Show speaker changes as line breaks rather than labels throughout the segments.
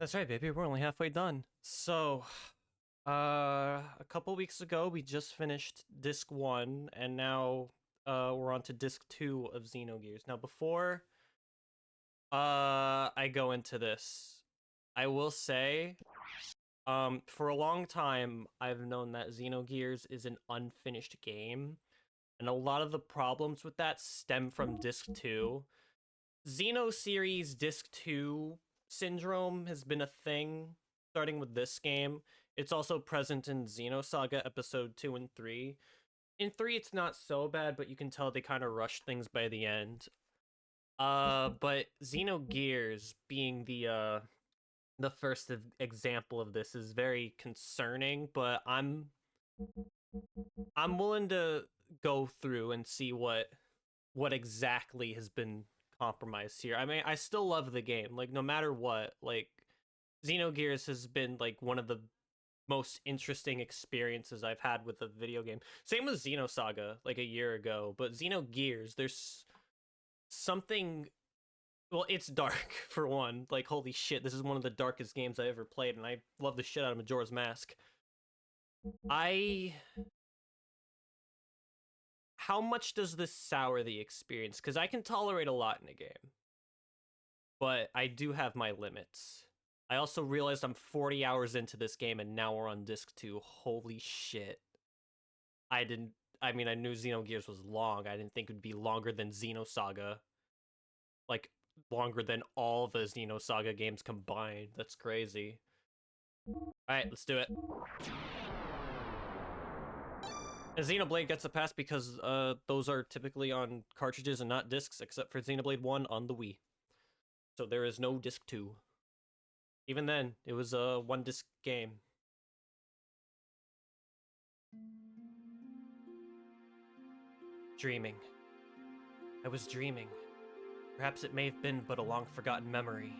That's right, baby. We're only halfway done. So, a couple weeks ago, we just finished disc one, and now, we're on to disc two of Xenogears. Now, before, I go into this, I will say, for a long time, I've known that Xenogears is an unfinished game, and a lot of the problems with that stem from disc two. Xeno series disc 2 syndrome has been a thing starting with this game. It's also present in Xenosaga episode 2 and 3. In 3 it's not so bad, but you can tell they kind of rushed things by the end. But Xenogears being the first example of this is very concerning, but I'm willing to go through and see what exactly has been compromised here. I mean, I still love the game. Like, no matter what, like, Xenogears has been, like, one of the most interesting experiences I've had with a video game. Same with Xenosaga, like, a year ago. But Xenogears, there's something... Well, it's dark, for one. Like, holy shit, this is one of the darkest games I ever played, and I love the shit out of Majora's Mask. I How much does this sour the experience? Because I can tolerate a lot in a game, but I do have my limits. I also realized I'm 40 hours into this game and now we're on disc 2. Holy shit. I didn't... I mean, I knew Xenogears was long. I didn't think it would be longer than Xenosaga. Like, longer than all the Xenosaga games combined. That's crazy. Alright, let's do it. And Xenoblade gets a pass because those are typically on cartridges and not discs, except for Xenoblade 1 on the Wii. So there is no disc 2. Even then, it was a one disc game. Dreaming. I was dreaming. Perhaps it may have been but a long forgotten memory.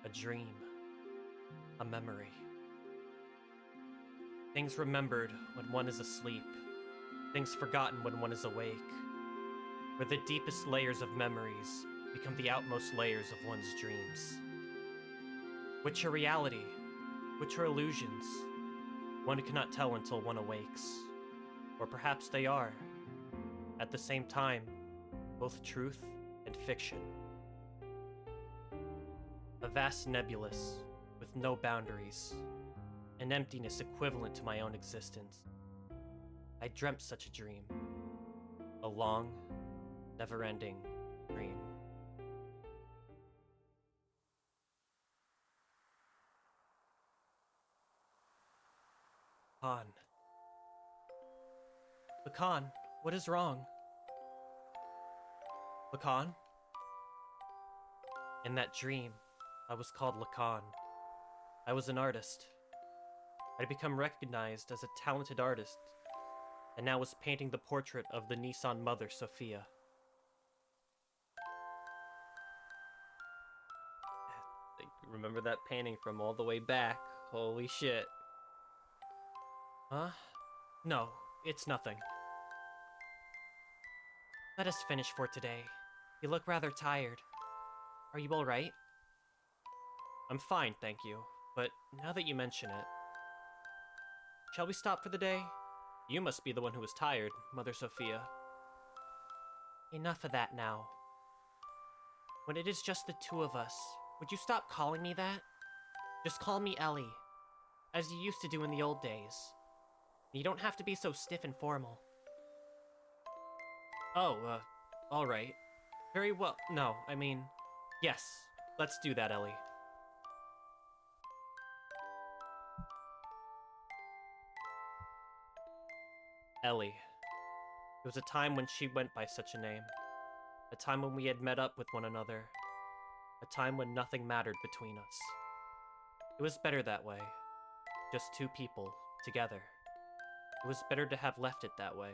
A dream. A memory. Things remembered when one is asleep. Things forgotten when one is awake. Where the deepest layers of memories become the outmost layers of one's dreams. Which are reality? Which are illusions? One cannot tell until one awakes. Or perhaps they are, at the same time, both truth and fiction. A vast nebulous, with no boundaries. An emptiness equivalent to my own existence. I dreamt such a dream. A long, never-ending dream. Khan. Lacan, what is wrong? Lacan? In that dream, I was called Lacan. I was an artist. I'd become recognized as a talented artist, and now was painting the portrait of the Nissan mother, Sophia. Remember that painting from all the way back? Holy shit. Huh? No, it's nothing. Let us finish for today. You look rather tired. Are you alright? I'm fine, thank you. But now that you mention it... Shall we stop for the day? You must be the one who is tired, Mother Sophia. Enough of that now. When it is just the two of us, would you stop calling me that? Just call me Ellie, as you used to do in the old days. You don't have to be so stiff and formal. Oh, alright. Very well. No, I mean, yes, let's do that, Ellie. Ellie. It was a time when she went by such a name. A time when we had met up with one another. A time when nothing mattered between us. It was better that way. Just two people, together. It was better to have left it that way.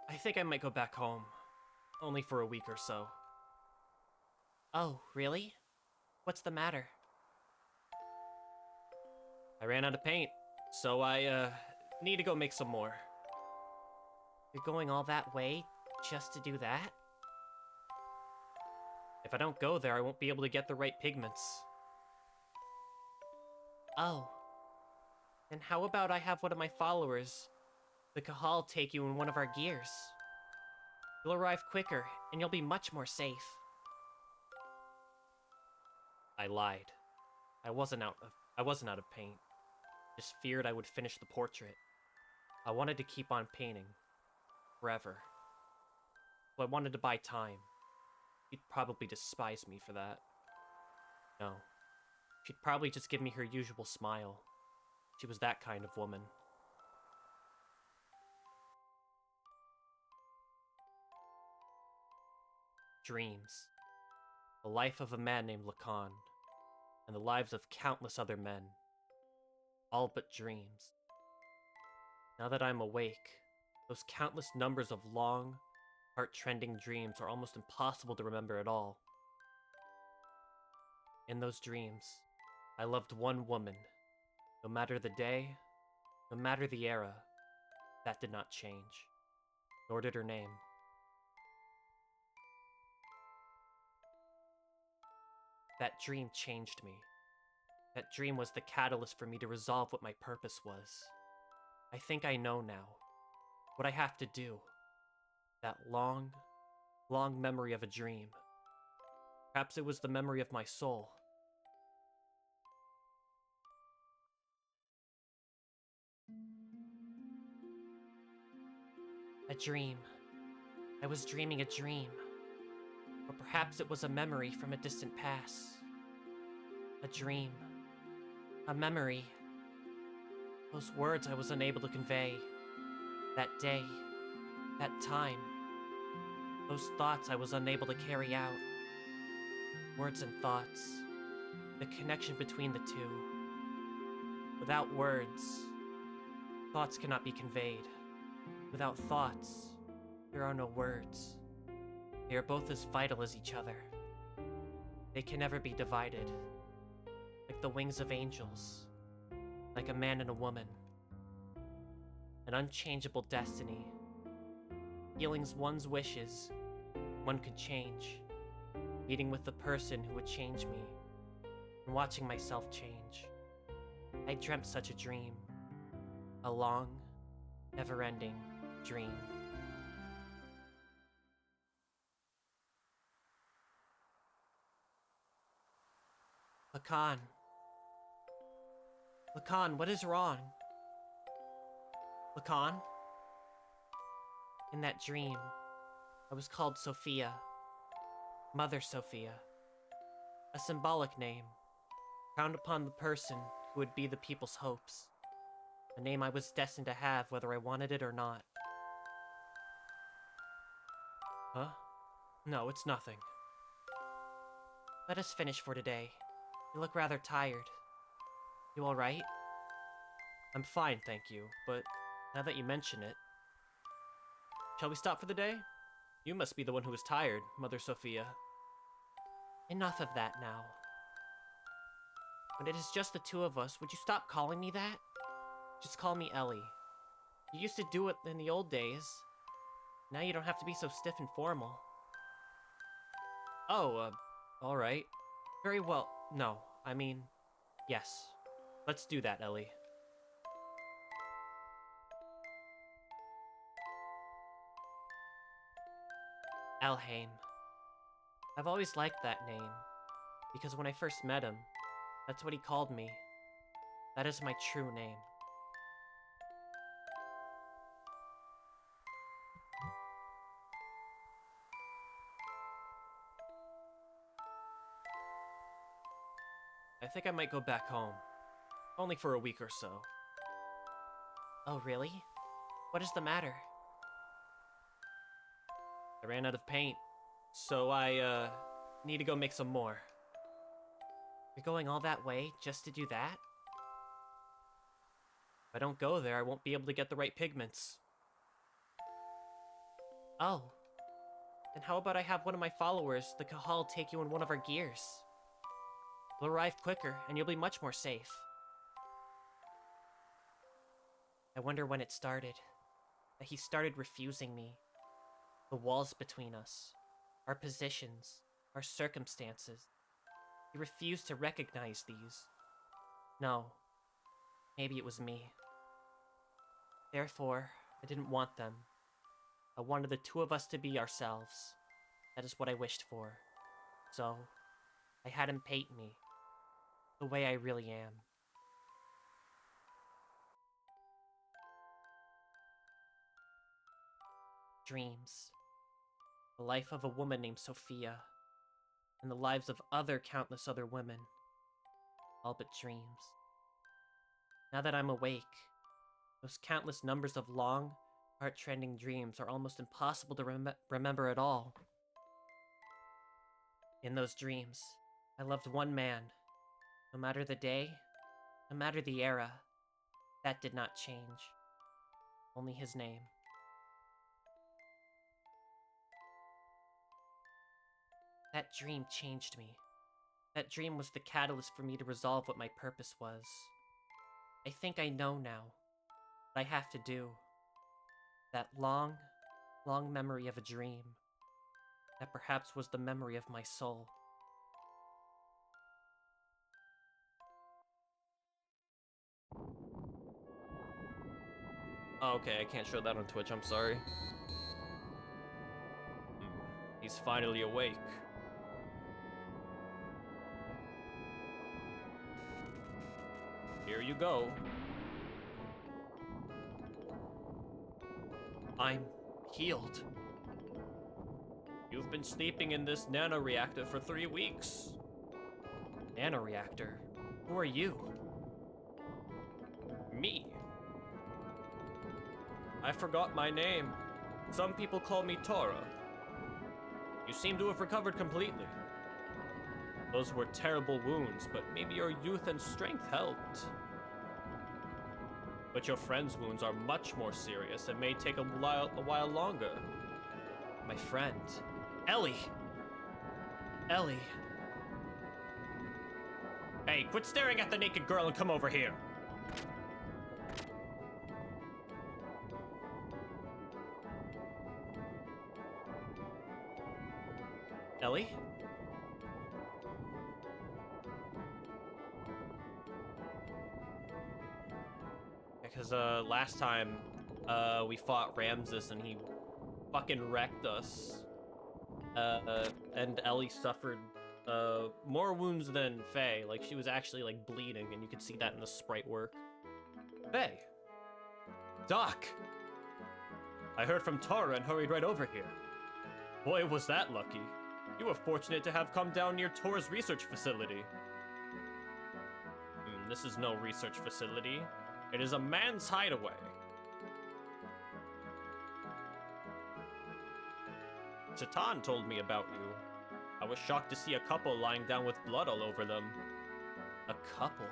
I think I might go back home. Only for a week or so. Oh, really? What's the matter? I ran out of paint, so I Need to go make some more.
You're going all that way just to do that?
If I don't go there, I won't be able to get the right pigments.
Oh.
Then how about I have one of my followers, the Kahal, take you in one of our gears?
You'll arrive quicker, and you'll be much more safe.
I lied. I wasn't out of paint. Just feared I would finish the portrait. I wanted to keep on painting. Forever. So I wanted to buy time. She'd probably despise me for that. No. She'd probably just give me her usual smile. She was that kind of woman. Dreams. The life of a man named Lacan, and the lives of countless other men. All but dreams. Now that I'm awake, those countless numbers of long, heart-trending dreams are almost impossible to remember at all. In those dreams, I loved one woman. No matter the day, no matter the era, that did not change. Nor did her name. That dream changed me. That dream was the catalyst for me to resolve what my purpose was. I think I know now. What I have to do. That long, long memory of a dream. Perhaps it was the memory of my soul.
A dream. I was dreaming a dream. Or perhaps it was a memory from a distant past. A dream. A memory. Those words I was unable to convey. That day. That time. Those thoughts I was unable to carry out. Words and thoughts. The connection between the two. Without words, thoughts cannot be conveyed. Without thoughts, there are no words. They are both as vital as each other. They can never be divided. Like the wings of angels. Like a man and a woman. An unchangeable destiny. Feelings one's wishes, one could change. Meeting with the person who would change me. And watching myself change. I dreamt such a dream. A long, never-ending dream. Lacan. Lacan, what is wrong? Lacan? In that dream, I was called Sophia. Mother Sophia. A symbolic name, crowned upon the person who would be the people's hopes. A name I was destined to have whether I wanted it or not. Huh? No, it's nothing. Let us finish for today. You look rather tired. You alright?
I'm fine, thank you, but now that you mention it... Shall we stop for the day? You must be the one who is tired, Mother Sophia.
Enough of that now. When it is just the two of us, would you stop calling me that? Just call me Ellie. You used to do it in the old days. Now you don't have to be so stiff and formal.
Oh, alright. Very well. No, I mean, yes. Let's do that, Ellie.
Alhaim. I've always liked that name, because when I first met him, that's what he called me. That is my true name.
I think I might go back home. Only for a week or so.
Oh, really? What is the matter?
I ran out of paint, so I, need to go make some more.
You're going all that way just to do that?
If I don't go there, I won't be able to get the right pigments.
Oh. Then how about I have one of my followers, the Kahal, take you in one of our gears? You'll arrive quicker, and you'll be much more safe. I wonder when it started. That he started refusing me. The walls between us, our positions, our circumstances. He refused to recognize these. No, maybe it was me. Therefore, I didn't want them. I wanted the two of us to be ourselves. That is what I wished for. So, I had him paint me, the way I really am. Dreams. The life of a woman named Sophia, and the lives of countless other women. All but dreams. Now that I'm awake, those countless numbers of long, heart-rending dreams are almost impossible to remember at all. In those dreams, I loved one man. No matter the day, no matter the era, that did not change. Only his name. That dream changed me. That dream was the catalyst for me to resolve what my purpose was. I think I know now what I have to do. That long, long memory of a dream. That perhaps was the memory of my soul.
Oh, okay, I can't show that on Twitch, I'm sorry. He's finally awake. Here you go.
I'm healed.
You've been sleeping in this nanoreactor for 3 weeks.
Nanoreactor? Who are you?
Me. I forgot my name. Some people call me Tora. You seem to have recovered completely. Those were terrible wounds, but maybe your youth and strength helped. But your friend's wounds are much more serious and may take a while longer.
My friend. Ellie! Ellie.
Hey, quit staring at the naked girl and come over here.
Ellie?
Because last time we fought Ramses and he fucking wrecked us. And Ellie suffered more wounds than Faye. Like, she was actually like bleeding, and you could see that in the sprite work. Faye. Doc! I heard from Tara and hurried right over here. Boy, was that lucky. You were fortunate to have come down near Tora's research facility. This is no research facility. It is a man's hideaway. Chatan told me about you. I was shocked to see a couple lying down with blood all over them.
A couple?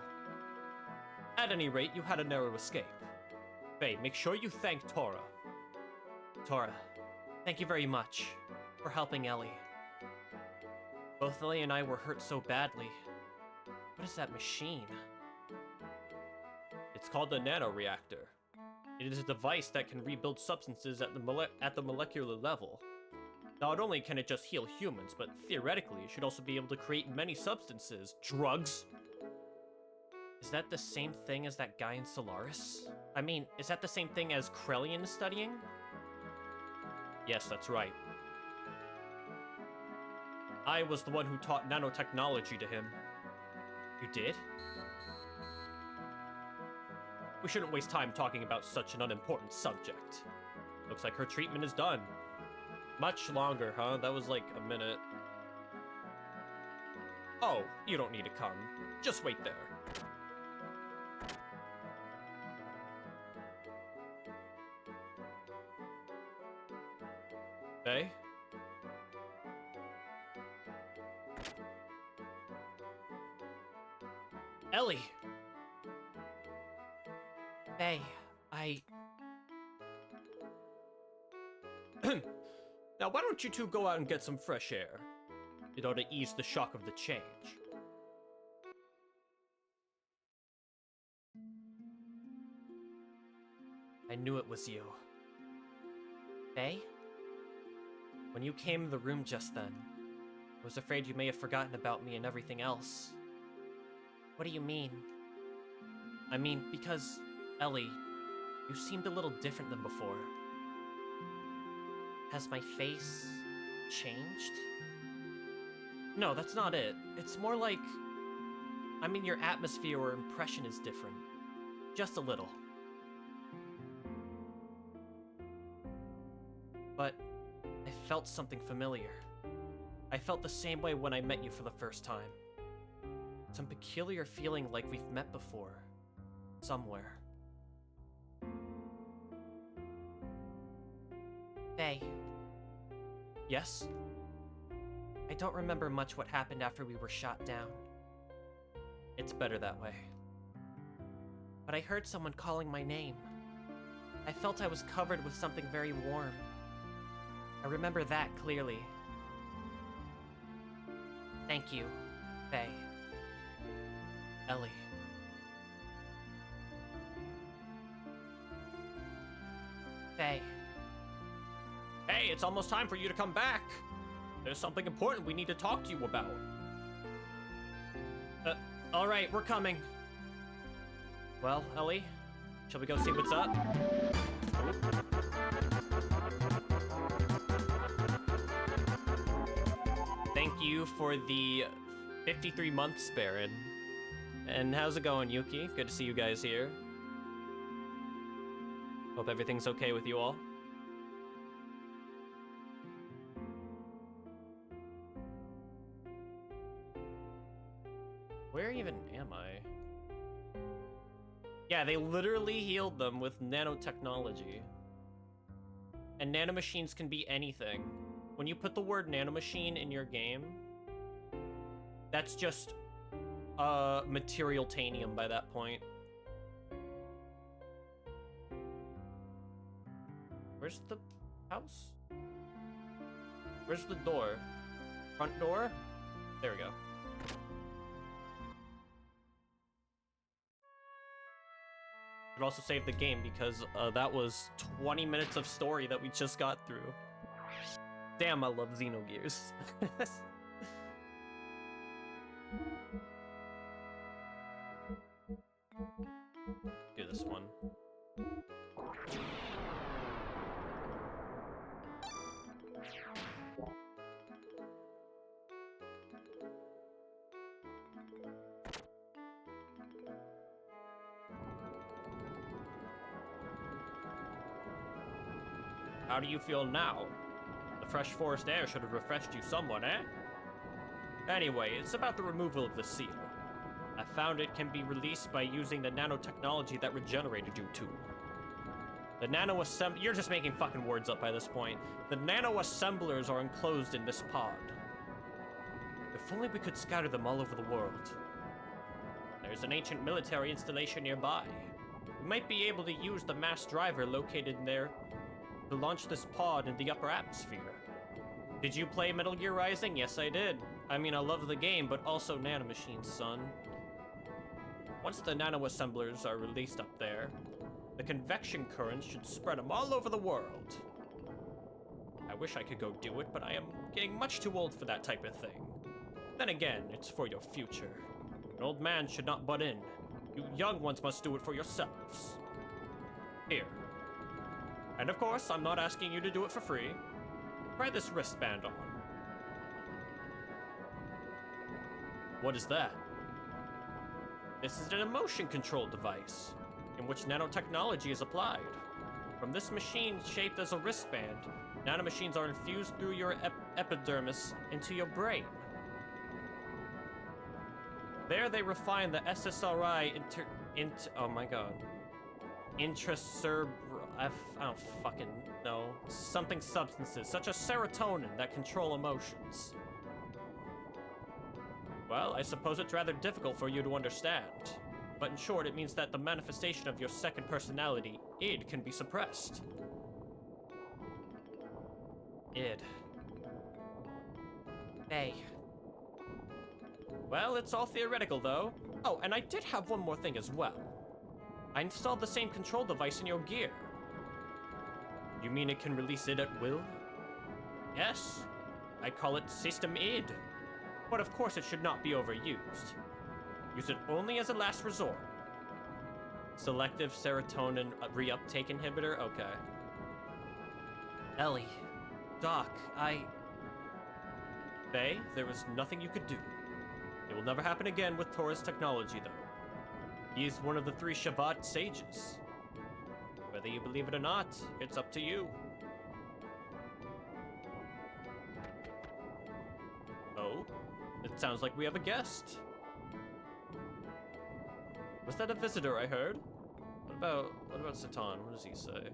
At any rate, you had a narrow escape. Faye, make sure you thank Tora.
Tora, thank you very much for helping Ellie. Both Ellie and I were hurt so badly. What is that machine?
It's called the nanoreactor. It is a device that can rebuild substances at the molecular level. Not only can it just heal humans, but theoretically it should also be able to create many substances. Drugs?
Is that the same thing as that guy in Solaris? I mean, is that the same thing as Krellian is studying?
Yes, that's right. I was the one who taught nanotechnology to him.
You did?
We shouldn't waste time talking about such an unimportant subject. Looks like her treatment is done. Much longer, huh? That was like a minute. Oh, you don't need to come. Just wait there. Faye?
Ellie! Faye, I...
Now, why don't you two go out and get some fresh air? It ought to ease the shock of the change. I knew it was you.
Faye?
When you came in the room just then, I was afraid you may have forgotten about me and everything else.
What do you mean?
I mean, because, Ellie, you seemed a little different than before.
Has my face changed?
No, that's not it. It's more like... I mean, your atmosphere or impression is different. Just a little. But I felt something familiar. I felt the same way when I met you for the first time. Some peculiar feeling like we've met before. Somewhere.
Faye.
Yes?
I don't remember much what happened after we were shot down.
It's better that way.
But I heard someone calling my name. I felt I was covered with something very warm. I remember that clearly. Thank you, Faye.
Ellie.
Faye.
Hey, it's almost time for you to come back. There's something important we need to talk to you about. All right, we're coming. Well, Ellie, shall we go see what's up? Thank you for the 53 months, Baron. And how's it going, Yuki? Good to see you guys here. Hope everything's okay with you all. Where even am I? Yeah, they literally healed them with nanotechnology. And nanomachines can be anything. When you put the word nanomachine in your game, that's just material tanium by that point. Where's the house? Where's the door? Front door? There we go. Could also save the game because that was 20 minutes of story that we just got through. Damn, I love Xenogears. Do this one. How do you feel now? The fresh forest air should have refreshed you somewhat, eh? Anyway, it's about the removal of the seal. I found it can be released by using the nanotechnology that regenerated you too. The You're just making fucking words up by this point. The nano-assemblers are enclosed in this pod. If only we could scatter them all over the world. There's an ancient military installation nearby. We might be able to use the mass driver located there to launch this pod in the upper atmosphere. Did you play Metal Gear Rising? Yes, I did. I mean, I love the game, but also nanomachines, son. Once the nano-assemblers are released up there, the convection currents should spread them all over the world. I wish I could go do it, but I am getting much too old for that type of thing. Then again, it's for your future. An old man should not butt in. You young ones must do it for yourselves. Here. And of course, I'm not asking you to do it for free. Try this wristband on. What is that? This is an emotion control device, in which nanotechnology is applied. From this machine shaped as a wristband, nanomachines are infused through your epidermis into your brain. There they refine the SSRI oh my god. I don't fucking know. Something substances, such as serotonin, that control emotions. Well, I suppose it's rather difficult for you to understand. But in short, it means that the manifestation of your second personality, id, can be suppressed. Id.
Faye.
Well, it's all theoretical, though. Oh, and I did have one more thing as well. I installed the same control device in your gear. You mean it can release it at will?
Yes. I call it System id. But of course it should not be overused. Use it only as a last resort.
Selective serotonin reuptake inhibitor? Okay.
Ellie. Doc,
Faye, there was nothing you could do. It will never happen again with Tora's technology, though. He is one of the 3 Shavat sages. Whether you believe it or not, it's up to you. Oh, it sounds like we have a guest. Was that a visitor I heard? What about Satan? What does he say?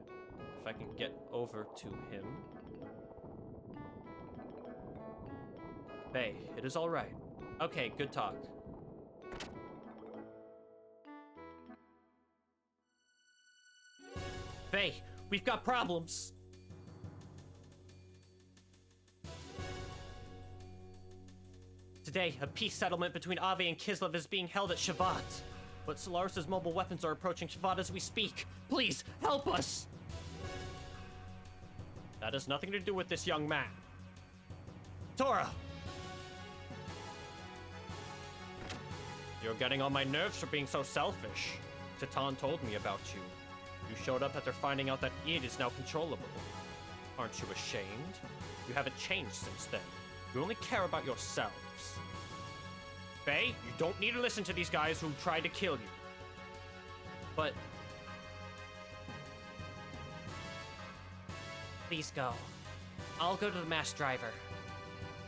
If I can get over to him. Faye, it is all right. Okay, good talk.
Faye, we've got problems. Today, a peace settlement between Ave and Kislev is being held at Shavat. But Solaris' mobile weapons are approaching Shavat as we speak. Please, help us!
That has nothing to do with this young man.
Tora!
You're getting on my nerves for being so selfish. Satan told me about you. You showed up after finding out that id is now controllable. Aren't you ashamed? You haven't changed since then. You only care about yourselves. Faye, you don't need to listen to these guys who tried to kill you.
But... please go. I'll go to the mass driver.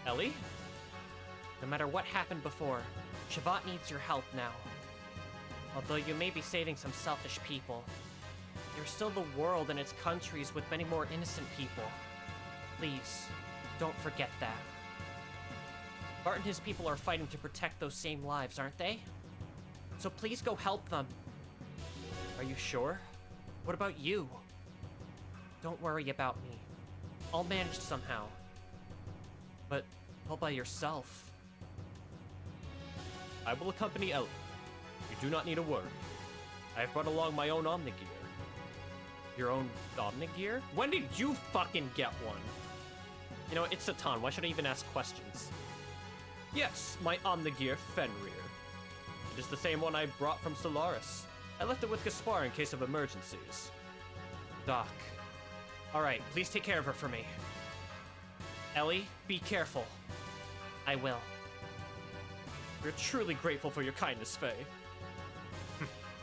Ellie?
No matter what happened before, Shavat needs your help now. Although you may be saving some selfish people, there's still the world and its countries with many more innocent people. Please, don't forget that. Bart and his people are fighting to protect those same lives, aren't they? So please go help them.
Are you sure?
What about you? Don't worry about me. I'll manage somehow. But all by yourself.
I will accompany Ellie. You do not need to worry. I have brought along my own Omnigear. Your own Omnigear? When did you fucking get one? You know, it's Satan. Why should I even ask questions? Yes, my Omnigear Fenrir. It is the same one I brought from Solaris. I left it with Gaspar in case of emergencies.
Doc. Alright, please take care of her for me. Ellie, be careful. I will.
We're truly grateful for your kindness, Faye.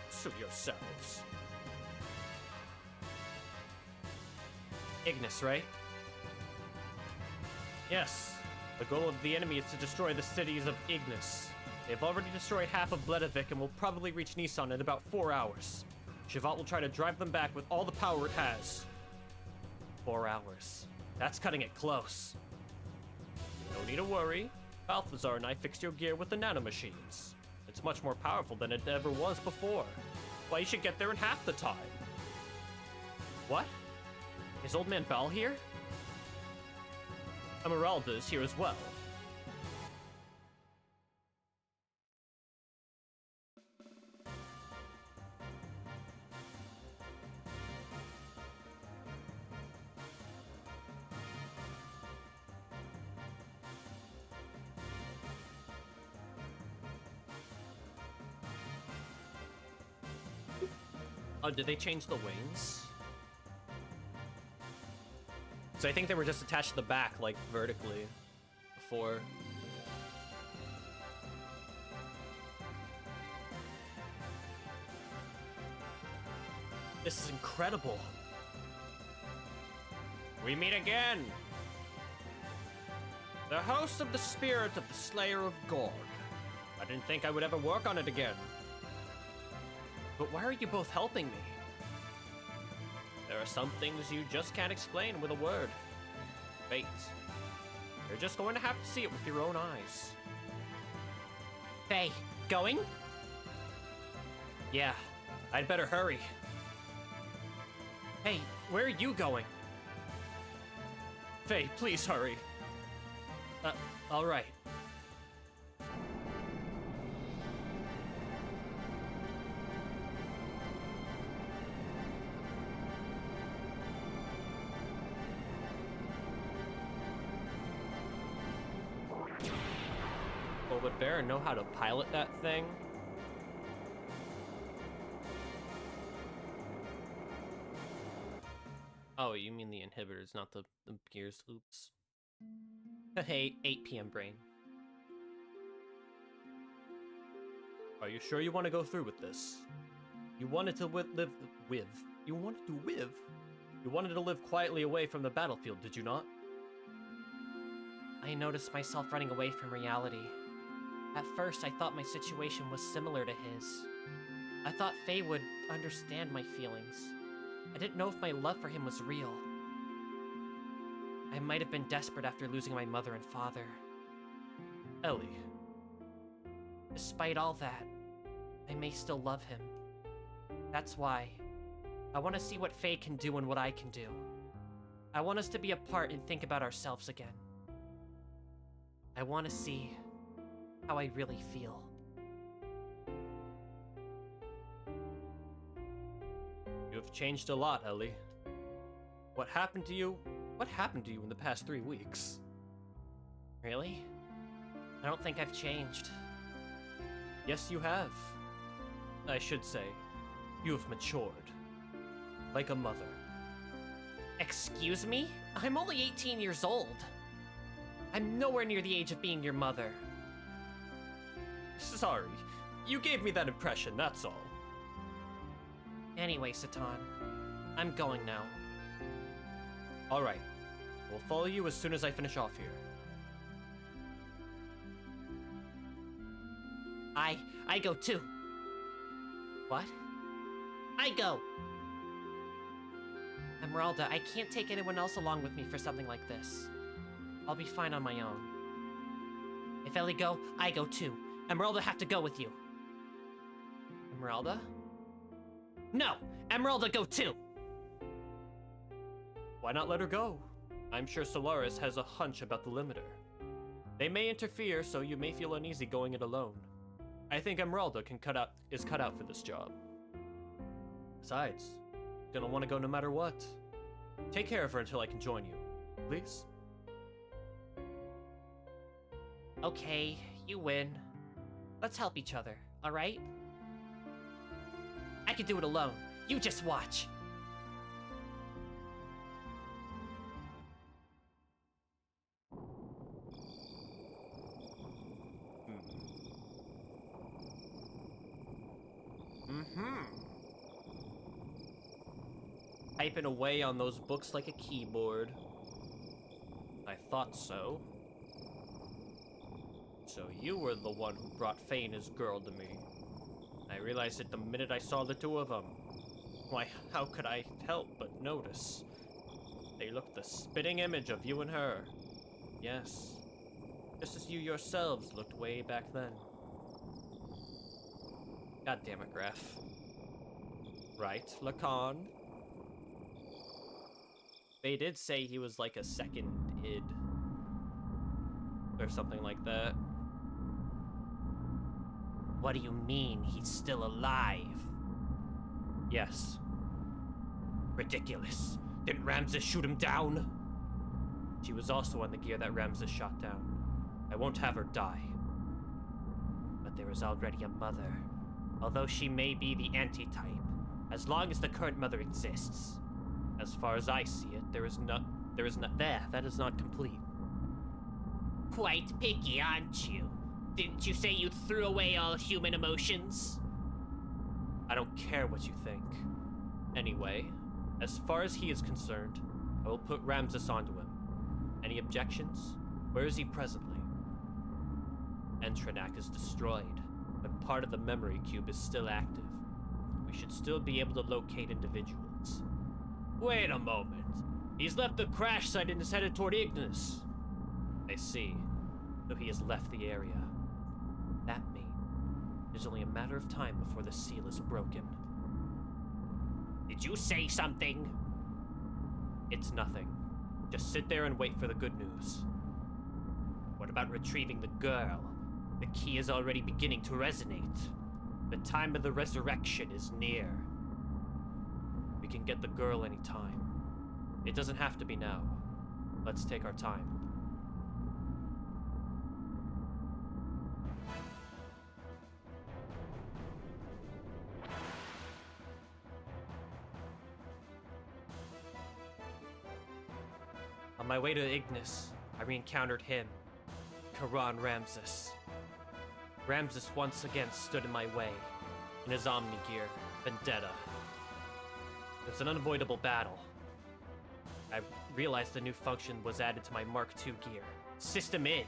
Suit yourselves.
Ignis, right?
Yes. The goal of the enemy is to destroy the cities of Ignis. They've already destroyed half of Bledavik and will probably reach Nissan in about 4 hours. Shavat will try to drive them back with all the power it has.
4 hours. That's cutting it close.
No need to worry. Balthazar and I fixed your gear with the nanomachines. It's much more powerful than it ever was before. Why, you should get there in half the time.
What? Is Old Man Bal here?
Emeralda is here as well. Oh, did they change the wings? So I think they were just attached to the back, like, vertically, before. This is incredible. We meet again! The host of the spirit of the Slayer of Gorg. I didn't think I would ever work on it again.
But why are you both helping me?
There are some things you just can't explain with a word. Fate. You're just going to have to see it with your own eyes.
Faye, going?
Yeah, I'd better hurry.
Hey, where are you going?
Faye, please hurry.
All right.
Would Baron know how to pilot that thing? Oh, you mean the inhibitors, not the gears. Oops.
Hey, 8 p.m. brain.
Are you sure you want to go through with this? You wanted to You wanted to live quietly away from the battlefield, did you not?
I noticed myself running away from reality. At first, I thought my situation was similar to his. I thought Faye would understand my feelings. I didn't know if my love for him was real. I might have been desperate after losing my mother and father.
Ellie.
Despite all that, I may still love him. That's why I want to see what Faye can do and what I can do. I want us to be apart and think about ourselves again. I want to see how I really feel.
You have changed a lot, Ellie. What happened to you? What happened to you in the past 3 weeks?
Really? I don't think I've changed.
Yes, you have. I should say, you have matured. Like a mother.
Excuse me? I'm only 18 years old. I'm nowhere near the age of being your mother.
Sorry, you gave me that impression, that's all.
Anyway, Satan, I'm going now.
Alright, we'll follow you as soon as I finish off here.
I go too. What? I go! Esmeralda, I can't take anyone else along with me for something like this. I'll be fine on my own. If Ellie go, I go too. Esmeralda have to go with you. Esmeralda? No! Esmeralda go too!
Why not let her go? I'm sure Solaris has a hunch about the limiter. They may interfere, so you may feel uneasy going it alone. I think Esmeralda is cut out for this job. Besides, gonna want to go no matter what. Take care of her until I can join you, please.
Okay, you win. Let's help each other, alright? I can do it alone. You just watch.
Typing away on those books like a keyboard. I thought so. So you were the one who brought Faye and his girl to me. I realized it the minute I saw the two of them. Why, how could I help but notice? They looked the spitting image of you and her. Yes, just as you yourselves looked way back then. God damn it, Graf. Right, Lacan? They did say he was like a second id. Or something like that.
What do you mean he's still alive?
Yes.
Ridiculous. Didn't Ramses shoot him down?
She was also on the gear that Ramses shot down. I won't have her die.
But there is already a mother. Although she may be the anti-type, as long as the current mother exists.
As far as I see it, that is not complete.
Quite picky, aren't you? Didn't you say you threw away all human emotions?
I don't care what you think. Anyway, as far as he is concerned, I will put Ramses onto him. Any objections? Where is he presently? Entranak is destroyed, but part of the memory cube is still active. We should still be able to locate individuals. Wait a moment. He's left the crash site and is headed toward Ignis. I see. So he has left the area. That means it's only a matter of time before the seal is broken.
Did you say something?
It's nothing. Just sit there and wait for the good news.
What about retrieving the girl? The key is already beginning to resonate.
The time of the resurrection is near. We can get the girl anytime. It doesn't have to be now. Let's take our time.
On my way to Ignis, I re-encountered him, Karan Ramses. Ramses once again stood in my way, in his Omni gear, Vendetta. It was an unavoidable battle. I realized the new function was added to my Mark II gear, System Id.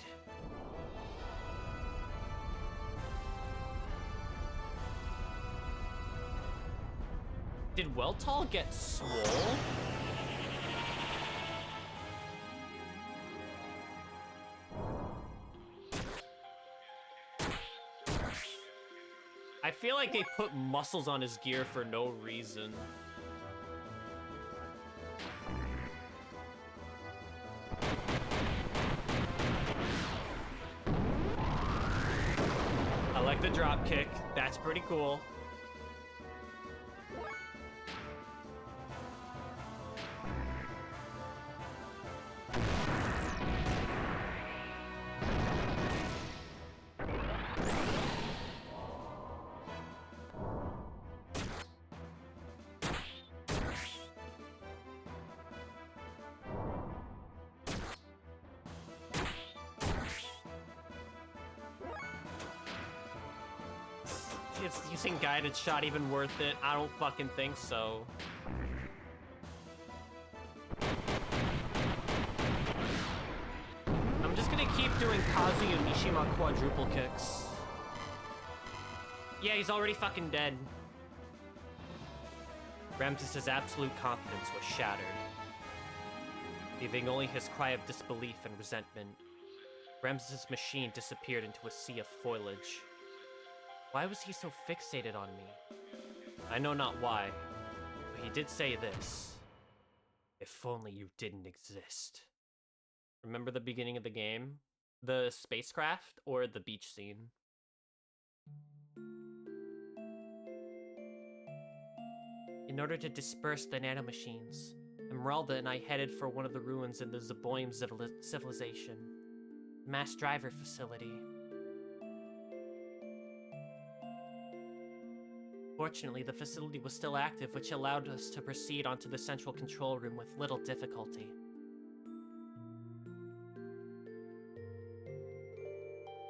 Did Weltall get swole? I feel like they put muscles on his gear for no reason. I like the drop kick. That's pretty cool. Is using guided shot even worth it? I don't fucking think so. I'm just gonna keep doing Kazuya Mishima quadruple kicks. Yeah, he's already fucking dead. Ramses' absolute confidence was shattered, leaving only his cry of disbelief and resentment. Ramses' machine disappeared into a sea of foliage. Why was he so fixated on me? I know not why, but he did say this. If only you didn't exist. Remember the beginning of the game? The spacecraft or the beach scene? In order to disperse the nanomachines, Emeralda and I headed for one of the ruins in the Zeboim civilization, the mass driver facility. Fortunately, the facility was still active, which allowed us to proceed onto the central control room with little difficulty.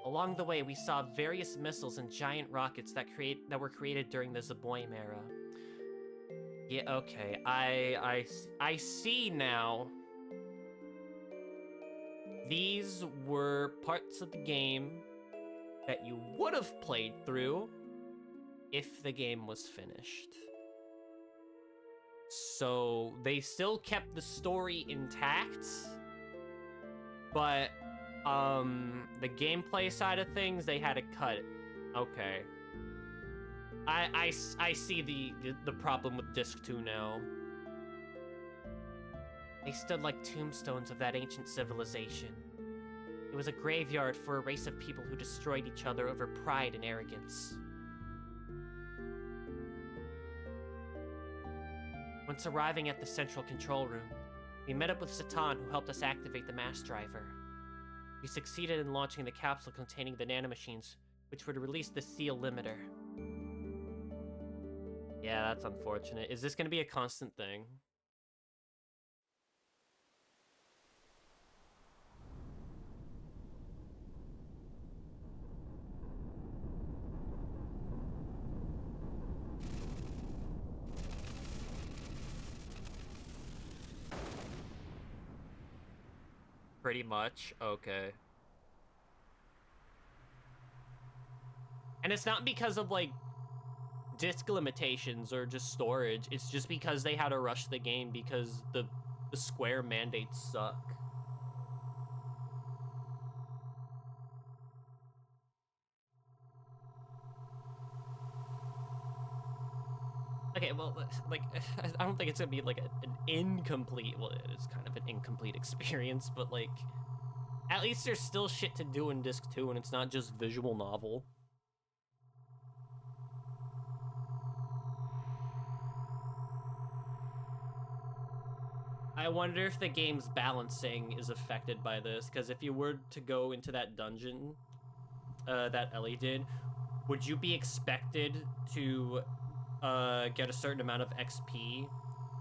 Along the way, we saw various missiles and giant rockets that were created during the Zeboim era. Yeah, okay, I see now. These were parts of the game that you would have played through if the game was finished. So they still kept the story intact, but the gameplay side of things, they had to cut it. Okay. I see the problem with disc 2 now. They stood like tombstones of that ancient civilization. It was a graveyard for a race of people who destroyed each other over pride and arrogance. Once arriving at the central control room, we met up with Satan, who helped us activate the mass driver. We succeeded in launching the capsule containing the nanomachines, which would release the seal limiter. Yeah, that's unfortunate. Is this going to be a constant thing? Pretty much, okay. And it's not because of, like, disk limitations or just storage. It's just because they had to rush the game because the Square mandates suck. Okay, well, like, I don't think it's gonna be, like, an incomplete... Well, it's kind of an incomplete experience, but, like... At least there's still shit to do in Disc 2, and it's not just visual novel. I wonder if the game's balancing is affected by this, because if you were to go into that dungeon that Ellie did, would you be expected to get a certain amount of XP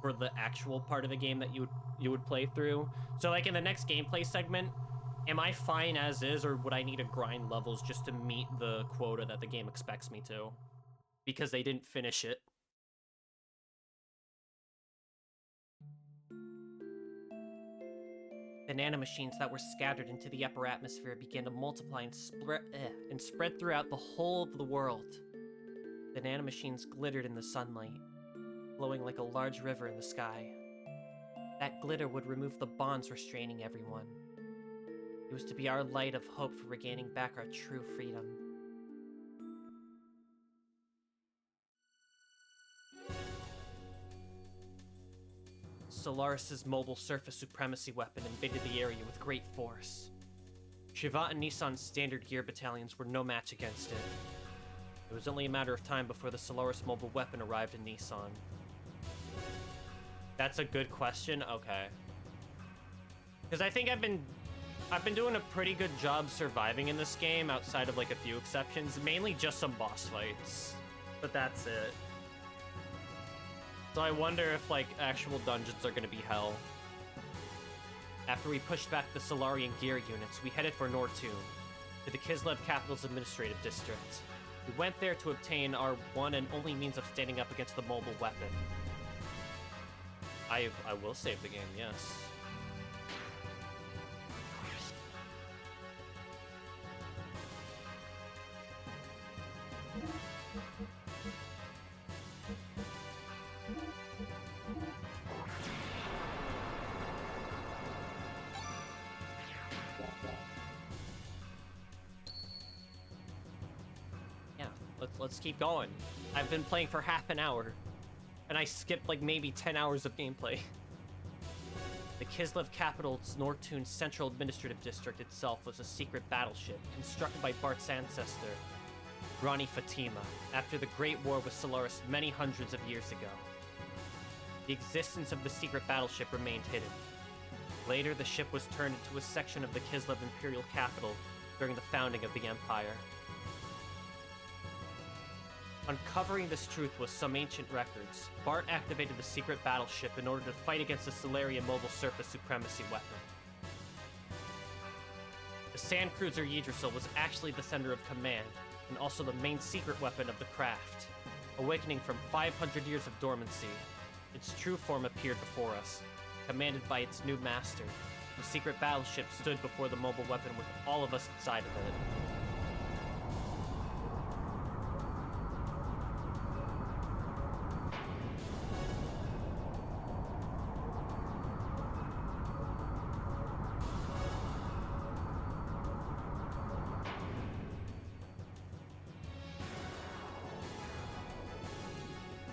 for the actual part of the game that you would
you would play through. So like in the next gameplay segment, am I fine as is, or would I need to grind levels just to meet the quota that the game expects me to? Because they didn't finish it.
The nanomachines that were scattered into the upper atmosphere began to multiply and spread throughout the whole of the world. The nanomachines glittered in the sunlight, glowing like a large river in the sky. That glitter would remove the bonds restraining everyone. It was to be our light of hope for regaining back our true freedom. Solaris' mobile surface supremacy weapon invaded the area with great force. Shiva and Nissan's standard gear battalions were no match against it. It was only a matter of time before the Solaris mobile weapon arrived in Nissan.
That's a good question. Okay. Because I think I've been doing a pretty good job surviving in this game, outside of like a few exceptions. Mainly just some boss fights, but that's it. So I wonder if like actual dungeons are gonna be hell.
After we pushed back the Solarian gear units, we headed for Nortune, to the Kislev capital's administrative district. We went there to obtain our one and only means of standing up against the mobile weapon.
I will save the game, yes.
Yeah, let's keep going. I've been playing for half an hour, and I skipped like maybe 10 hours of gameplay. The Kislev capital's Nortune Central Administrative District itself was a secret battleship constructed by Bart's ancestor, Rani Fatima, after the Great War with Solaris many hundreds of years ago. The existence of the secret battleship remained hidden. Later, the ship was turned into a section of the Kislev Imperial capital during the founding of the Empire. Uncovering this truth with some ancient records, Bart activated the secret battleship in order to fight against the Solarian mobile surface supremacy weapon. The sand cruiser Yggdrasil was actually the center of command, and also the main secret weapon of the craft. Awakening from 500 years of dormancy, its true form appeared before us, commanded by its new master. The secret battleship stood before the mobile weapon with all of us inside of it.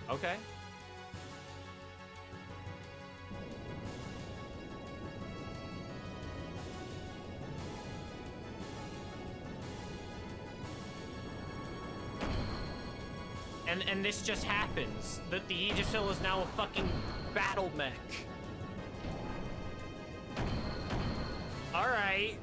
Okay. And this just happens. The Yggdrasil is now a fucking battle mech. Alright.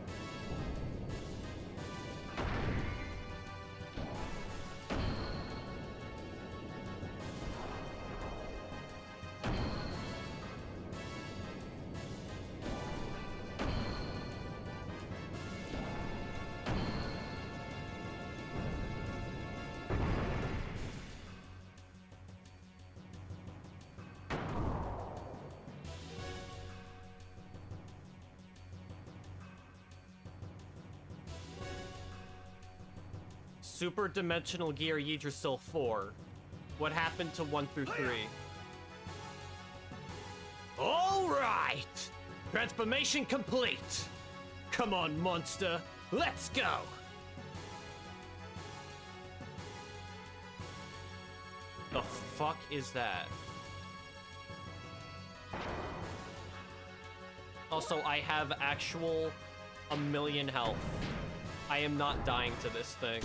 Super Dimensional Gear Yggdrasil 4. What happened to 1 through 3? Alright! Transformation complete! Come on, monster! Let's go! The fuck is that? Also, I have actual 1,000,000 health. I am not dying to this thing.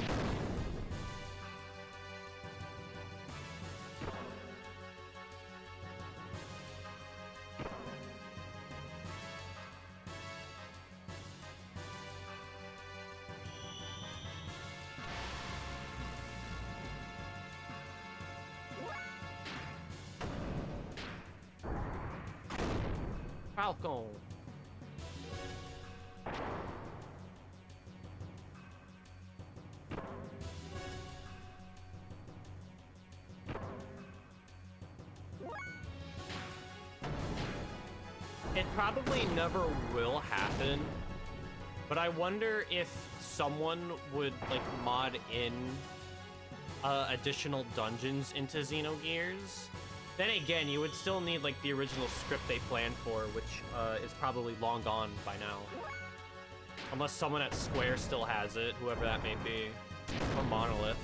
Falcon. It probably never will happen, but I wonder if someone would like mod in additional dungeons into Xenogears. Then again, you would still need like the original script they planned for, which is probably long gone by now. Unless someone at Square still has it, whoever that may be. Or Monolith.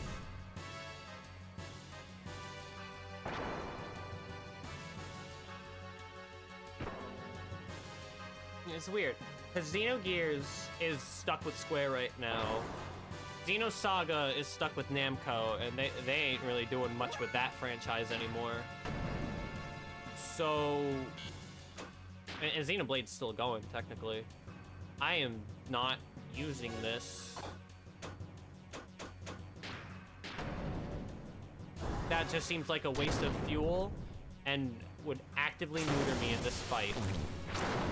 It's weird, because Xenogears is stuck with Square right now. Xenosaga is stuck with Namco, and they ain't really doing much with that franchise anymore. So... And Xenoblade's still going, technically. I am not using this. That just seems like a waste of fuel, and would actively neuter me in this fight.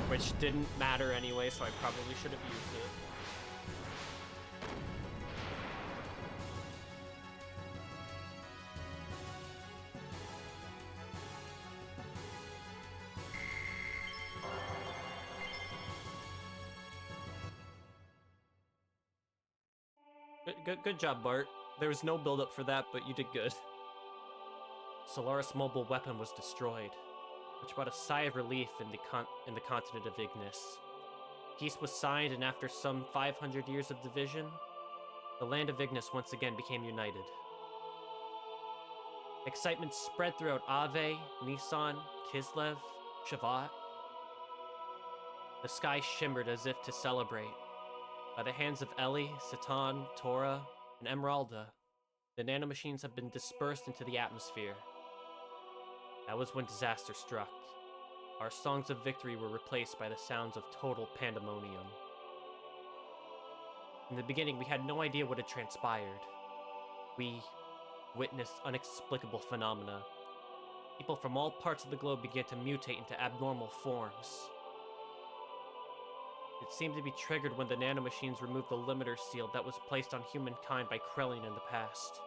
Which didn't matter anyway, so I probably should have used it. Good job, Bart. There was no build-up for that, but you did good. Solaris' mobile weapon was destroyed, which brought a sigh of relief in the continent of Ignis. Peace was signed, and after some 500 years of division, the land of Ignis once again became united. Excitement spread throughout Ave, Nisan, Kislev, Shavat. The sky shimmered as if to celebrate. By the hands of Ellie, Satan, Tora, and Emeralda, the nanomachines have been dispersed into the atmosphere. That was when disaster struck. Our songs of victory were replaced by the sounds of total pandemonium. In the beginning, we had no idea what had transpired. We witnessed inexplicable phenomena. People from all parts of the globe began to mutate into abnormal forms. It seemed to be triggered when the nanomachines removed the limiter seal that was placed on humankind by Krellin in the past.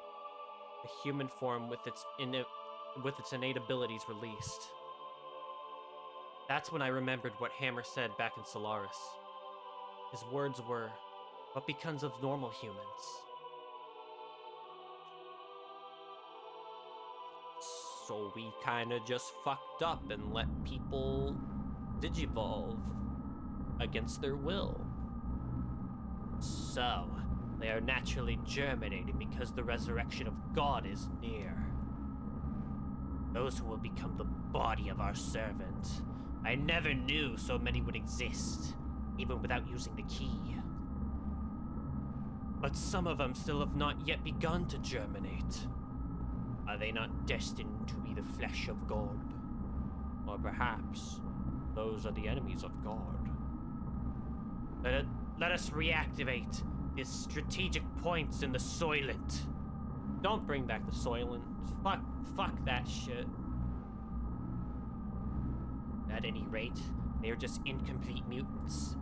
The human form with its innate abilities released. That's when I remembered what Hammer said back in Solaris. His words were, "What becomes of normal humans?" So we kinda just fucked up and let people digivolve against their will. So, they are naturally germinating because the resurrection of God is near. Those who will become the body of our servant. I never knew so many would exist, even without using the key. But some of them still have not yet begun to germinate. Are they not destined to be the flesh of God? Or perhaps those are the enemies of God? Let us reactivate the strategic points in the Soylent. Don't bring back the Soylent. Fuck that shit. At any rate, they are just incomplete mutants.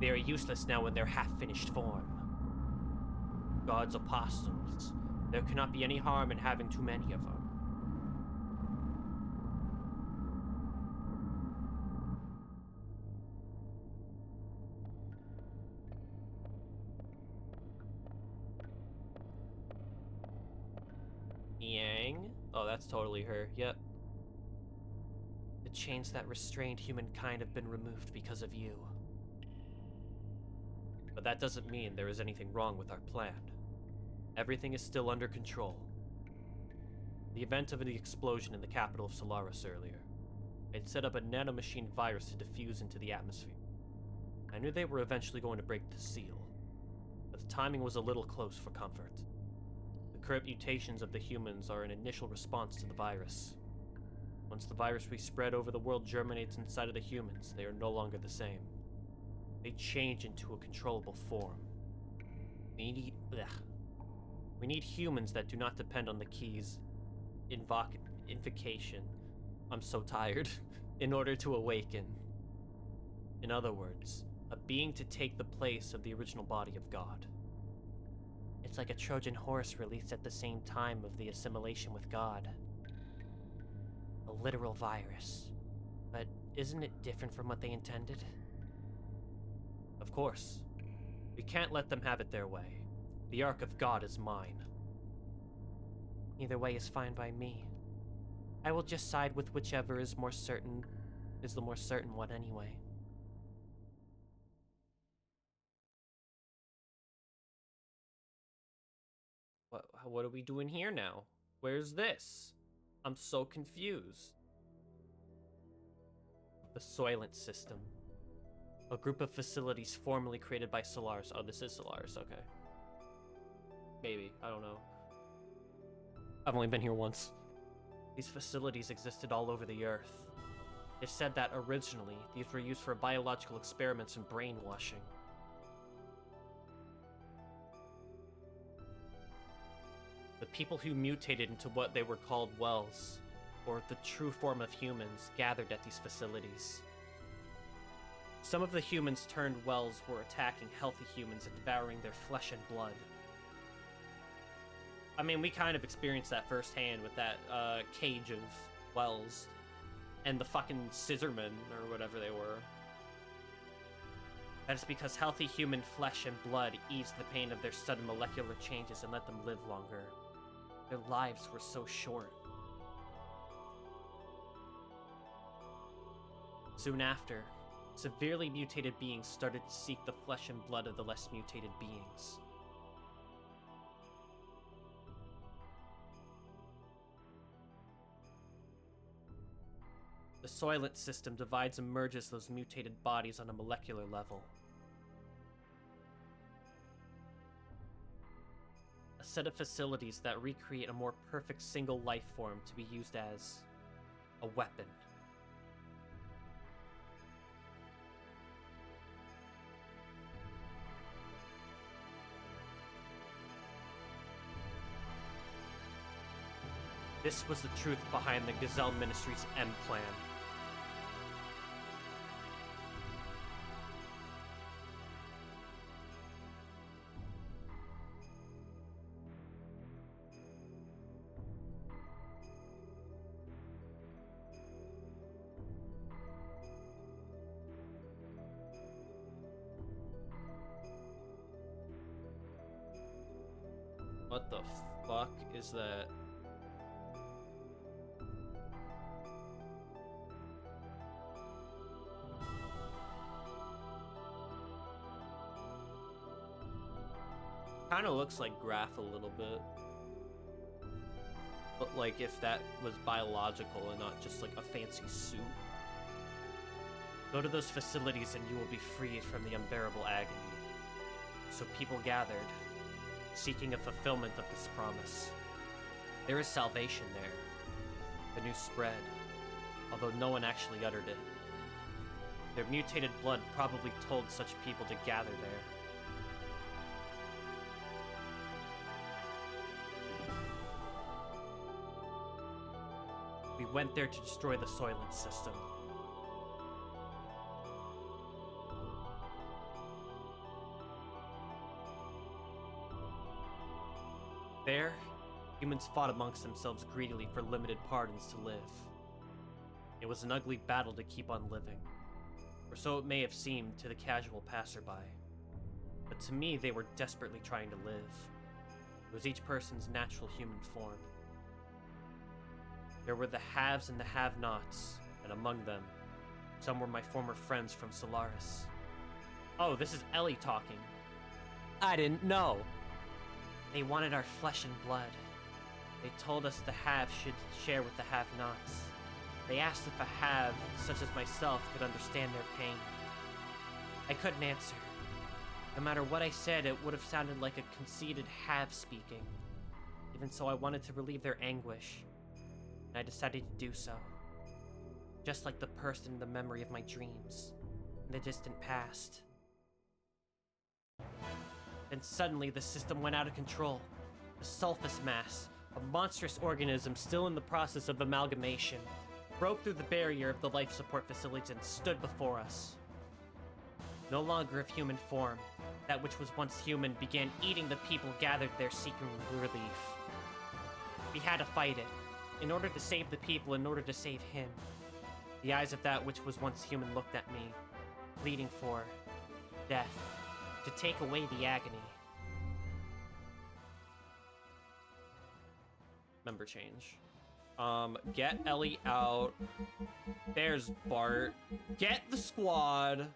They are useless now in their half-finished form. God's apostles. There cannot be any harm in having too many of them. Yang? Oh, that's totally her. Yep. The chains that restrained humankind have been removed because of you. But that doesn't mean there is anything wrong with our plan. Everything is still under control. The event of the explosion in the capital of Solaris earlier, it set up a nanomachine virus to diffuse into the atmosphere. I knew they were eventually going to break the seal, but the timing was a little close for comfort. The current mutations of the humans are an initial response to the virus. Once the virus we spread over the world germinates inside of the humans, they are no longer the same. They change into a controllable form. We need humans that do not depend on the key's invocation. I'm so tired. In order to awaken. In other words, a being to take the place of the original body of God.
It's like a Trojan horse released at the same time of the assimilation with God. A literal virus. But isn't it different from what they intended?
Of course. We can't let them have it their way. The Ark of God is mine.
Either way is fine by me. I will just side with whichever is the more certain one anyway.
What are we doing here now? Where's this? I'm so confused. The Soylent System. A group of facilities formerly created by Solaris. Oh, this is Solaris, okay. Maybe, I don't know. I've only been here once. These facilities existed all over the Earth. It said that originally, these were used for biological experiments and brainwashing. The people who mutated into what they were called Wells, or the true form of humans, gathered at these facilities. Some of the humans turned Wells were attacking healthy humans and devouring their flesh and blood. I mean, we kind of experienced that firsthand with that cage of Wells and the fucking scissormen, or whatever they were. That is because healthy human flesh and blood eased the pain of their sudden molecular changes and let them live longer. Their lives were so short. Soon after, severely mutated beings started to seek the flesh and blood of the less mutated beings. The Soylent System divides and merges those mutated bodies on a molecular level. A set of facilities that recreate a more perfect single life form to be used as a weapon. This was the truth behind the Gazelle Ministry's M plan. What the fuck is that? Kind of looks like Graph a little bit. But like if that was biological and not just like a fancy suit. Go to those facilities and you will be freed from the unbearable agony. So people gathered, seeking a fulfillment of this promise. There is salvation there. The news spread, although no one actually uttered it. Their mutated blood probably told such people to gather there. We went there to destroy the Soylent System. There, humans fought amongst themselves greedily for limited pardons to live. It was an ugly battle to keep on living, or so it may have seemed to the casual passerby. But to me, they were desperately trying to live. It was each person's natural human form. There were the haves and the have-nots, and among them, some were my former friends from Solaris. Oh, this is Ellie talking. I didn't know. They wanted our flesh and blood. They told us the haves should share with the have-nots. They asked if a have, such as myself, could understand their pain. I couldn't answer. No matter what I said, it would have sounded like a conceited have speaking. Even so, I wanted to relieve their anguish. And I decided to do so. Just like the person in the memory of my dreams, in the distant past. Then suddenly the system went out of control. The sulfus mass, a monstrous organism still in the process of amalgamation, broke through the barrier of the life support facilities and stood before us.
No longer of human form, that which was once human began eating the people gathered there seeking relief. We had to fight it, in order to save the people, in order to save him. The eyes of that which was once human looked at me, pleading for death, to take away the agony. Member change. Get Ellie out. There's Bart. Get the squad.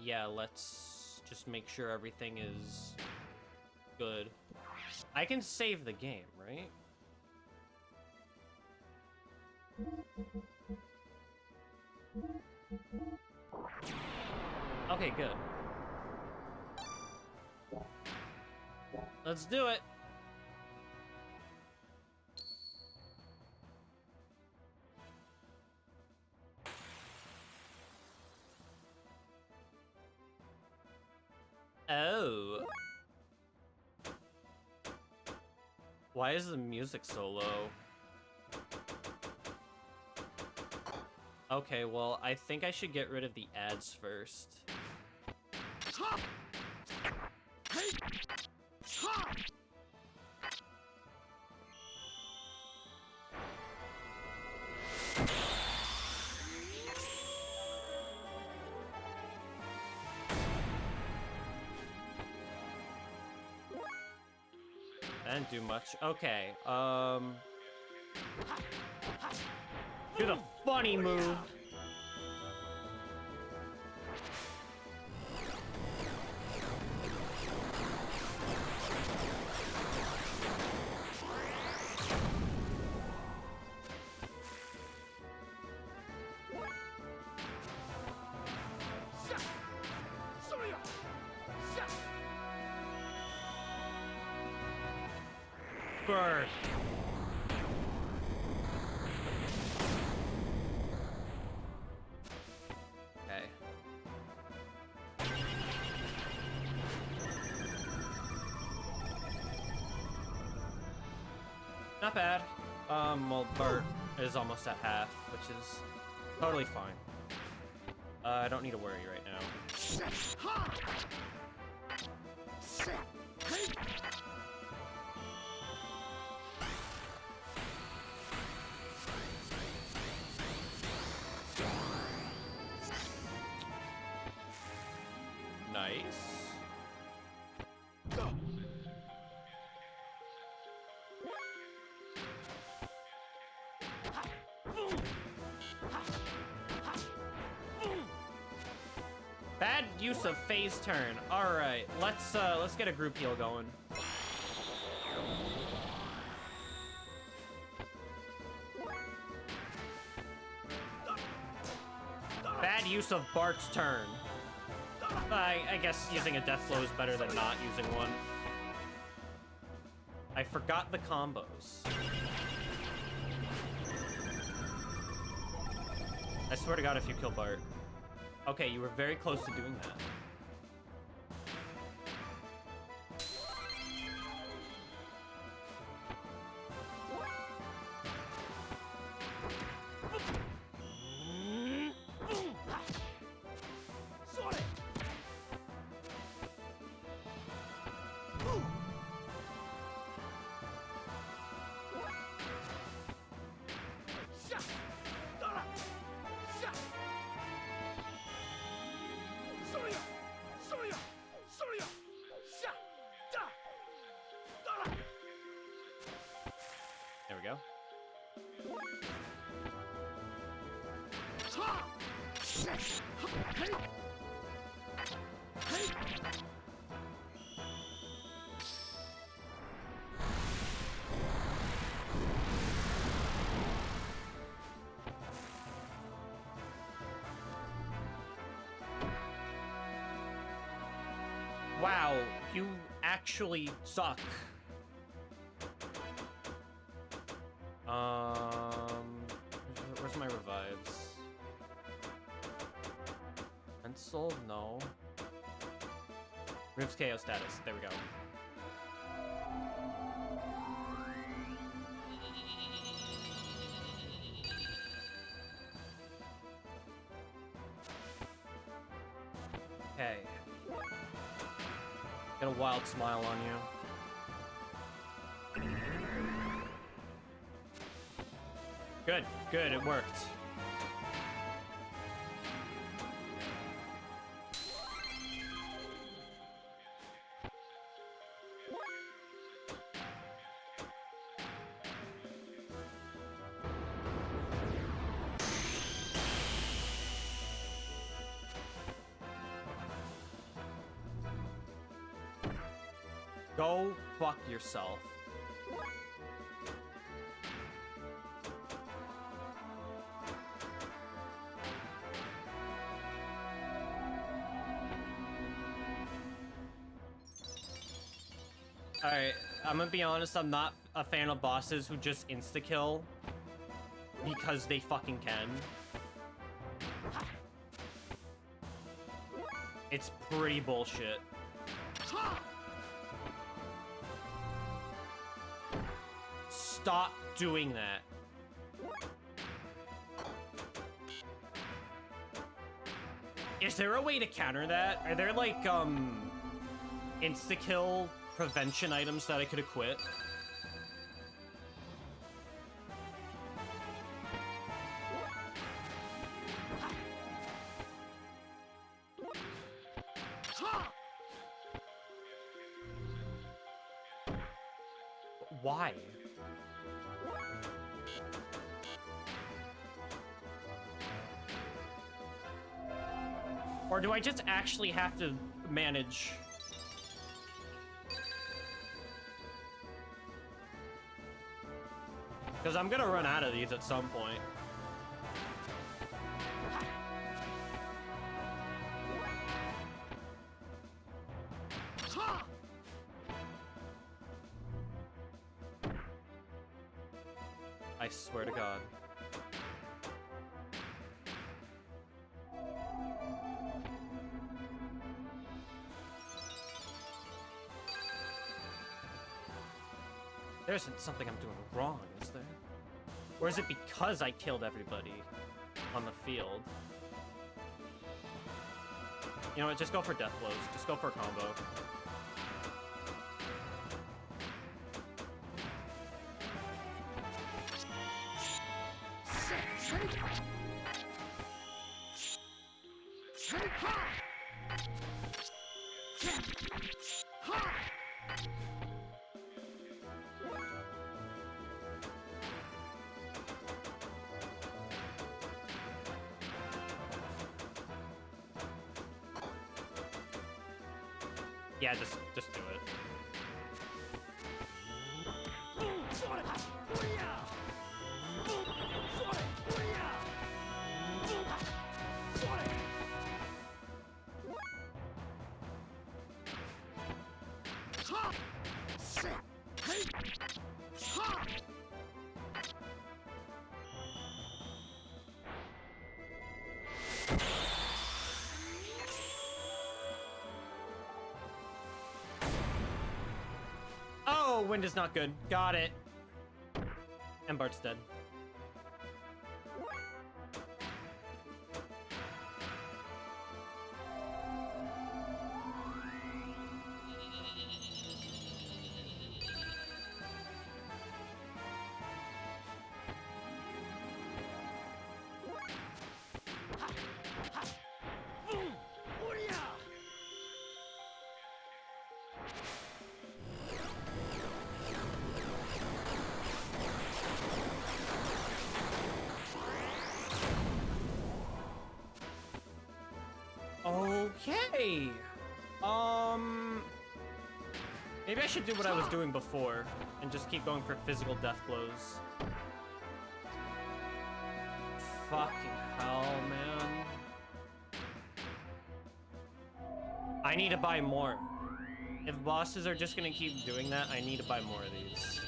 Yeah, let's just make sure everything is good. I can save the game, right? Okay, good. Let's do it. Oh. Why is the music so low? Okay, well, I think I should get rid of the ads first. I didn't do much. Okay, do the funny move. Burn. Okay. Not bad. Well, Bart is almost at half, which is totally fine. I don't need to worry right now. Nice. Bad use of phase turn. All right, let's get a group heal going. Bad use of Bart's turn. I guess using a death blow is better than not using one. I forgot the combos. I swear to God, if you kill Bart. Okay, you were very close to doing that. There we go. Wow, you actually suck. Where's my revives? Pencil? No. Removes KO status. There we go.
Okay. Get a wild smile on you. Good, good, it worked. Go fuck yourself. Alright, I'm gonna be honest, I'm not a fan of bosses who just insta-kill because they fucking can. It's pretty bullshit. Stop doing that. Is there a way to counter that? Are there like insta-kill prevention items that I could equip? Why? Or do I just actually have to manage? Because I'm gonna run out of these at some point. I swear to God. There isn't something I'm doing wrong, is there? Or is it because I killed everybody on the field? You know what, just go for death blows. Just go for a combo. Yeah, just do it. Oh, wind is not good. Got it. And Bart's dead. Okay. Maybe I should do what I was doing before and just keep going for physical death blows. Fucking hell, man. I need to buy more. If bosses are just gonna keep doing that, I need to buy more of these.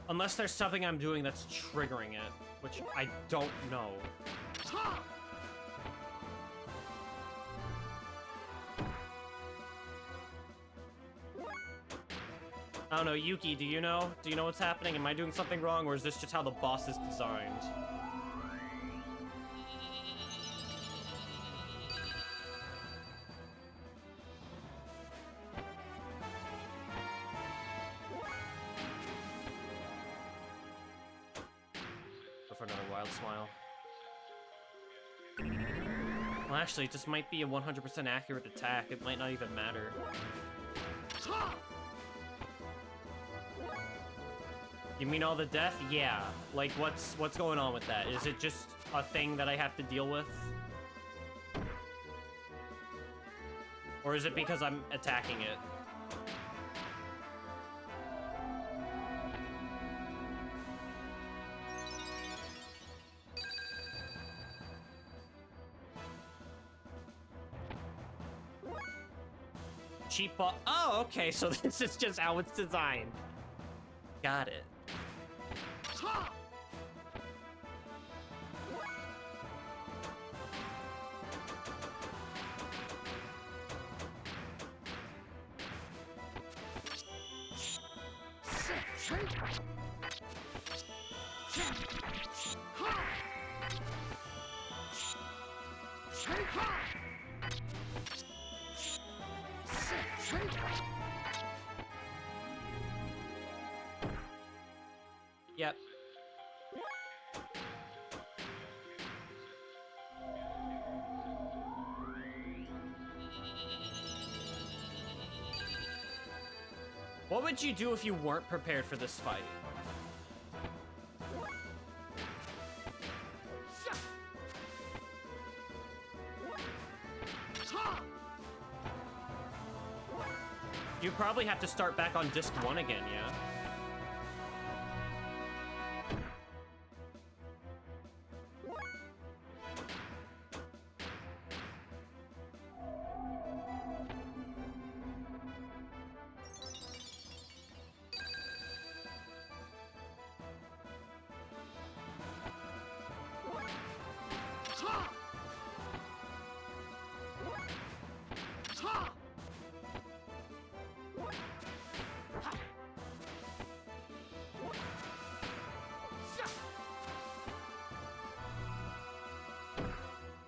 Unless there's something I'm doing that's triggering it, which I don't know. I don't know, Yuki, do you know? Do you know what's happening? Am I doing something wrong, or is this just how the boss is designed? another wild smile. Well, actually, it just might be a 100% accurate attack. It might not even matter. You mean all the death? Yeah. Like, what's going on with that? Is it just a thing that I have to deal with? Or is it because I'm attacking it? Cheap ball. Oh, okay, so this is just how it's designed. Got it. Yep. What would you do if you weren't prepared for this fight? You probably have to start back on disc 1 again, yeah?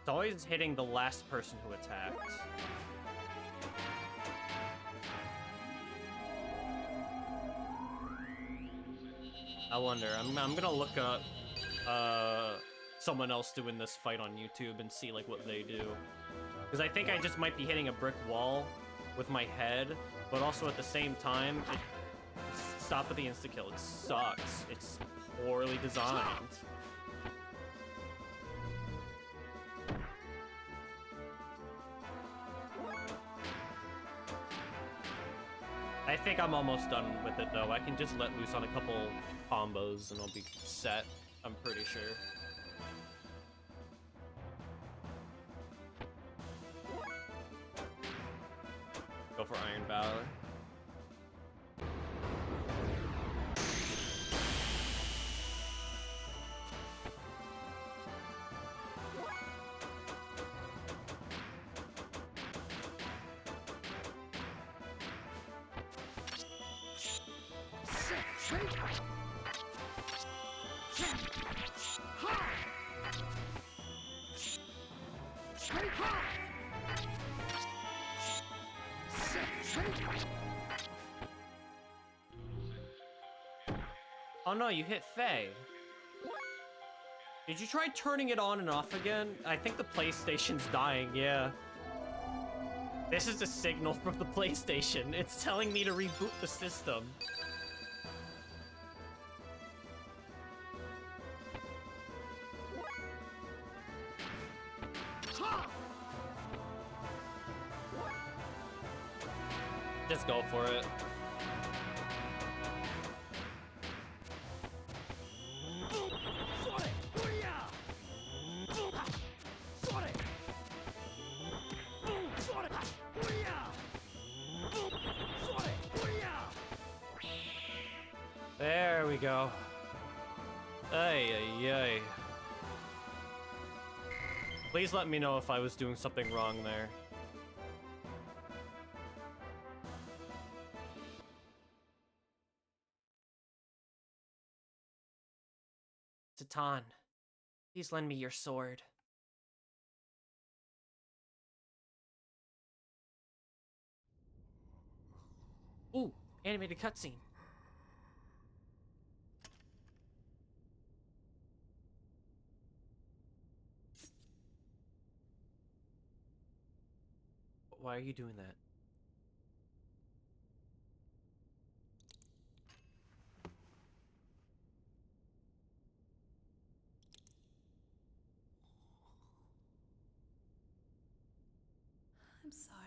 It's always hitting the last person who attacked. I wonder. I'm gonna look up someone else doing this fight on YouTube and see like what they do. Because I think I just might be hitting a brick wall with my head, but also at the same time, stop at the insta-kill. It sucks. It's poorly designed. I think I'm almost done with it, though. I can just let loose on a couple combos and I'll be set, I'm pretty sure. Go for Iron Valor. Oh no, you hit Faye. Did you try turning it on and off again? I think the PlayStation's dying, yeah. This is a signal from the PlayStation. It's telling me to reboot the system. Just go for it. There we go. Ay, ay, ay. Please let me know if I was doing something wrong there.
Satan, please lend me your sword. Ooh, animated cutscene.
Why are you doing that?
I'm sorry.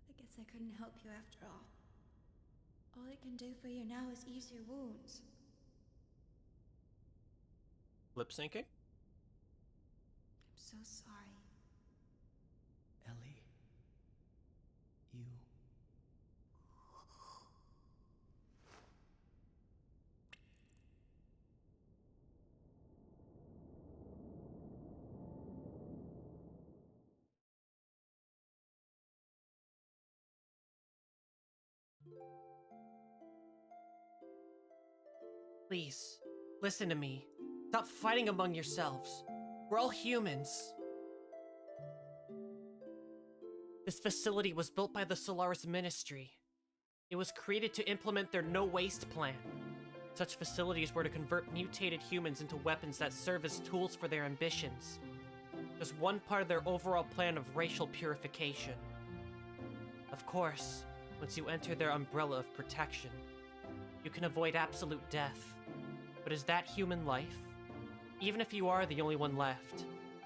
I guess I couldn't help you after all. All I can do for you now is ease your wounds.
Lip syncing?
I'm so sorry.
Ellie, you...
Please, listen to me. Stop fighting among yourselves. We're all humans. This facility was built by the Solaris Ministry. It was created to implement their no-waste plan. Such facilities were to convert mutated humans into weapons that serve as tools for their ambitions. As one part of their overall plan of racial purification. Of course, once you enter their umbrella of protection, you can avoid absolute death. But is that human life? Even if you are the only one left,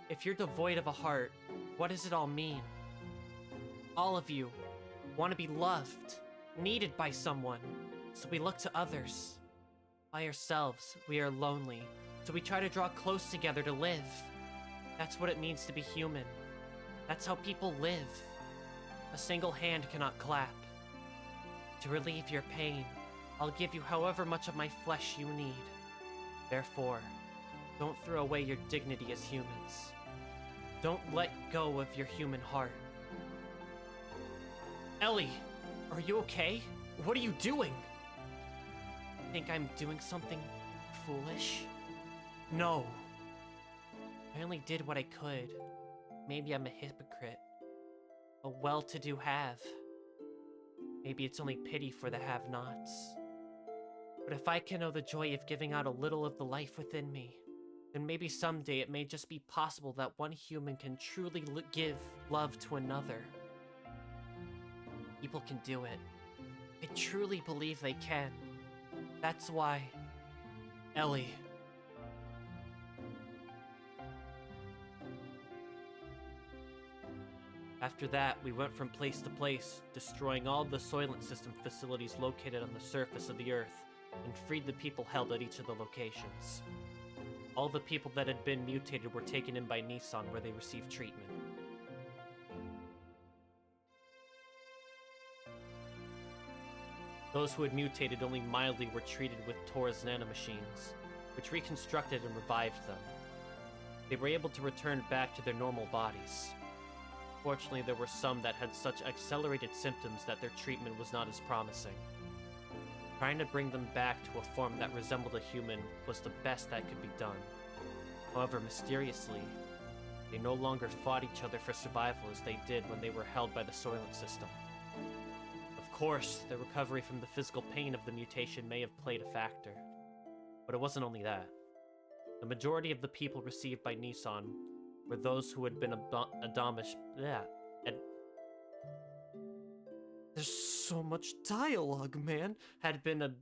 if you're devoid of a heart, what does it all mean? All of you want to be loved, needed by someone, so we look to others. By ourselves, we are lonely, so we try to draw close together to live. That's what it means to be human. That's how people live. A single hand cannot clap. To relieve your pain, I'll give you however much of my flesh you need. Therefore, don't throw away your dignity as humans. Don't let go of your human heart. Ellie, are you okay? What are you doing? Think I'm doing something foolish? No. I only did what I could. Maybe I'm a hypocrite. A well-to-do have. Maybe it's only pity for the have-nots. But if I can know the joy of giving out a little of the life within me, then maybe someday it may just be possible that one human can truly give love to another. People can do it. I truly believe they can. That's why... Ellie... After that, we went from place to place, destroying all the Soylent System facilities located on the surface of the Earth, and freed the people held at each of the locations. All the people that had been mutated were taken in by Nissan, where they received treatment. Those who had mutated only mildly were treated with Tor's nanomachines, which reconstructed and revived them. They were able to return back to their normal bodies. Fortunately, there were some that had such accelerated symptoms that their treatment was not as promising. Trying to bring them back to a form that resembled a human was the best that could be done. However, mysteriously, they no longer fought each other for survival as they did when they were held by the Soylent System. Of course, the recovery from the physical pain of the mutation may have played a factor. But it wasn't only that. The majority of the people received by Nissan were those who had been There's so much dialogue, man. Had been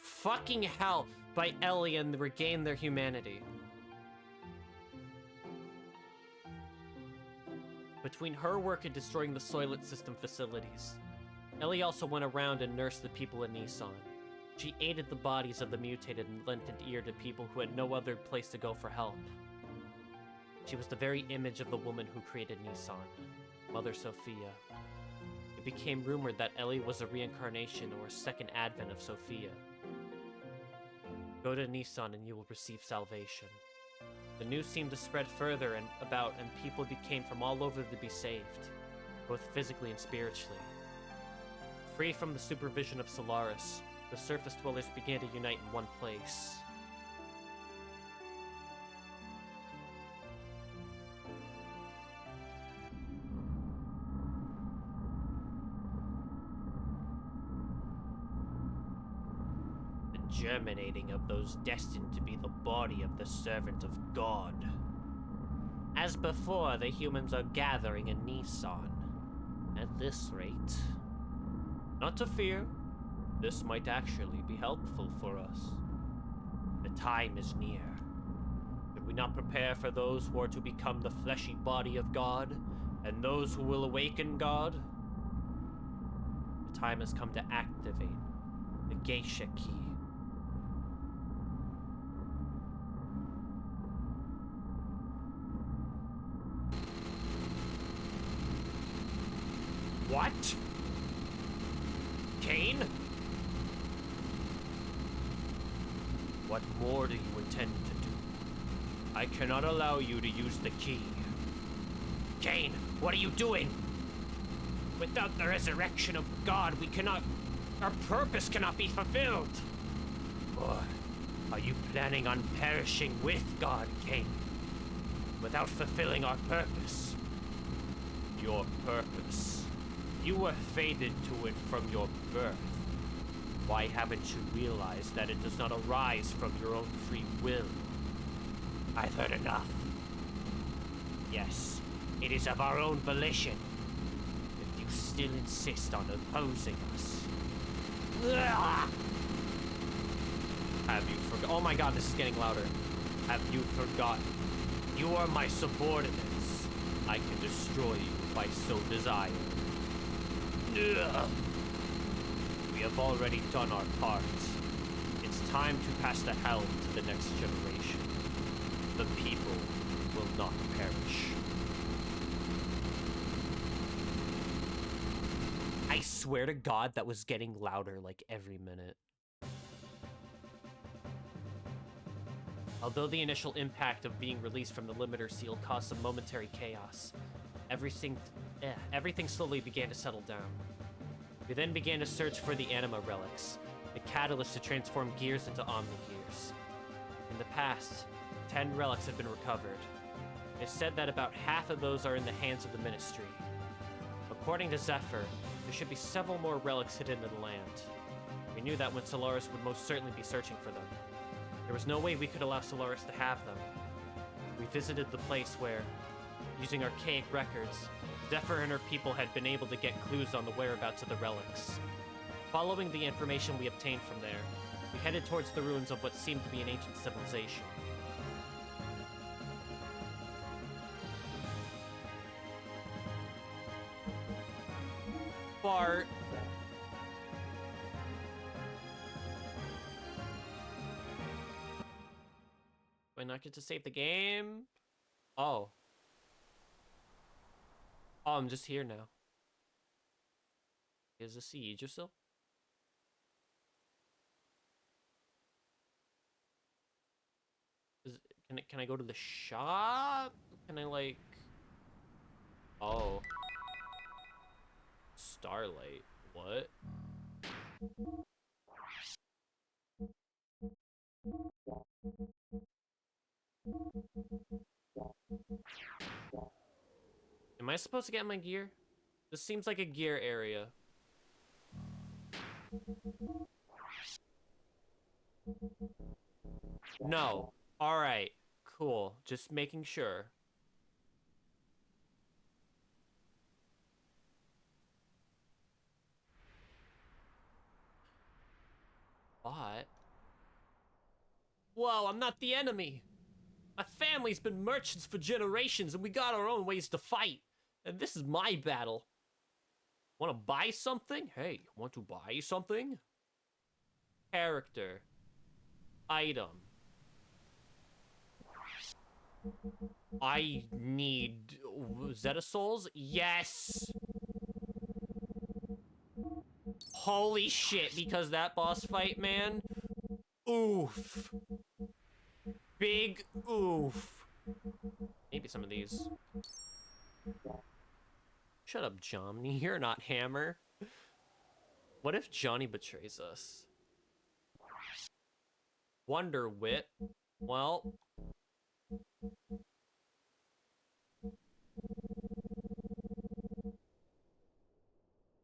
fucking hell by Ellie and regained their humanity. Between her work in destroying the Soylent System facilities, Ellie also went around and nursed the people in Nissan. She aided the bodies of the mutated and lent an ear to people who had no other place to go for help. She was the very image of the woman who created Nissan, Mother Sophia. It became rumored that Ellie was a reincarnation or a second advent of Sophia. Go to Nissan and you will receive salvation. The news seemed to spread further and people came from all over to be saved, both physically and spiritually. Free from the supervision of Solaris, the surface dwellers began to unite in one place. Germinating of those destined to be the body of the servant of God. As before, the humans are gathering in Nissan. At this rate...
Not to fear. This might actually be helpful for us.
The time is near.
Should we not prepare for those who are to become the fleshy body of God, and those who will awaken God?
The time has come to activate the geisha key.
What? Cain? What more do you intend to do? I cannot allow you to use the key.
Cain, what are you doing? Without the resurrection of God, we cannot... Our purpose cannot be fulfilled.
Or are you planning on perishing with God, Cain? Without fulfilling our purpose? Your purpose. You were fated to it from your birth. Why haven't you realized that it does not arise from your own free will? I've heard enough. Yes, it is of our own volition. If you still insist on opposing us... Have you forgotten? Oh my god, this is getting louder. Have you forgotten? You are my subordinates. I can destroy you if I so desire. We have already done our part. It's time to pass the helm to the next generation. The people will not perish. I swear to God, that was getting louder like every minute.
Although the initial impact of being released from the limiter seal caused some momentary chaos, everything slowly began to settle down. We then began to search for the anima relics, the catalyst to transform gears into omni-gears. In the past, 10 relics have been recovered. It's said that about half of those are in the hands of the Ministry. According to Zephyr, there should be several more relics hidden in the land. We knew that when Solaris would most certainly be searching for them. There was no way we could allow Solaris to have them. We visited the place where, using archaic records, Zephyr and her people had been able to get clues on the whereabouts of the relics. Following the information we obtained from there, we headed towards the ruins of what seemed to be an ancient civilization.
Bart.
Do I not get to save the game?
Oh.
Oh, I'm just here now.
Is a siege or so?
Can I go to the shop? Can I like...
Oh. Starlight. What?
Am I supposed to get my gear? This seems like a gear area. No. Alright. Cool. Just making sure. But... Whoa, I'm not the enemy! My family's been merchants for generations and we got our own ways to fight. And this is my battle. Want to buy something? Hey, want to buy something? Character. Item. I need Zeta Souls? Yes! Holy shit, because that boss fight, man. Oof. Big oof. Maybe some of these. Shut up, Johnny. You're not Hammer. What if Johnny betrays us? Wonder Wit. Well...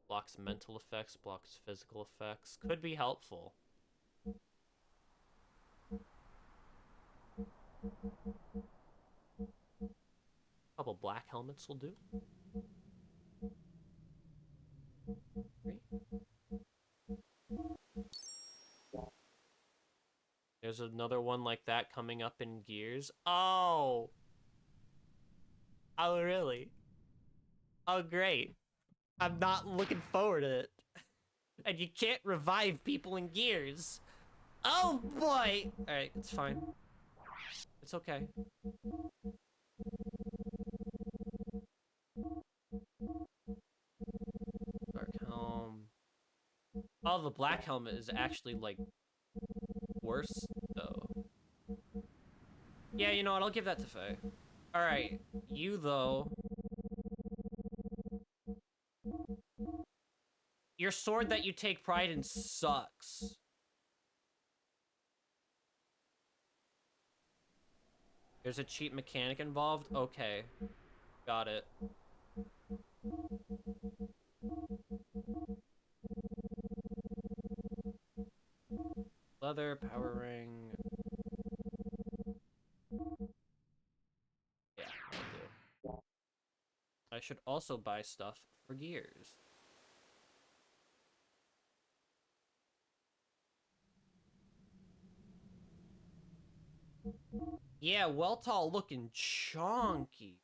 Blocks mental effects, blocks physical effects. Could be helpful.
black helmets will do. Great. There's another one like that coming up in Gears. Oh! Oh, really? Oh, great. I'm not looking forward to it. And you can't revive people in Gears. Oh, boy! Alright, it's fine. It's okay. Dark Helm. Oh, the black helmet is actually, like, worse, though. Yeah, you know what? I'll give that to Faye. Alright, you, though. Your sword that you take pride in sucks. There's a cheat mechanic involved? Okay. Got it. Leather, power ring. Yeah, I'll do. I should also buy stuff for Gears. Yeah, Weltall looking chonky.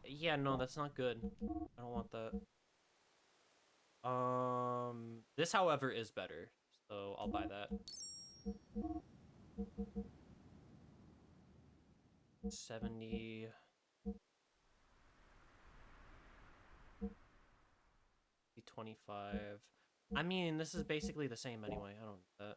Yeah, no, that's not good. I don't want that. This, however, is better, so I'll buy that. 70. 25. I mean, this is basically the same anyway. I don't need that.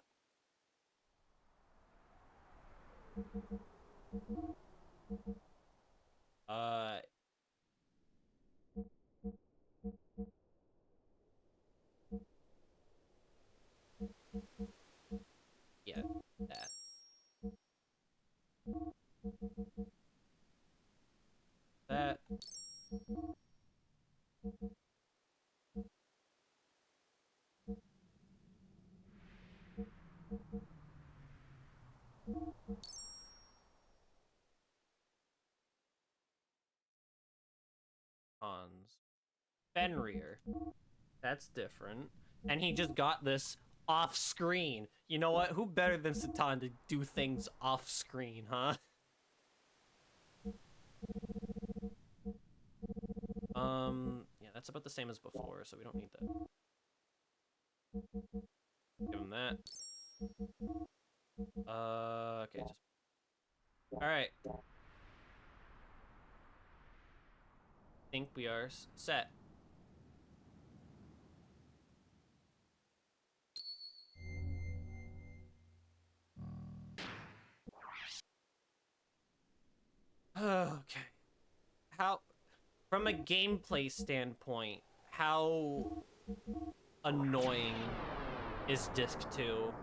Yeah, that. That. Hans. Fenrir. That's different. And he just got this off screen. You know what? Who better than Satan to do things off screen, huh? Yeah, that's about the same as before, so we don't need that. Give him that. Okay, just... Alright. Think we are set. Okay. How... From a gameplay standpoint, how annoying is Disc 2?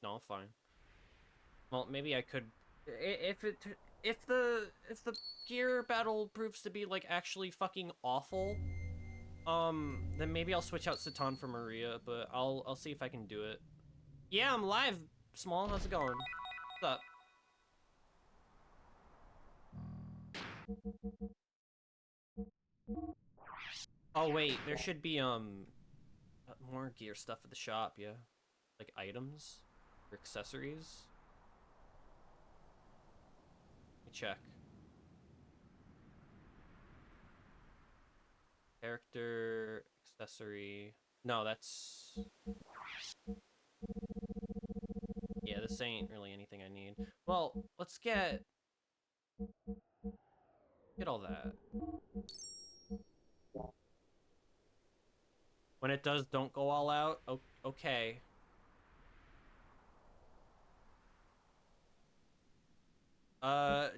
No, fine. Well, maybe I could... If the gear battle proves to be, like, actually fucking awful, then maybe I'll switch out Satan for Maria, but I'll see if I can do it. Yeah, I'm live, Small. How's it going? What's up? Oh, wait, there should be, more gear stuff at the shop, yeah? Like, items? Or accessories? Let me check. Character, accessory... No, that's... Yeah, this ain't really anything I need. Well, let's get all that. When it does, don't go all out. Okay.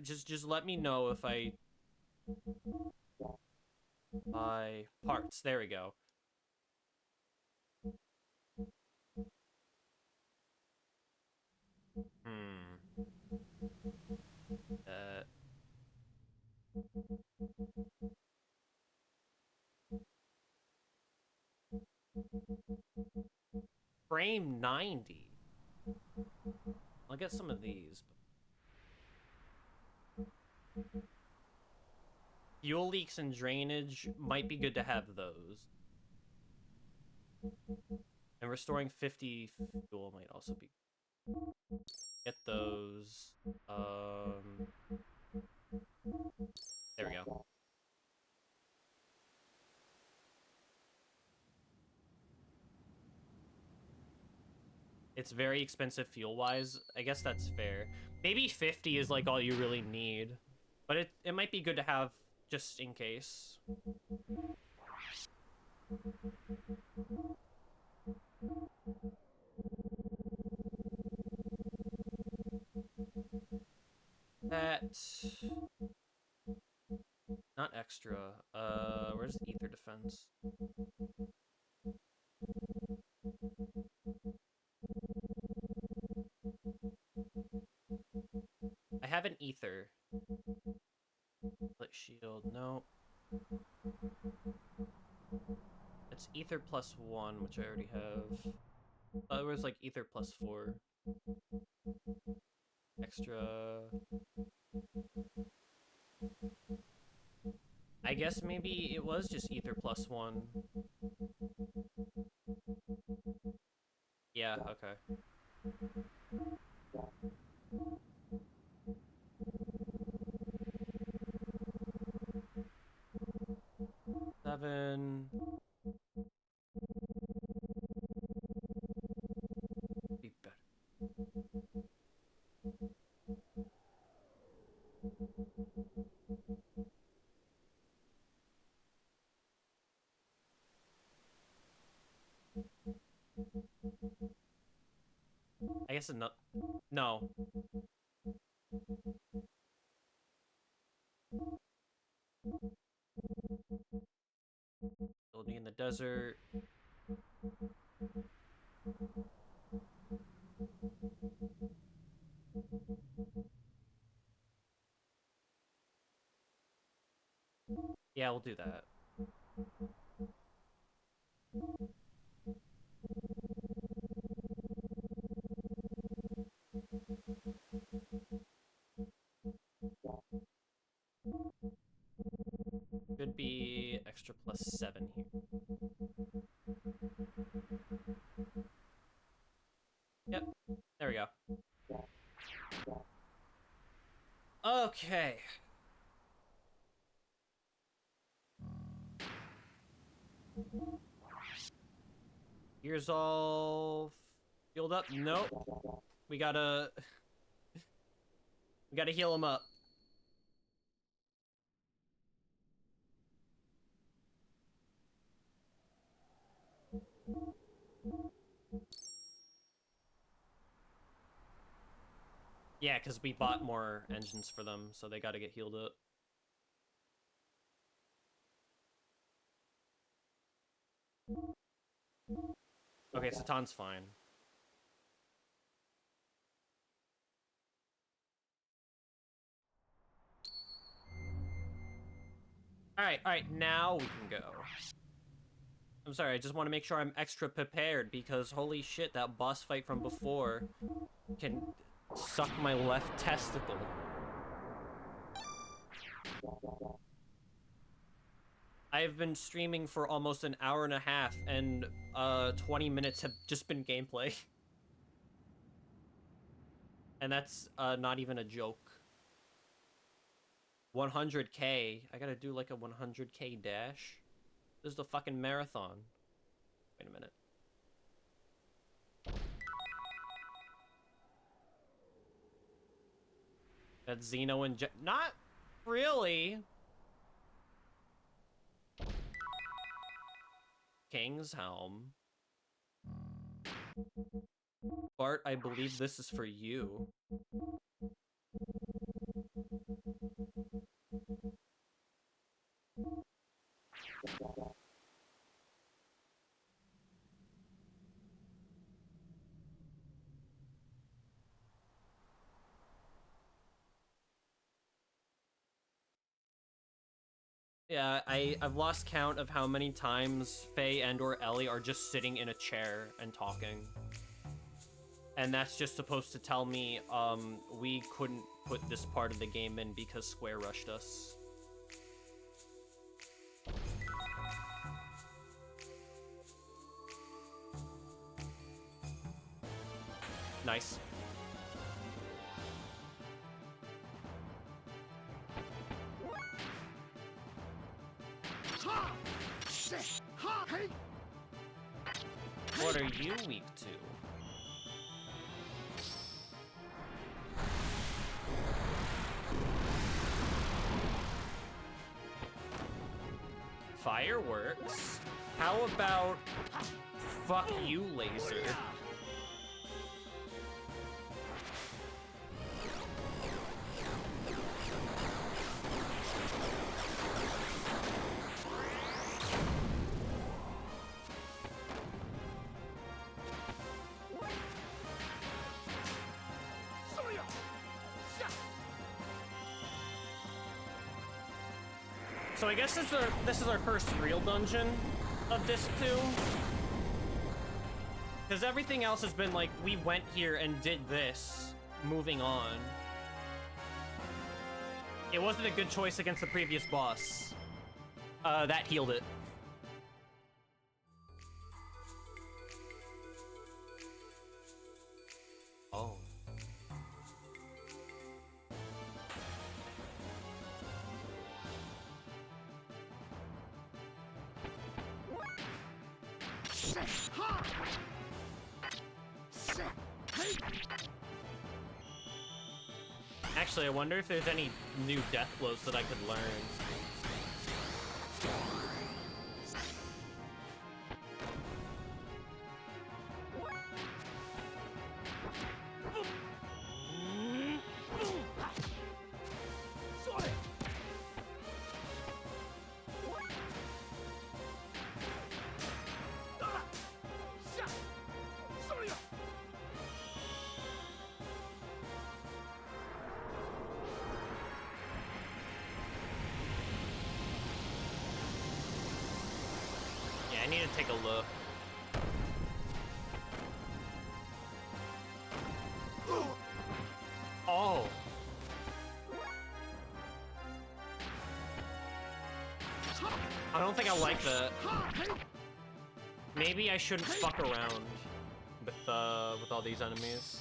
Just let me know if I buy parts. There we go. Hmm. frame 90. I'll get some of these. Fuel leaks and drainage might be good to have those. And restoring 50 fuel might also be. Get those. There we go. It's very expensive fuel-wise. I guess that's fair. Maybe 50 is like all you really need. But it might be good to have just in case. That... Not extra. Where's the ether defense? I have an ether. Split shield, no. It's ether +1, which I already have. It was like ether +4. Extra. I guess maybe it was just ether +1. Yeah, okay. Seven. Be better. I guess no. Building in the desert. Yeah, we'll do that. Should be extra +7 here. Yep, there we go. Okay. Here's all healed up. Nope. We gotta heal him up. Yeah, because we bought more engines for them, so they gotta get healed up. Okay, Satan's fine. Alright, now we can go. I'm sorry, I just want to make sure I'm extra prepared, because holy shit, that boss fight from before can suck my left testicle. I've been streaming for almost an hour and a half, and 20 minutes have just been gameplay. And that's not even a joke. 100k. I gotta do like a 100k dash. This is the fucking marathon. Wait a minute. That Xeno and not really. King's Helm. Bart, I believe this is for you. Yeah, I've lost count of how many times Faye and or Ellie are just sitting in a chair and talking. And that's just supposed to tell me, we couldn't put this part of the game in because Square rushed us. Nice. What are you weak to? Fireworks? How about fuck you, laser? So I guess this is our first real dungeon of Disc 2. Because everything else has been like, we went here and did this, moving on. It wasn't a good choice against the previous boss. That healed it. Oh. Actually, I wonder if there's any new death blows that I could learn. I need to take a look. Oh. I don't think I like that. Maybe I shouldn't fuck around with all these enemies.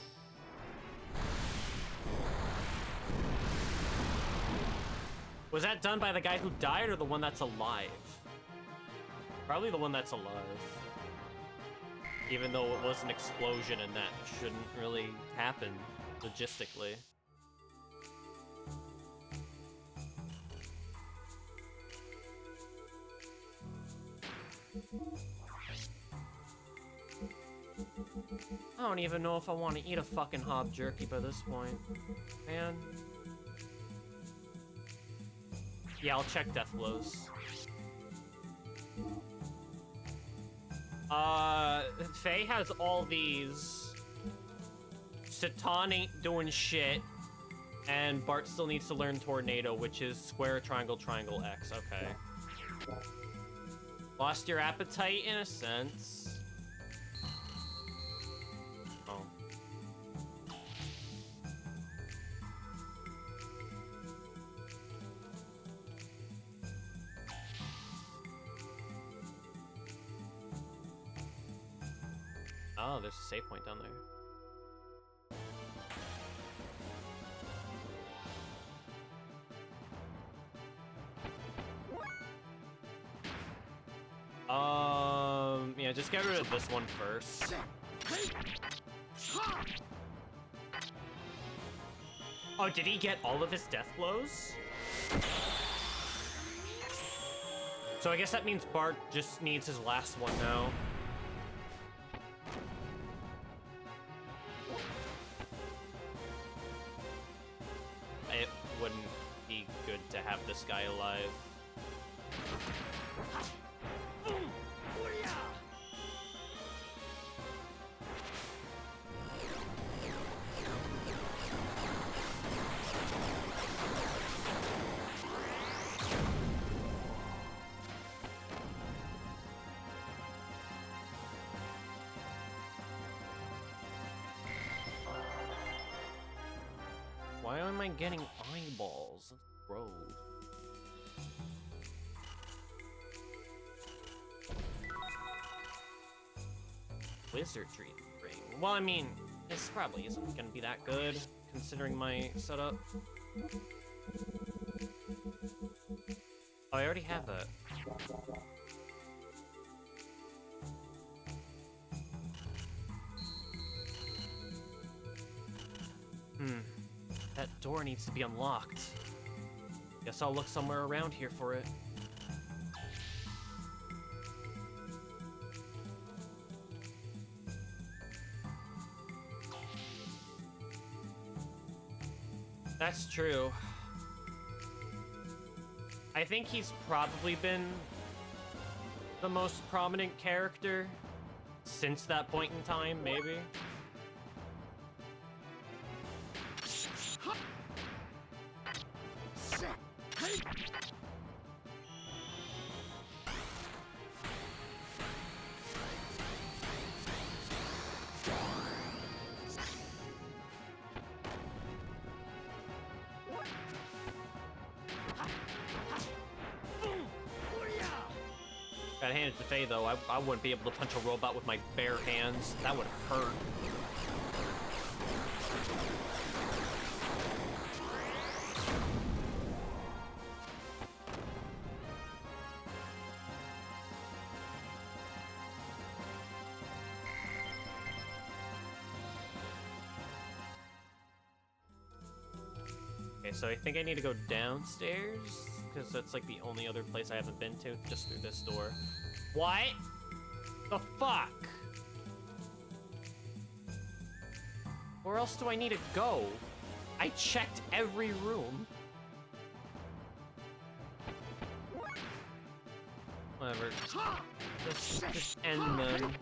Was that done by the guy who died or the one that's alive? Probably the one that's alive. Even though it was an explosion and that shouldn't really happen logistically. I don't even know if I want to eat a fucking hob jerky by this point. Man. Yeah, I'll check death blows. Faye has all these. Satan ain't doing shit. And Bart still needs to learn Tornado, which is square, triangle, triangle, X. Okay. Lost your appetite in a sense. Oh. Oh, there's a save point down there. Yeah, just get rid of this one first. Oh, did he get all of his death blows? So I guess that means Bart just needs his last one now. It wouldn't be good to have this guy alive. mind getting eyeballs. That's gross. Wizardry ring. Well, I mean, this probably isn't gonna be that good, considering my setup. Oh, I already have that. That door needs to be unlocked. Guess I'll look somewhere around here for it. That's true. I think he's probably been the most prominent character since that point in time, maybe. Gotta hand it to Faye, though. I wouldn't be able to punch a robot with my bare hands. That would hurt. Okay, so I think I need to go downstairs, because that's like the only other place I haven't been to, just through this door. What? The fuck? Where else do I need to go? I checked every room. Whatever. Just end them.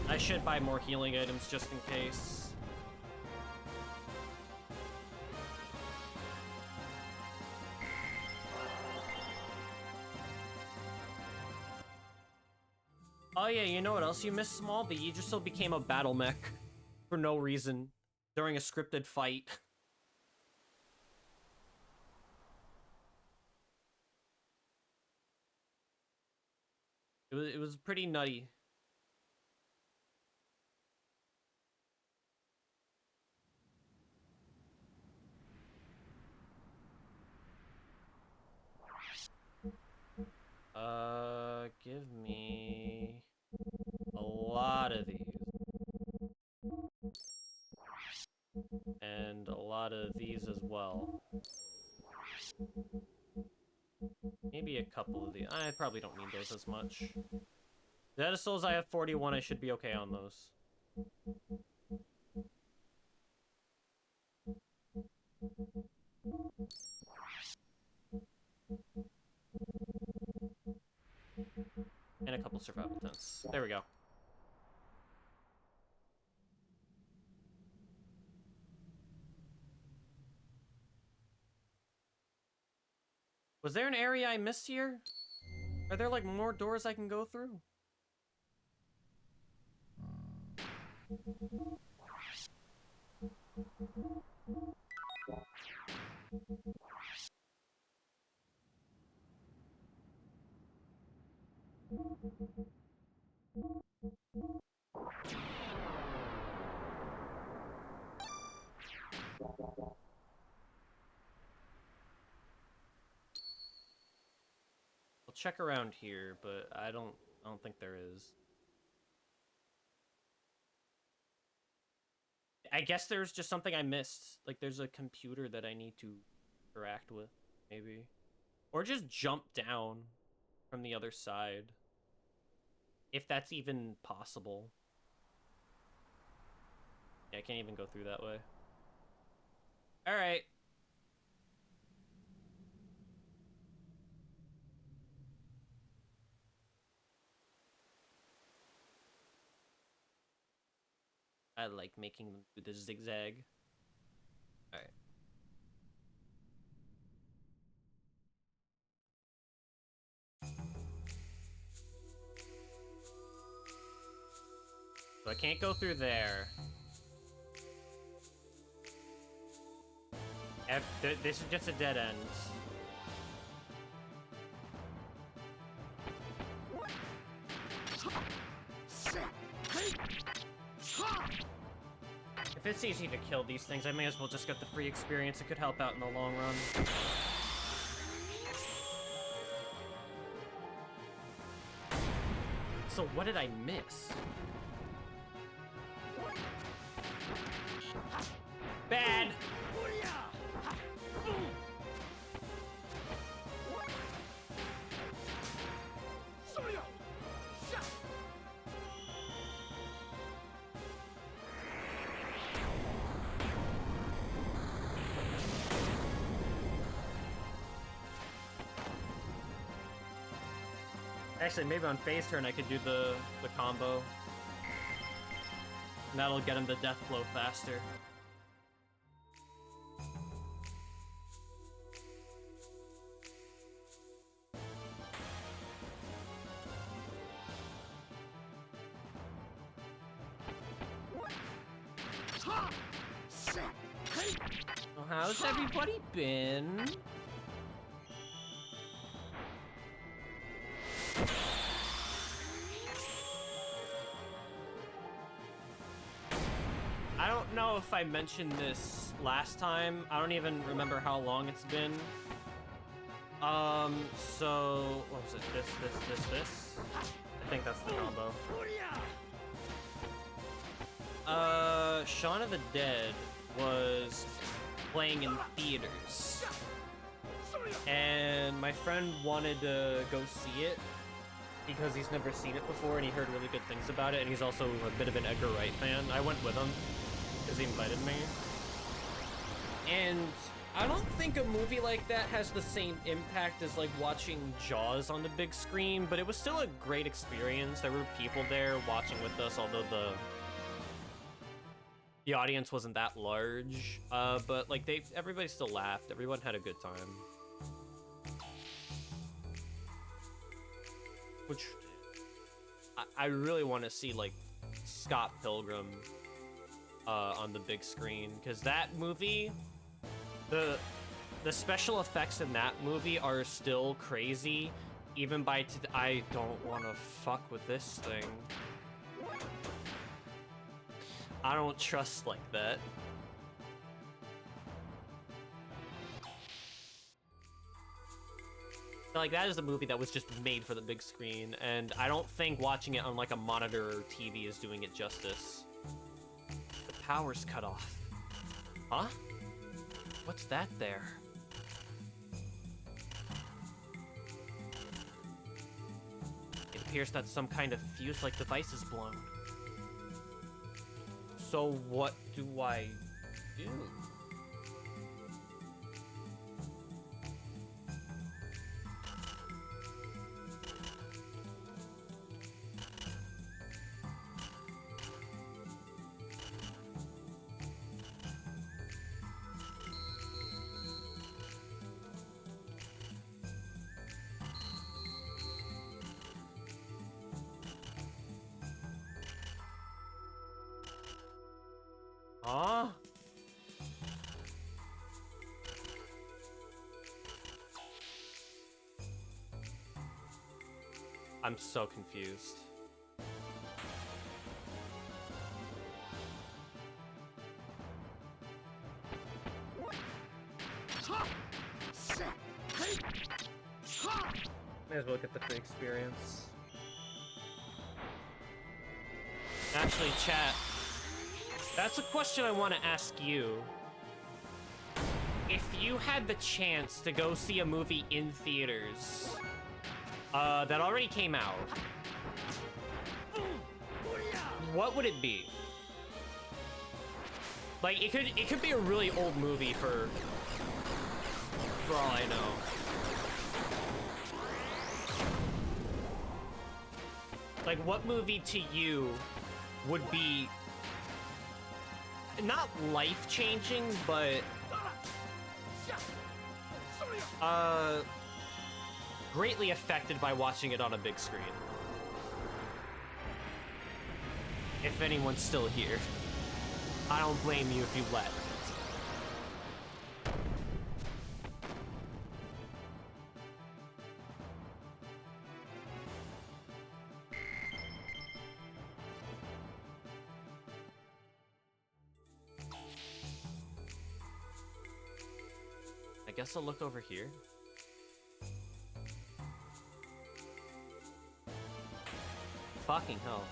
I should buy more healing items just in case. Oh yeah, you know what else you missed, Small? The Aegisil became a battle mech for no reason during a scripted fight. It was pretty nutty. Give me a lot of these. And a lot of these as well. Maybe a couple of these. I probably don't need those as much. Xenogears, I have 41. I should be okay on those. And a couple survival tents. There we go. Was there an area I missed here? Are there like more doors I can go through? I'll check around here, but I don't think there is. I guess there's just something I missed. Like there's a computer that I need to interact with, maybe. Or just jump down from the other side. If that's even possible. Yeah, I can't even go through that way. Alright. I like making them do the zigzag. Alright. So I can't go through there. This is just a dead end. If it's easy to kill these things, I may as well just get the free experience. It could help out in the long run. So what did I miss? Bad! Actually, maybe on phase turn I could do the combo. And that'll get him the death blow faster. Well, how's everybody been? I don't know if I mentioned this last time. I don't even remember how long it's been. So what was it? This? I think that's the combo. Shaun of the Dead was playing in theaters. And my friend wanted to go see it because he's never seen it before and he heard really good things about it, and he's also a bit of an Edgar Wright fan. I went with him because he invited me. And I don't think a movie like that has the same impact as like watching Jaws on the big screen, but it was still a great experience. There were people there watching with us, although the audience wasn't that large. But like everybody still laughed. Everyone had a good time. Which I really want to see like Scott Pilgrim on the big screen, because that movie, the special effects in that movie are still crazy, even by I don't want to fuck with this thing. I don't trust like that. Like, that is a movie that was just made for the big screen, and I don't think watching it on like a monitor or TV is doing it justice. The power's cut off. Huh? What's that there? It appears that some kind of fuse-like device is blown. So what do I do? Huh? I'm so confused. May as well get the free experience. Actually, chat, that's a question I want to ask you. If you had the chance to go see a movie in theaters that already came out, what would it be? Like, it could be a really old movie for all I know. Like, what movie to you would be not life-changing, but greatly affected by watching it on a big screen. If anyone's still here, I don't blame you if you left. I guess I'll look over here. Fucking hell.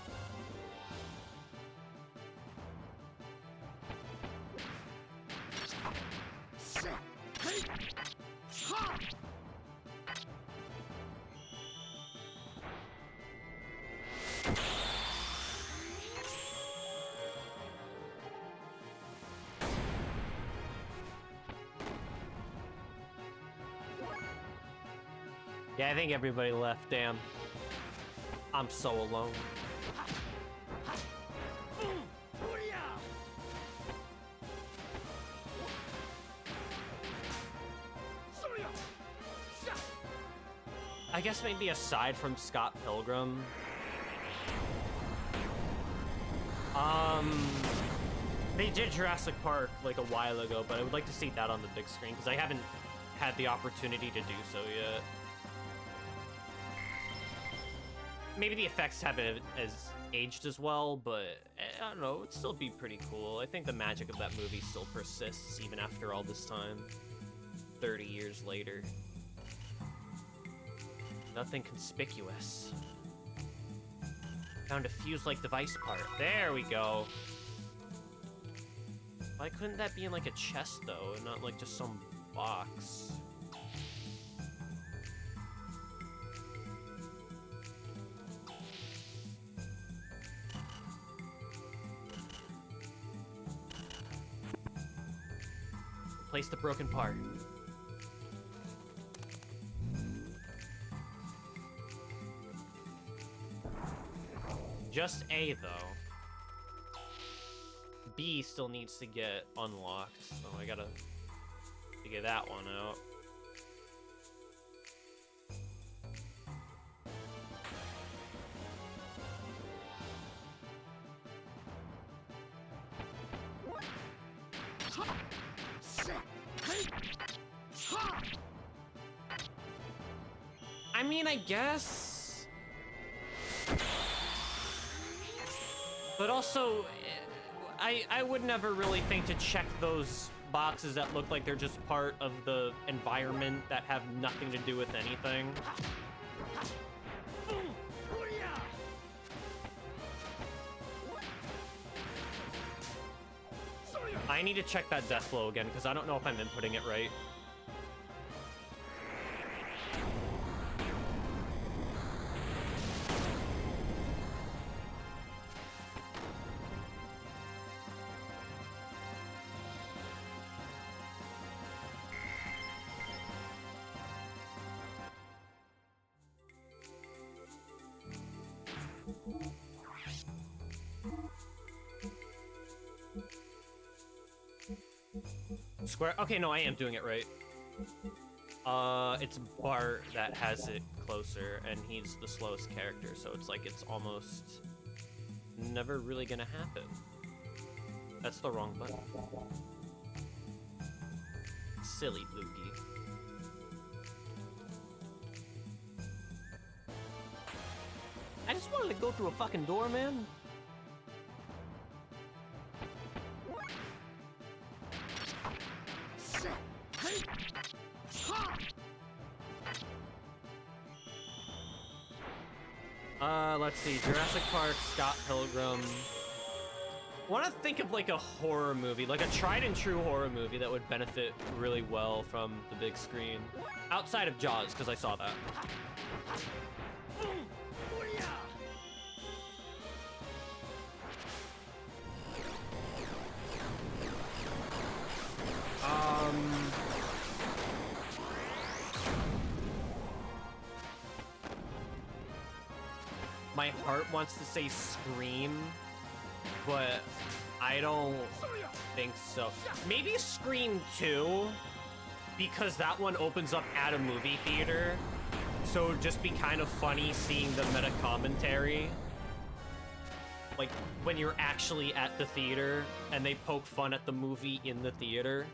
Yeah, I think everybody left, damn. I'm so alone. I guess maybe aside from Scott Pilgrim, they did Jurassic Park like a while ago, but I would like to see that on the big screen because I haven't had the opportunity to do so yet. Maybe the effects haven't as aged as well, but I don't know, it'd still be pretty cool. I think the magic of that movie still persists even after all this time, 30 years later. Nothing conspicuous. Found a fuse-like device part. There we go. Why couldn't that be in like a chest though, and not like just some box? Place the broken part. Just A, though. B still needs to get unlocked, so I gotta figure that one out. I mean, I guess. But also, I would never really think to check those boxes that look like they're just part of the environment that have nothing to do with anything. I need to check that death blow again because I don't know if I'm inputting it right. Square. Okay, no, I am doing it right. It's Bart that has it closer, and he's the slowest character, so it's like it's almost never really gonna happen. That's the wrong button. Silly Boogie. I just wanted to go through a fucking door, man. Let's see, Jurassic Park, Scott Pilgrim. I want to think of like a horror movie, like a tried and true horror movie that would benefit really well from the big screen. Outside of Jaws, because I saw that. My heart wants to say Scream, but I don't think so. Maybe Scream 2, because that one opens up at a movie theater. So it'd just be kind of funny seeing the meta commentary. Like, when you're actually at the theater and they poke fun at the movie in the theater.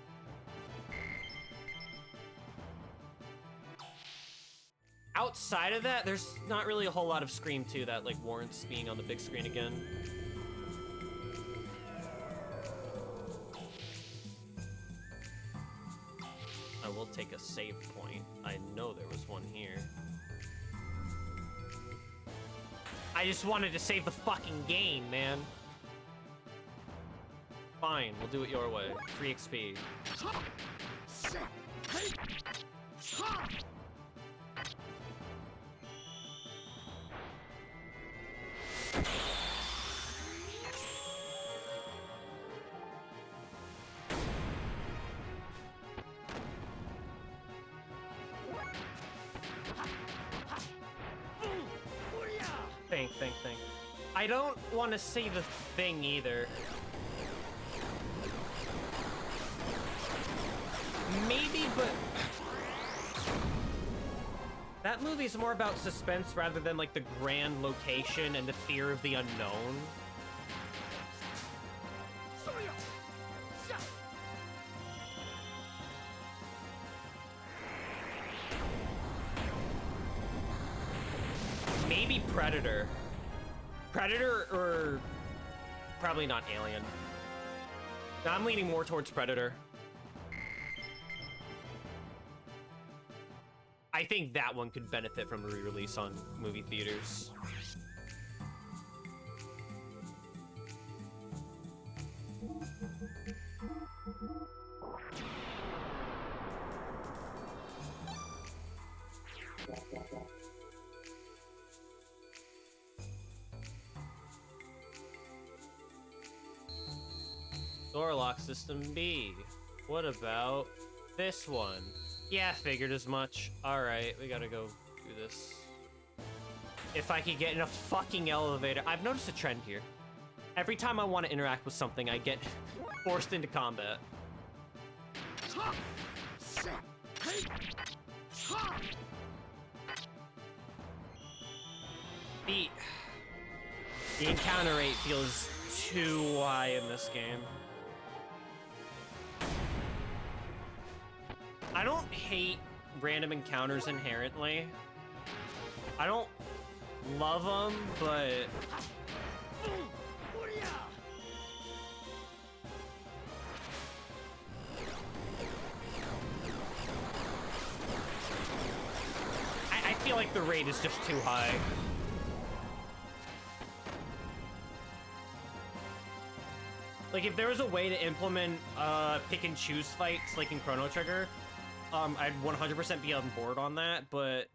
Outside of that, there's not really a whole lot of Scream 2 that, like, warrants being on the big screen again. I will take a save point. I know there was one here. I just wanted to save the fucking game, man. Fine, we'll do it your way. Free XP. Think. I don't want to say the thing either. Maybe, but that movie's more about suspense rather than like the grand location and the fear of the unknown. Maybe Predator. Predator or probably not Alien. I'm leaning more towards Predator. I think that one could benefit from a re-release on movie theaters. Door lock system B. What about this one? Yeah, figured as much. Alright, we gotta go do this. If I could get in a fucking elevator. I've noticed a trend here. Every time I want to interact with something, I get forced into combat. The encounter rate feels too high in this game. I don't hate random encounters inherently. I don't love them, but I feel like the rate is just too high. Like, if there was a way to implement pick and choose fights like in Chrono Trigger, I'd 100% be on board on that, but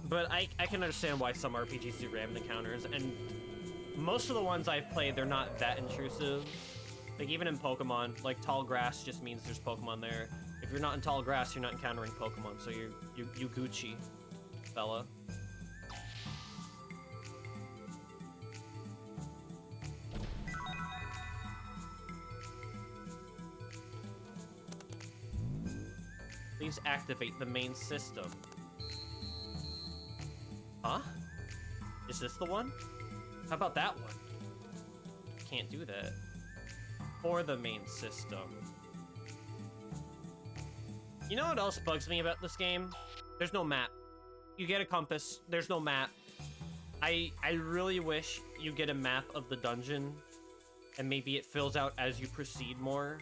I can understand why some RPGs do random encounters, and most of the ones I've played, they're not that intrusive. Like, even in Pokemon, like, tall grass just means there's Pokemon there. If you're not in tall grass, you're not encountering Pokemon, so you Gucci, fella. Please activate the main system. Huh? Is this the one? How about that one? Can't do that. For the main system. You know what else bugs me about this game? There's no map. You get a compass, there's no map. I really wish you get a map of the dungeon and maybe it fills out as you proceed more.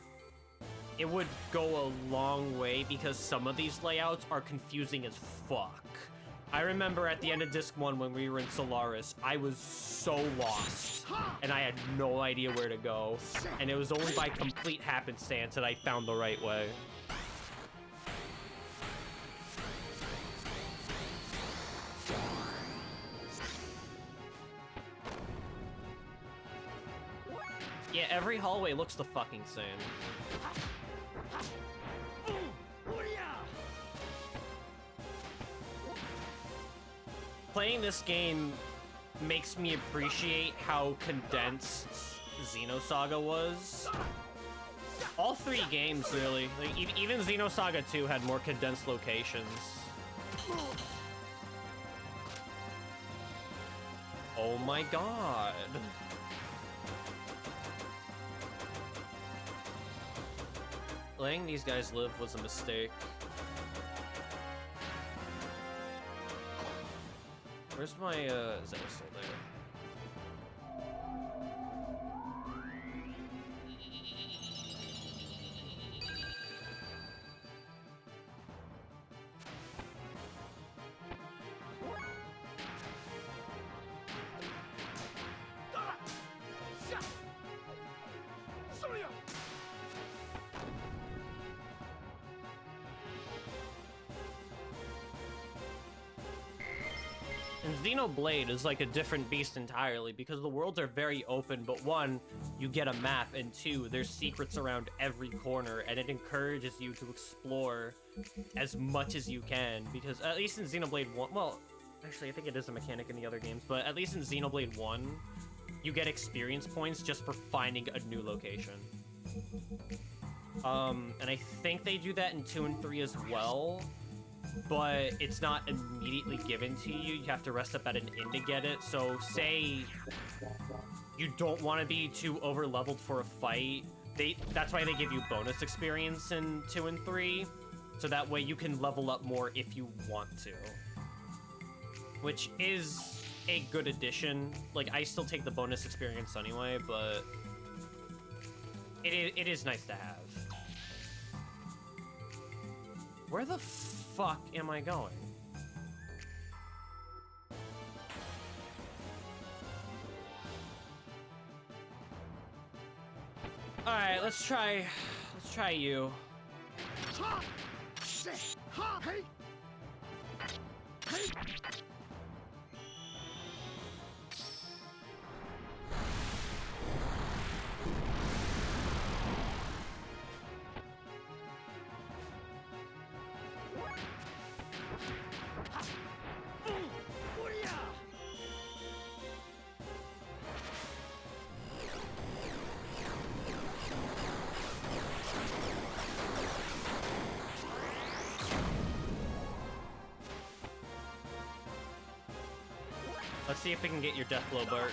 It would go a long way because some of these layouts are confusing as fuck. I remember at the end of Disc 1 when we were in Solaris, I was so lost and I had no idea where to go. And it was only by complete happenstance that I found the right way. Yeah, every hallway looks the fucking same. Playing this game makes me appreciate how condensed Xenosaga was. All 3 games, really. Like, even Xenosaga 2 had more condensed locations. Oh my god. Letting these guys live was a mistake. Where's my, is that still there? And Xenoblade is like a different beast entirely because the worlds are very open, but 1, you get a map, and 2, there's secrets around every corner, and it encourages you to explore as much as you can, because at least in Xenoblade 1, well, actually I think it is a mechanic in the other games, but at least in Xenoblade 1, you get experience points just for finding a new location. And I think they do that in 2 and 3 as well, but it's not immediately given to you. You have to rest up at an inn to get it. So say you don't want to be too over leveled for a fight. That's why they give you bonus experience in 2 and 3. So that way you can level up more if you want to. Which is a good addition. Like, I still take the bonus experience anyway, but it is nice to have. Where the fuck am I going? Alright, let's try you. Let's see if we can get your death blow, Bart.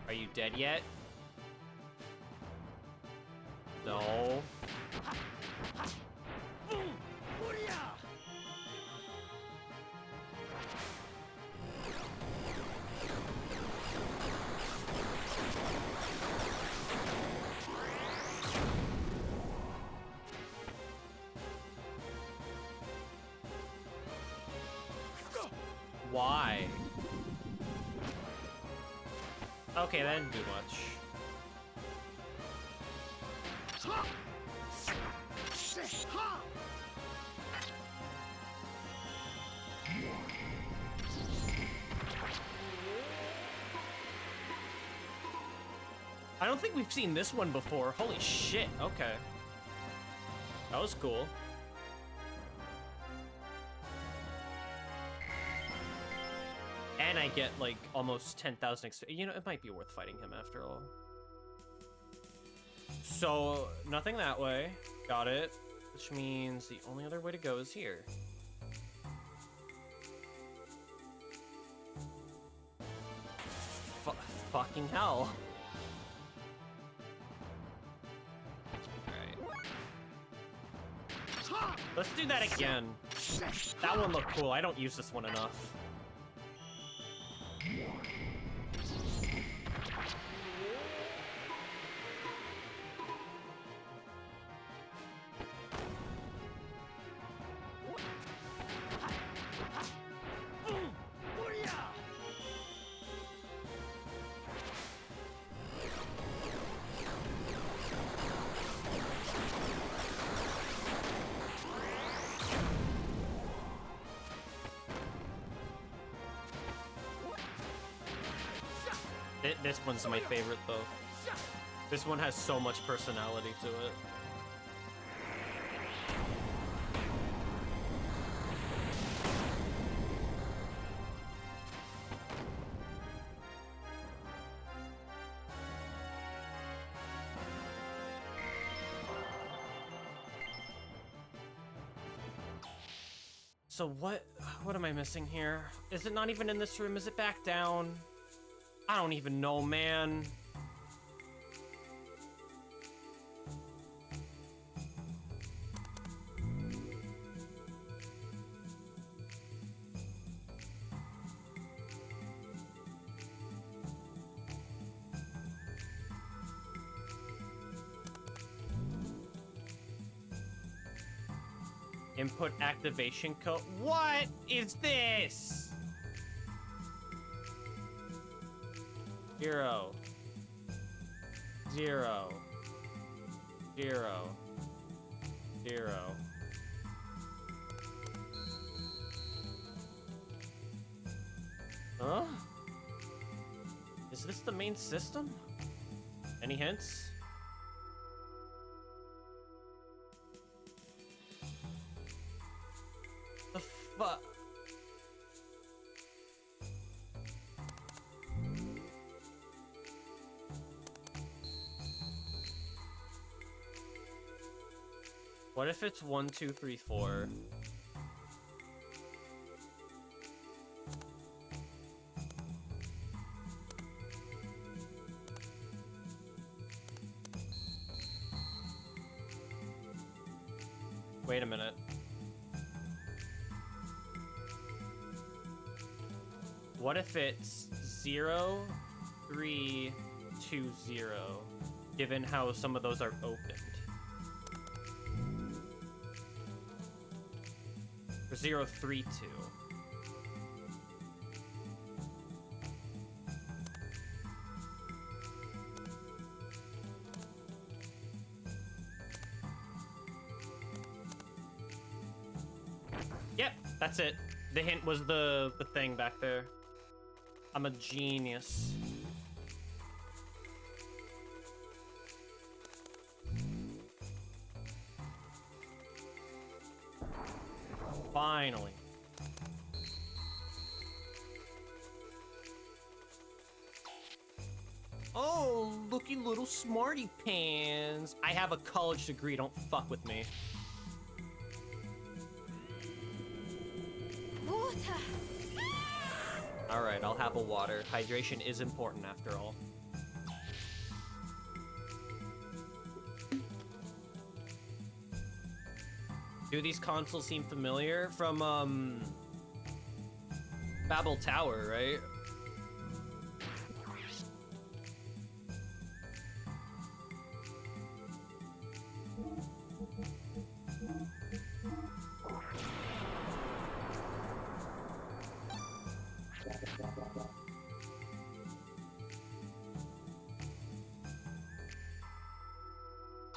Are you dead yet? No. Why? Okay, that didn't do much. I don't think we've seen this one before. Holy shit, okay. That was cool. And I get like almost 10,000 you know, it might be worth fighting him after all. So, nothing that way. Got it. Which means the only other way to go is here. Fucking hell. Alright. Let's do that again. That one looked cool. I don't use this one enough. This one's my favorite, though. This one has so much personality to it. So what am I missing here? Is it not even in this room? Is it back down? I don't even know, man. Input activation code. What is this? 0 0 0 0. Huh? Is this the main system? Any hints? The fuck? What if it's 1, 2, 3, 4? Wait a minute. What if it's 0, 3, 2, 0, given how some of those are opened? Or 0, 3, 2. Yep, that's it. The hint was the thing back there. I'm a genius. Finally. Oh, looky little smarty pants. I have a college degree, don't fuck with me.
Water!
Alright, I'll have a water. Hydration is important after all. Do these consoles seem familiar? From, Babel Tower, right?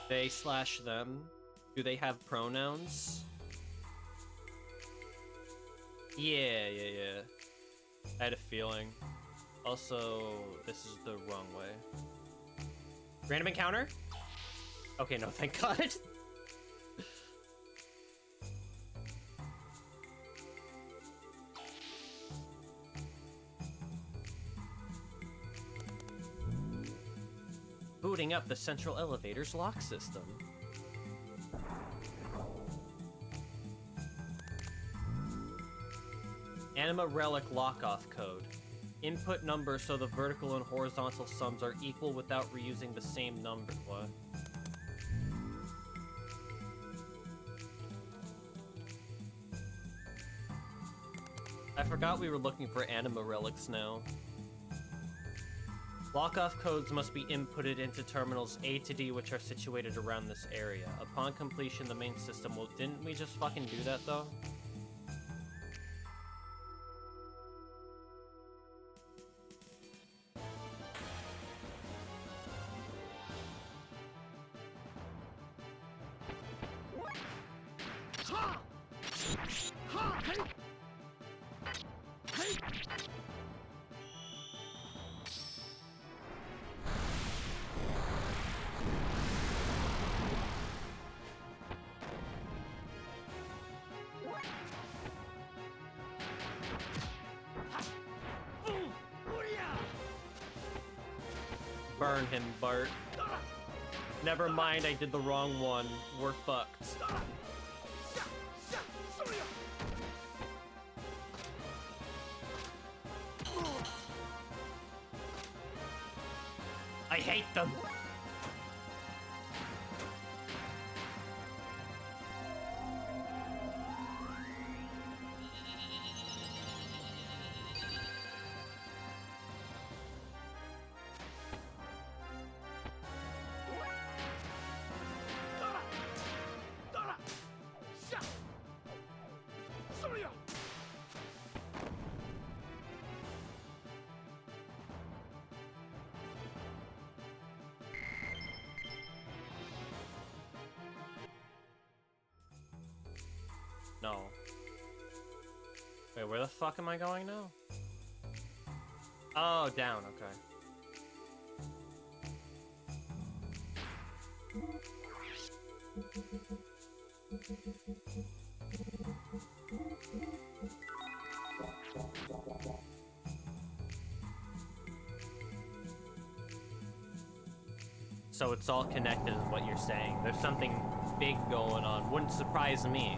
They/them. Do they have pronouns? Yeah. I had a feeling. Also, this is the wrong way. Random encounter? Okay, no, thank God. Booting up the central elevator's lock system. Anima Relic lock-off code. Input number so the vertical and horizontal sums are equal without reusing the same number. What? I forgot we were looking for Anima Relics now. Lock-off codes must be inputted into terminals A to D, which are situated around this area. Upon completion, the main system will... Didn't we just fucking do that, though? Burn him, Bart. Never mind, I did the wrong one. We're fucked. I hate them. No. Wait, where the fuck am I going now? Oh, down, okay. So it's all connected is what you're saying. There's something big going on. Wouldn't surprise me.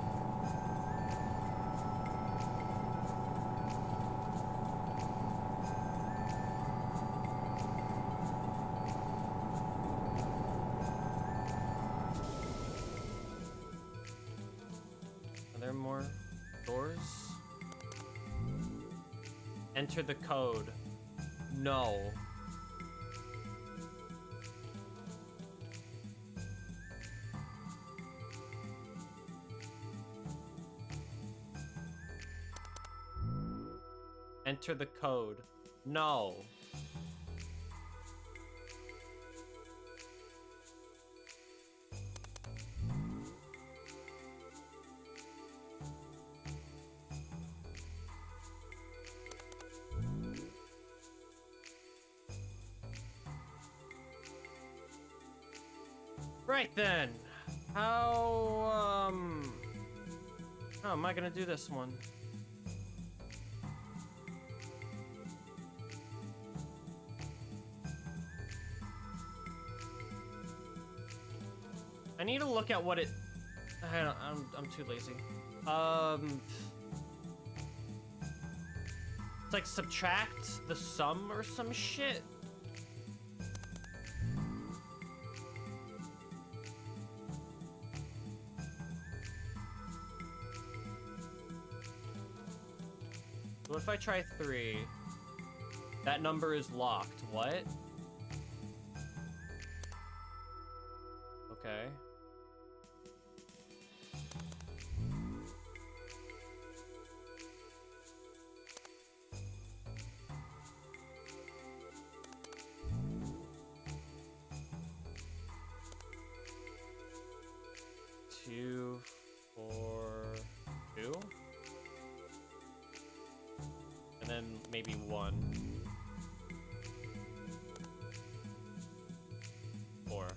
Are there more doors? Enter the code. No. Enter the code. No. Right then. How am I gonna do this one? I need to look at what it... I'm too lazy. It's like subtract the sum or some shit. What if I try 3? That number is locked. What? Okay. Two, 4, 2? And then maybe 1. 4.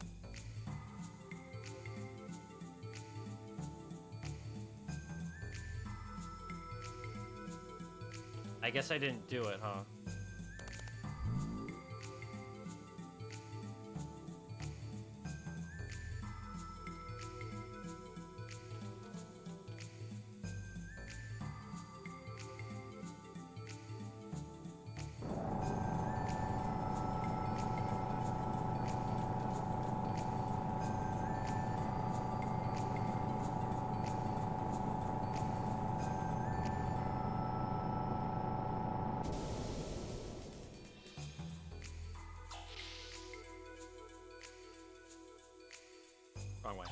I guess I didn't do it, huh? Wrong way.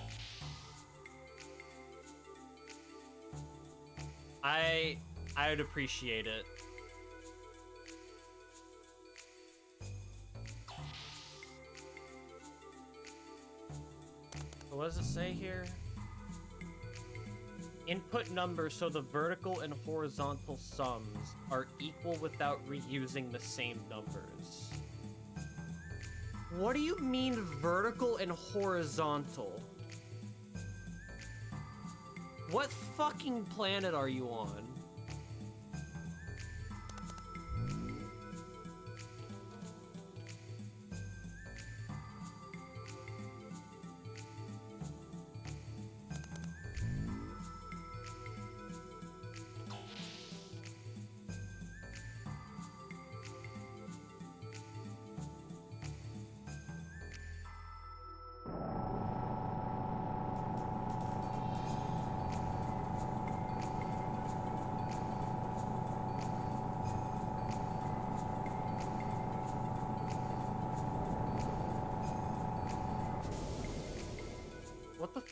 I would appreciate it. What does it say here? Input numbers so the vertical and horizontal sums are equal without reusing the same numbers. What do you mean vertical and horizontal? What fucking planet are you on?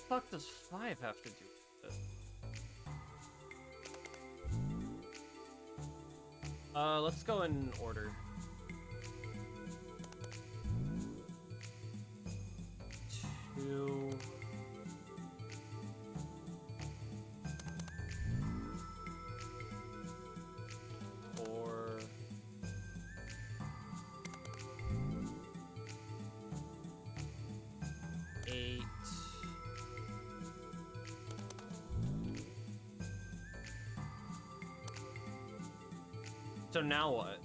fuck does 5 have to do with it? Let's go in order. 2. 4. 8. So now what?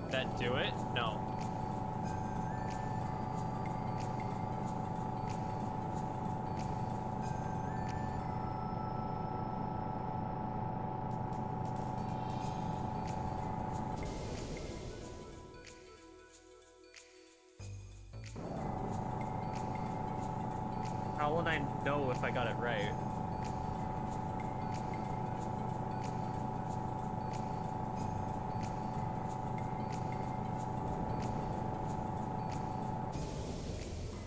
That do it? No. How would I know if I got it right?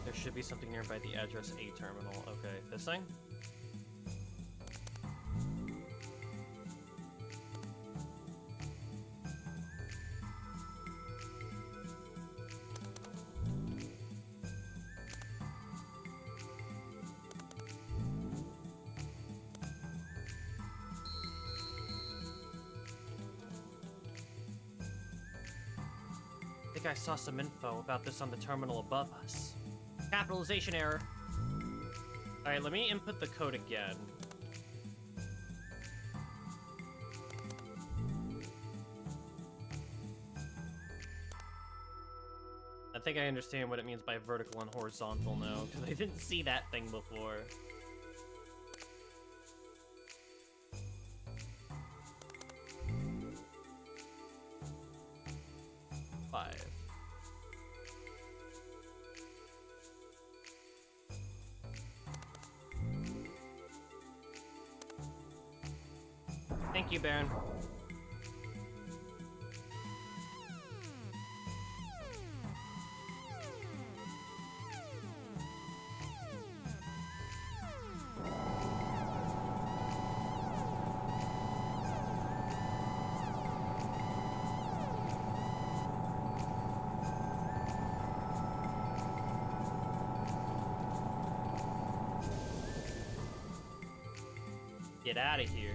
There should be something nearby the address A terminal. Okay, this thing? I think I saw some info about this on the terminal above us. Capitalization error. Alright, let me input the code again. I think I understand what it means by vertical and horizontal now, because I didn't see that thing before. Thank you, Baron. Get out of here.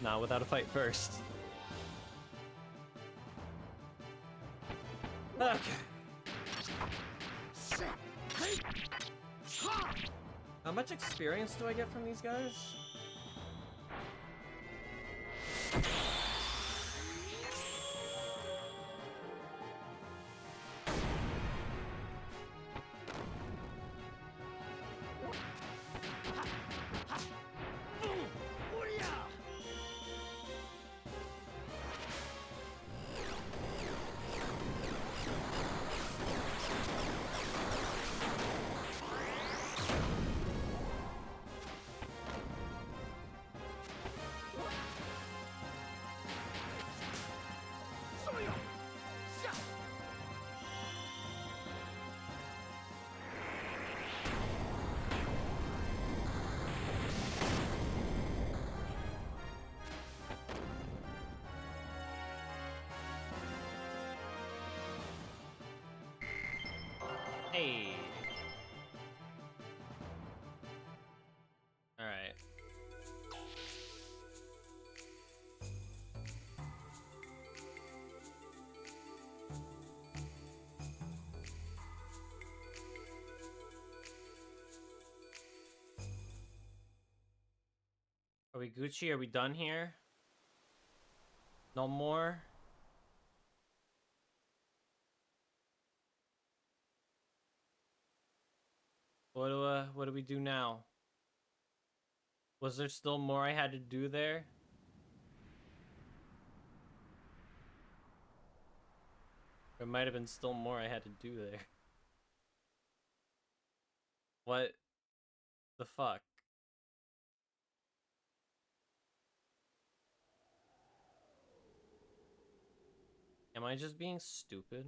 Not without a fight first. Okay. How much experience do I get from these guys? Hey. All right. Are we Gucci? Are we done here? No more? What do we do now? Was there still more I had to do there? There might have been still more I had to do there. What the fuck? Am I just being stupid?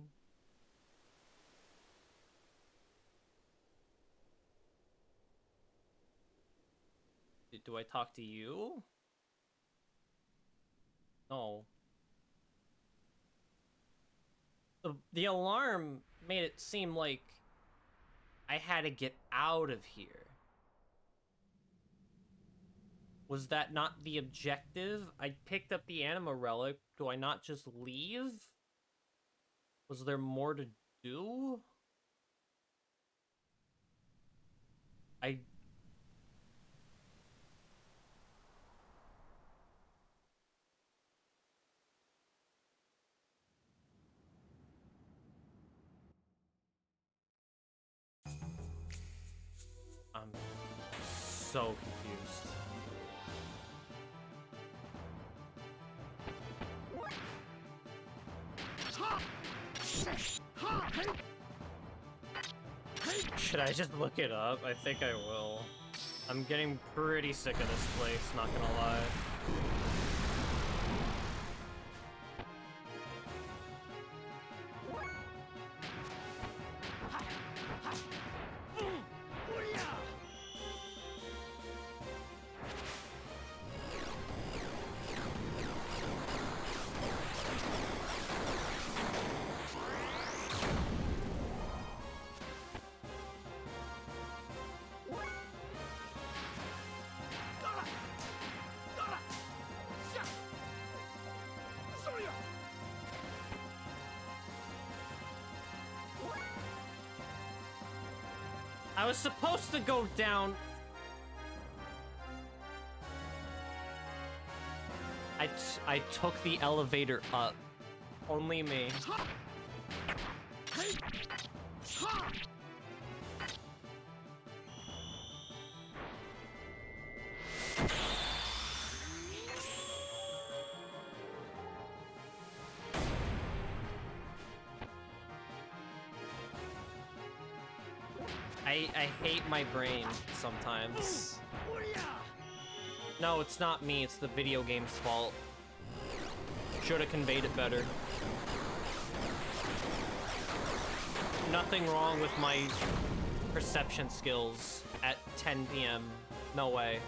Do I talk to you? No. The alarm made it seem like I had to get out of here. Was that not the objective? I picked up the anima relic. Do I not just leave? Was there more to do? I... I'm so confused. Should I just look it up? I think I will. I'm getting pretty sick of this place, not gonna lie. I was supposed to go down. I took the elevator up. Only me. I hate my brain sometimes. No, it's not me, it's the video game's fault. Should have conveyed it better. Nothing wrong with my perception skills at 10 p.m. No way.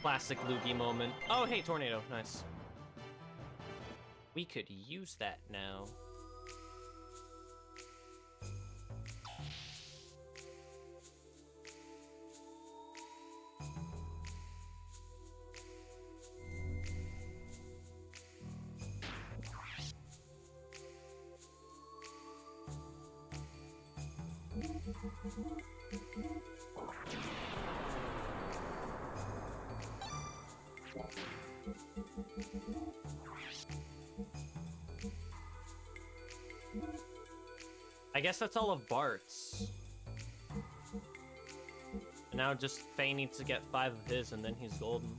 Classic Luigi moment. Oh, hey, tornado. Nice. We could use that now. I guess that's all of Bart's. And now just Faye needs to get 5 of his and then he's golden.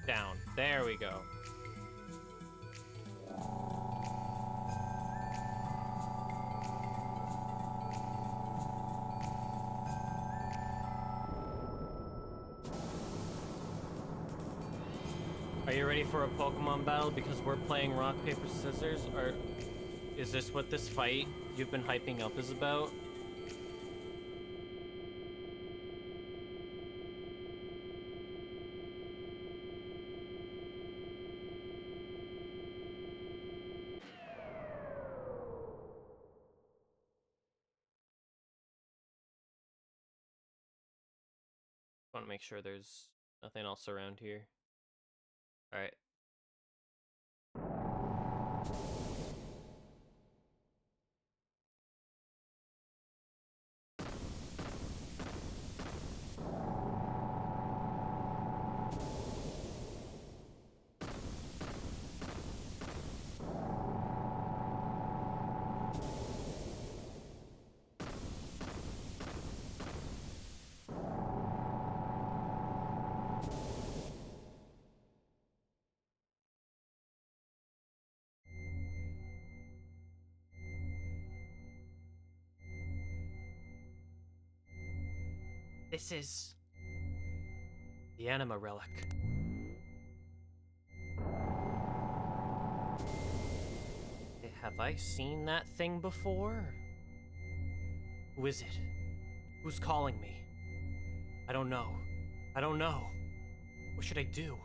Down. There we go. Are you ready for a Pokemon battle? Because we're playing rock, paper, scissors, or... Is this what this fight you've been hyping up is about? Want to make sure there's nothing else around here. All right.
This is the anima relic.
Have I seen that thing before?
Who is it? Who's calling me? I don't know. I don't know. What should I do?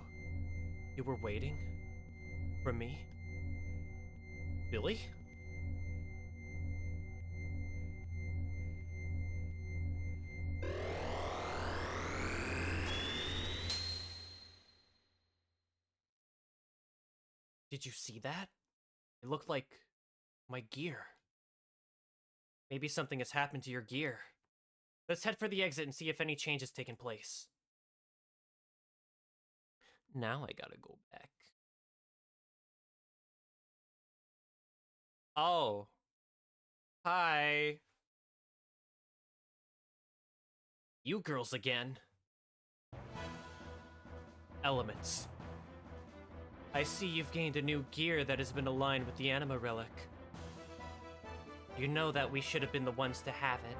You were waiting? For me?
Billy?
Did you see that? It looked like my gear. Maybe something has happened to your gear. Let's head for the exit and see if any change has taken place.
Now I gotta go back. Oh. Hi.
You girls again. Elements. I see you've gained a new gear that has been aligned with the anima relic. You know that we should have been the ones to have it.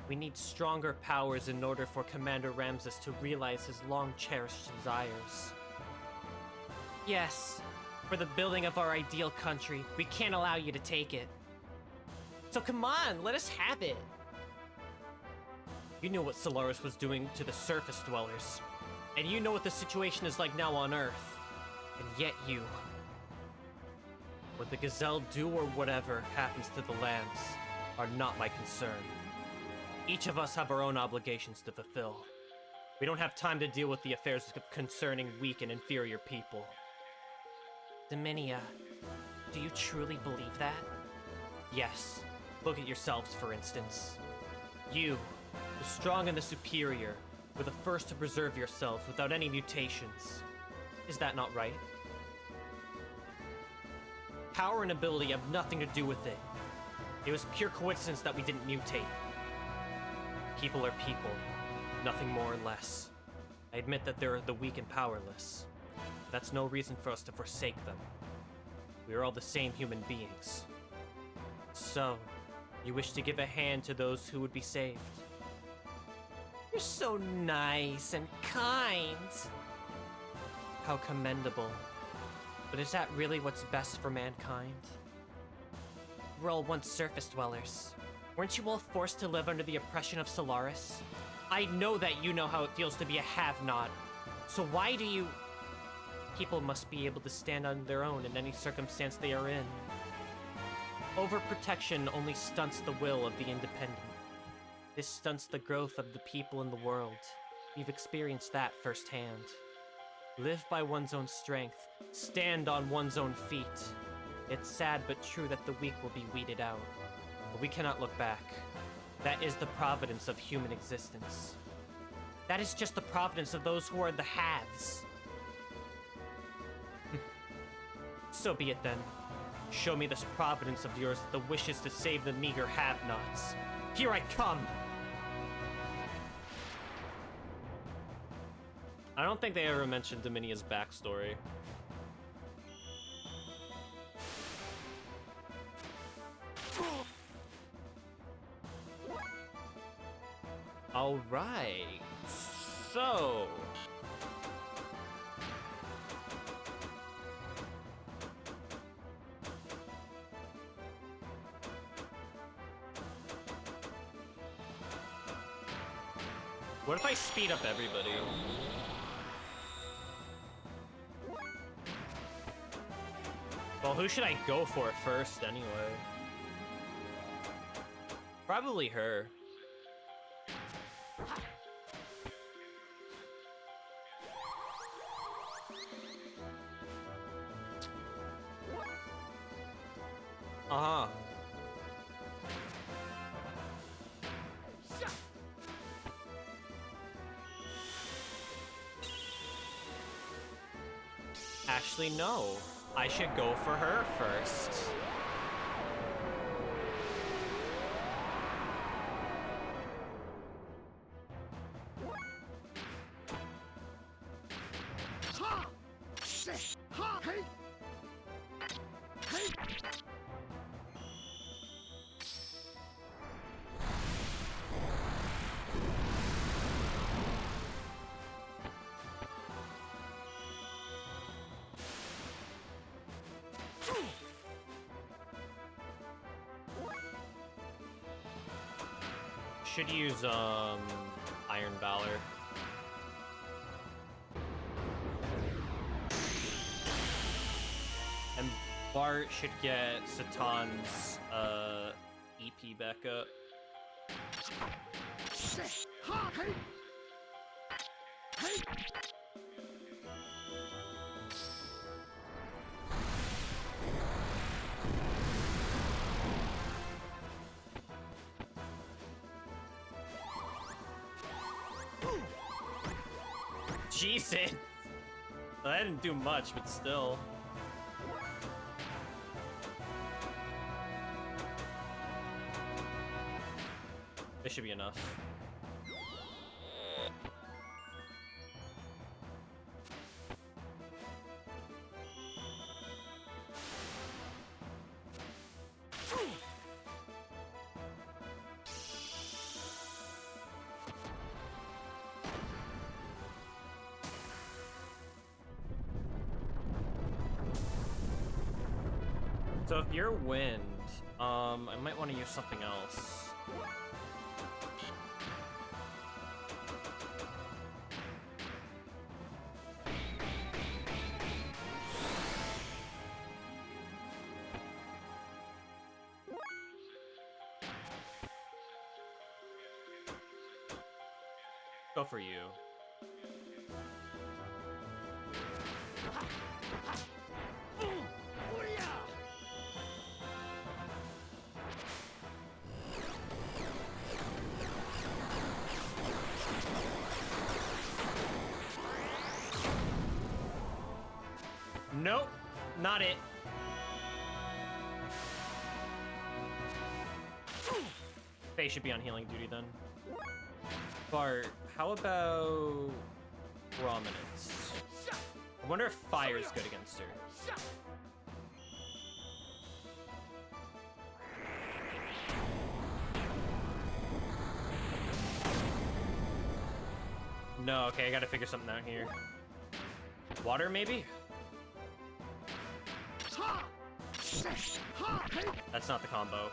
We need stronger powers in order for Commander Ramses to realize his long-cherished desires. Yes, for the building of our ideal country, we can't allow you to take it. So come on, let us have it! You knew what Solaris was doing to the surface dwellers. And you know what the situation is like now on Earth. And yet you... What the Gazelle do or whatever happens to the lands are not my concern. Each of us have our own obligations to fulfill. We don't have time to deal with the affairs concerning weak and inferior people. Dominia, do you truly believe that? Yes. Look at yourselves, for instance. You, the strong and the superior, were the first to preserve yourselves without any mutations. Is that not right? Power and ability have nothing to do with it. It was pure coincidence that we didn't mutate. People are people, nothing more or less. I admit that they're the weak and powerless. But that's no reason for us to forsake them. We are all the same human beings. So, you wish to give a hand to those who would be saved? You're so nice and kind. How commendable. But is that really what's best for mankind? We're all once surface dwellers. Weren't you all forced to live under the oppression of Solaris? I know that you know how it feels to be a have-not. So why do you... People must be able to stand on their own in any circumstance they are in. Overprotection only stunts the will of the independent. This stunts the growth of the people in the world. We've experienced that firsthand. Live by one's own strength. Stand on one's own feet. It's sad but true that the weak will be weeded out. But we cannot look back. That is the providence of human existence. That is just the providence of those who are the haves. So be it then. Show me this providence of yours that wishes to save the meager have-nots. Here I come!
I don't think they ever mentioned Dominia's backstory. Alright. So... What if I speed up everybody? Well, who should I go for first anyway? Probably her. Uh-huh. Actually, no. I should go for her first. Should use Iron Valor. And Bart should get Satan's EP backup. Jesus! Well, that didn't do much, but still. This should be enough. So if you're wind, I might want to use something else. Go for you. Nope, not it. Faye should be on healing duty then. Bart, how about prominence? I wonder if fire's good against her. No, okay, I gotta figure something out here. Water, maybe? That's not the combo.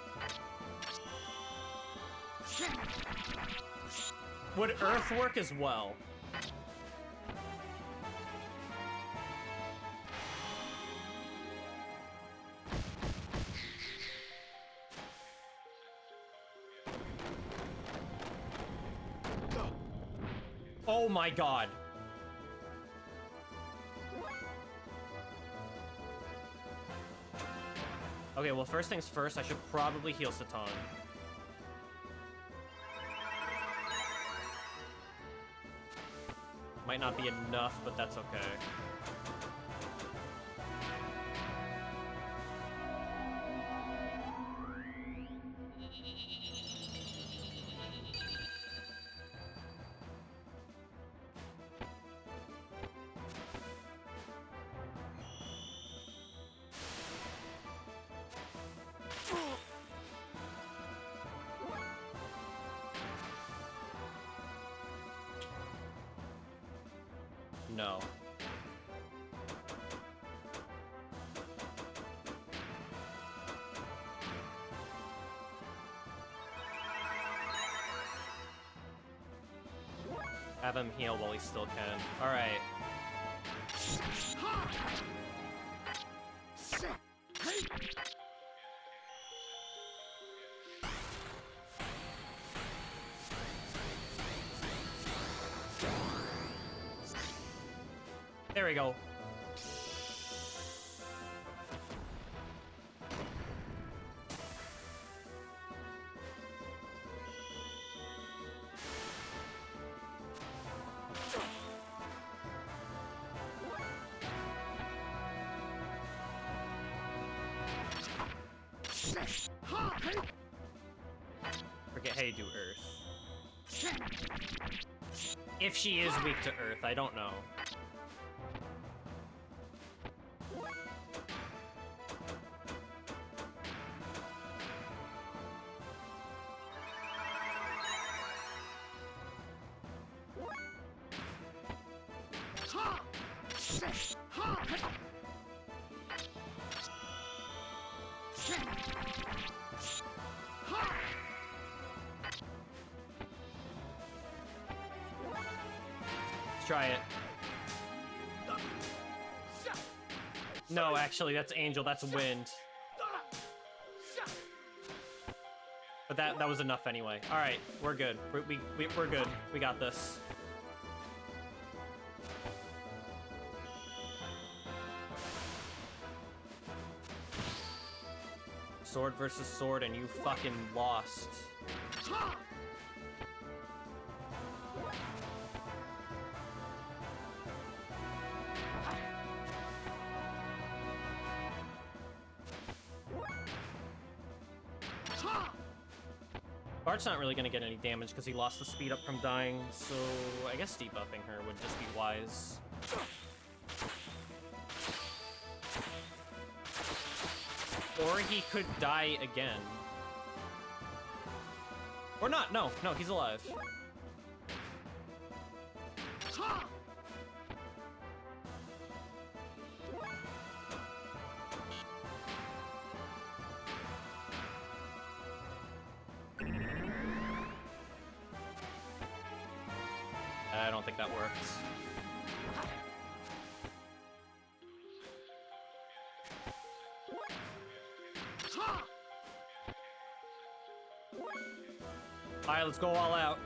Would Earth work as well? Oh my god. Okay, well, first things first, I should probably heal Satan. Might not be enough, but that's okay. No. Have him heal while he still can. Alright. There we go. Forget how you do Earth. If she is weak to Earth, I don't know. Let's try it. No, actually, that's Angel. That's Wind. But that was enough anyway. All right, we're good. We're good. We got this. Sword versus sword, and you fucking lost. Bart's not really gonna get any damage because he lost the speed up from dying, so I guess debuffing her would just be wise. Or he could die again. Or not, no, he's alive. I don't think that works. Alright, let's go all out.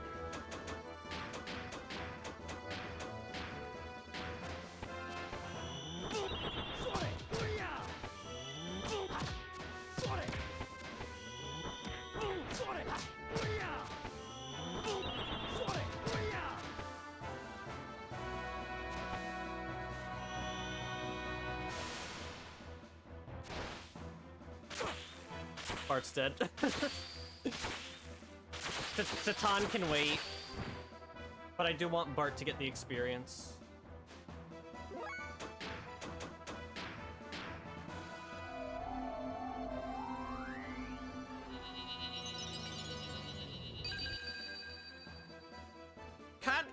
Bart's dead. Satan can wait, but I do want Bart to get the experience.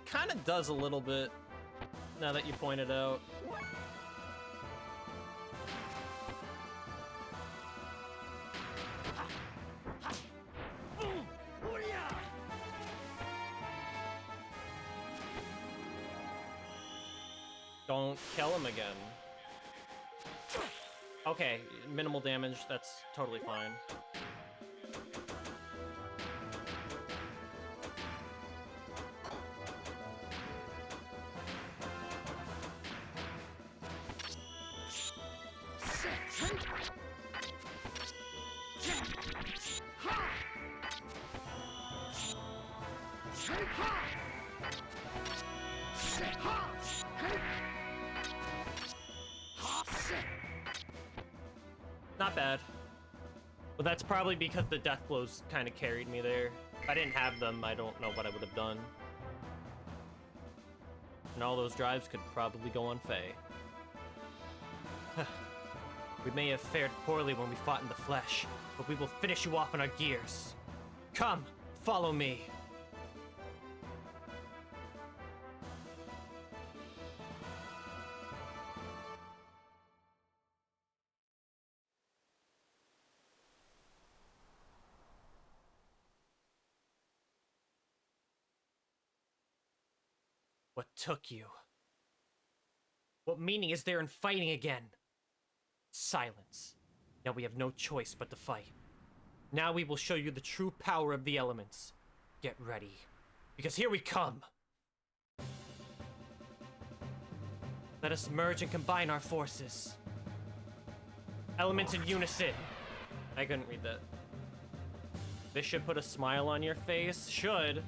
Kind of does a little bit, now that you point it out. Don't kill him again. Okay, minimal damage, that's totally fine. Not bad. But that's probably because the death blows kind of carried me there. If I didn't have them, I don't know what I would have done. And all those drives could probably go on Faye. We may have fared poorly when we fought in the flesh, but we will finish you off in our gears. Come, follow me.
What took you? What meaning is there in fighting again? Silence. Now we have no choice but to fight. Now we will show you the true power of the elements. Get ready, because here we come! Let us merge and combine our forces. Elements in unison.
I couldn't read that. This should put a smile on your face. Should.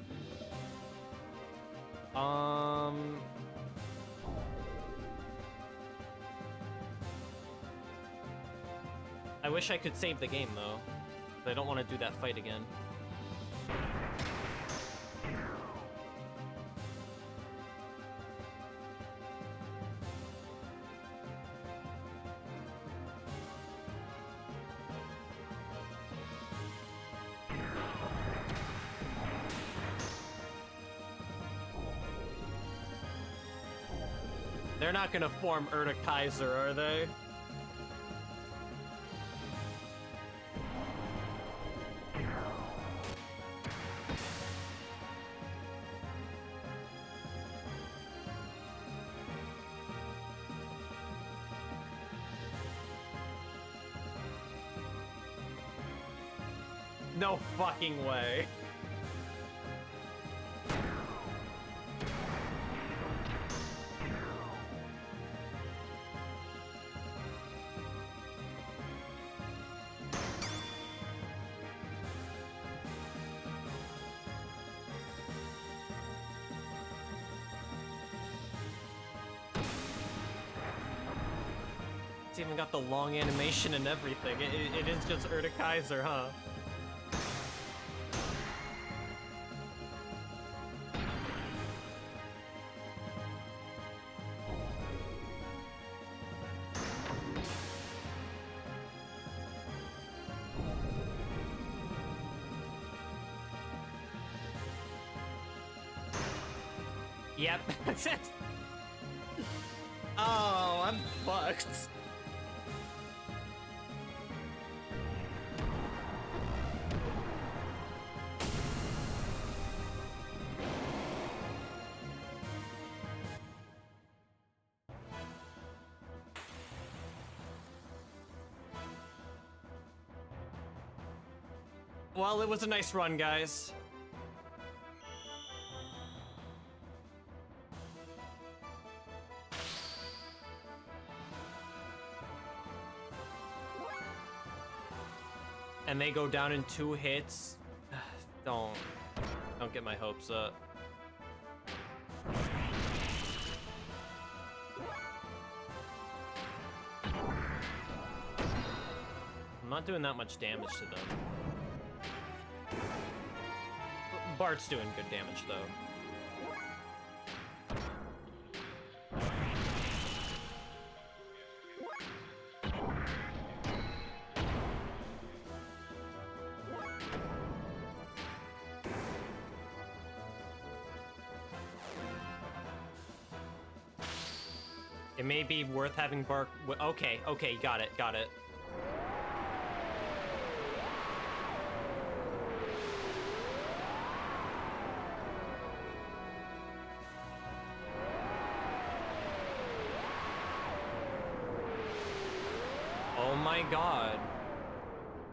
I wish I could save the game, though. But I don't want to do that fight again. They're not gonna form Kaiser, are they? No fucking way. It's even got the long animation and everything. It is just Kaiser, huh? Yep. Oh, I'm fucked. Well, it was a nice run, guys. And they go down in 2 hits. Don't get my hopes up. I'm not doing that much damage to them. Bart's doing good damage, though. It may be worth having Bark. Okay, got it. Oh my god.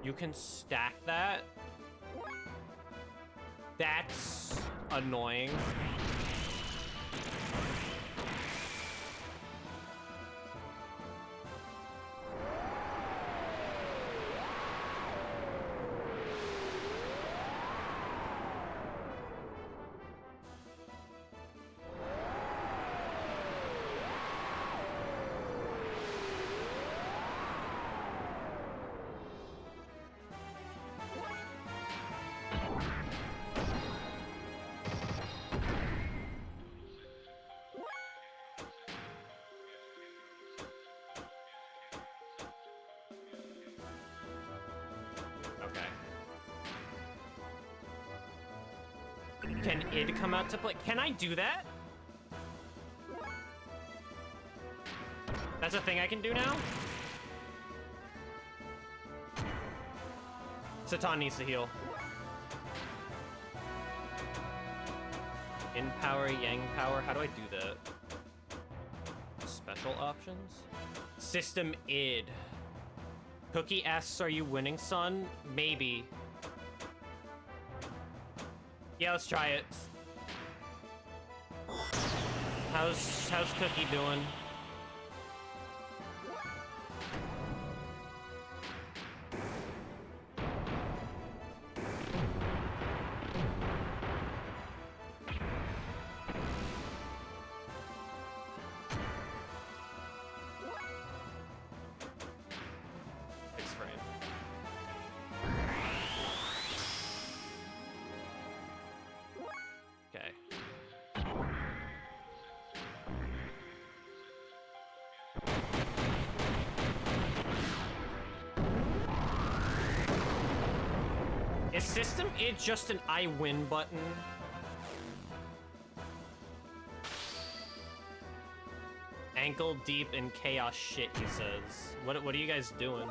You can stack that? That's annoying. Can id come out to play? Can I do that? That's a thing I can do now? Satan needs to heal. In power, yang power. How do I do it. Special options? System id. Cookie asks, are you winning, son? Maybe. Yeah, let's try it. How's Cookie doing? Fix frame. Okay. Is system id just an I win button? Ankle deep in chaos shit, he says. What are you guys doing?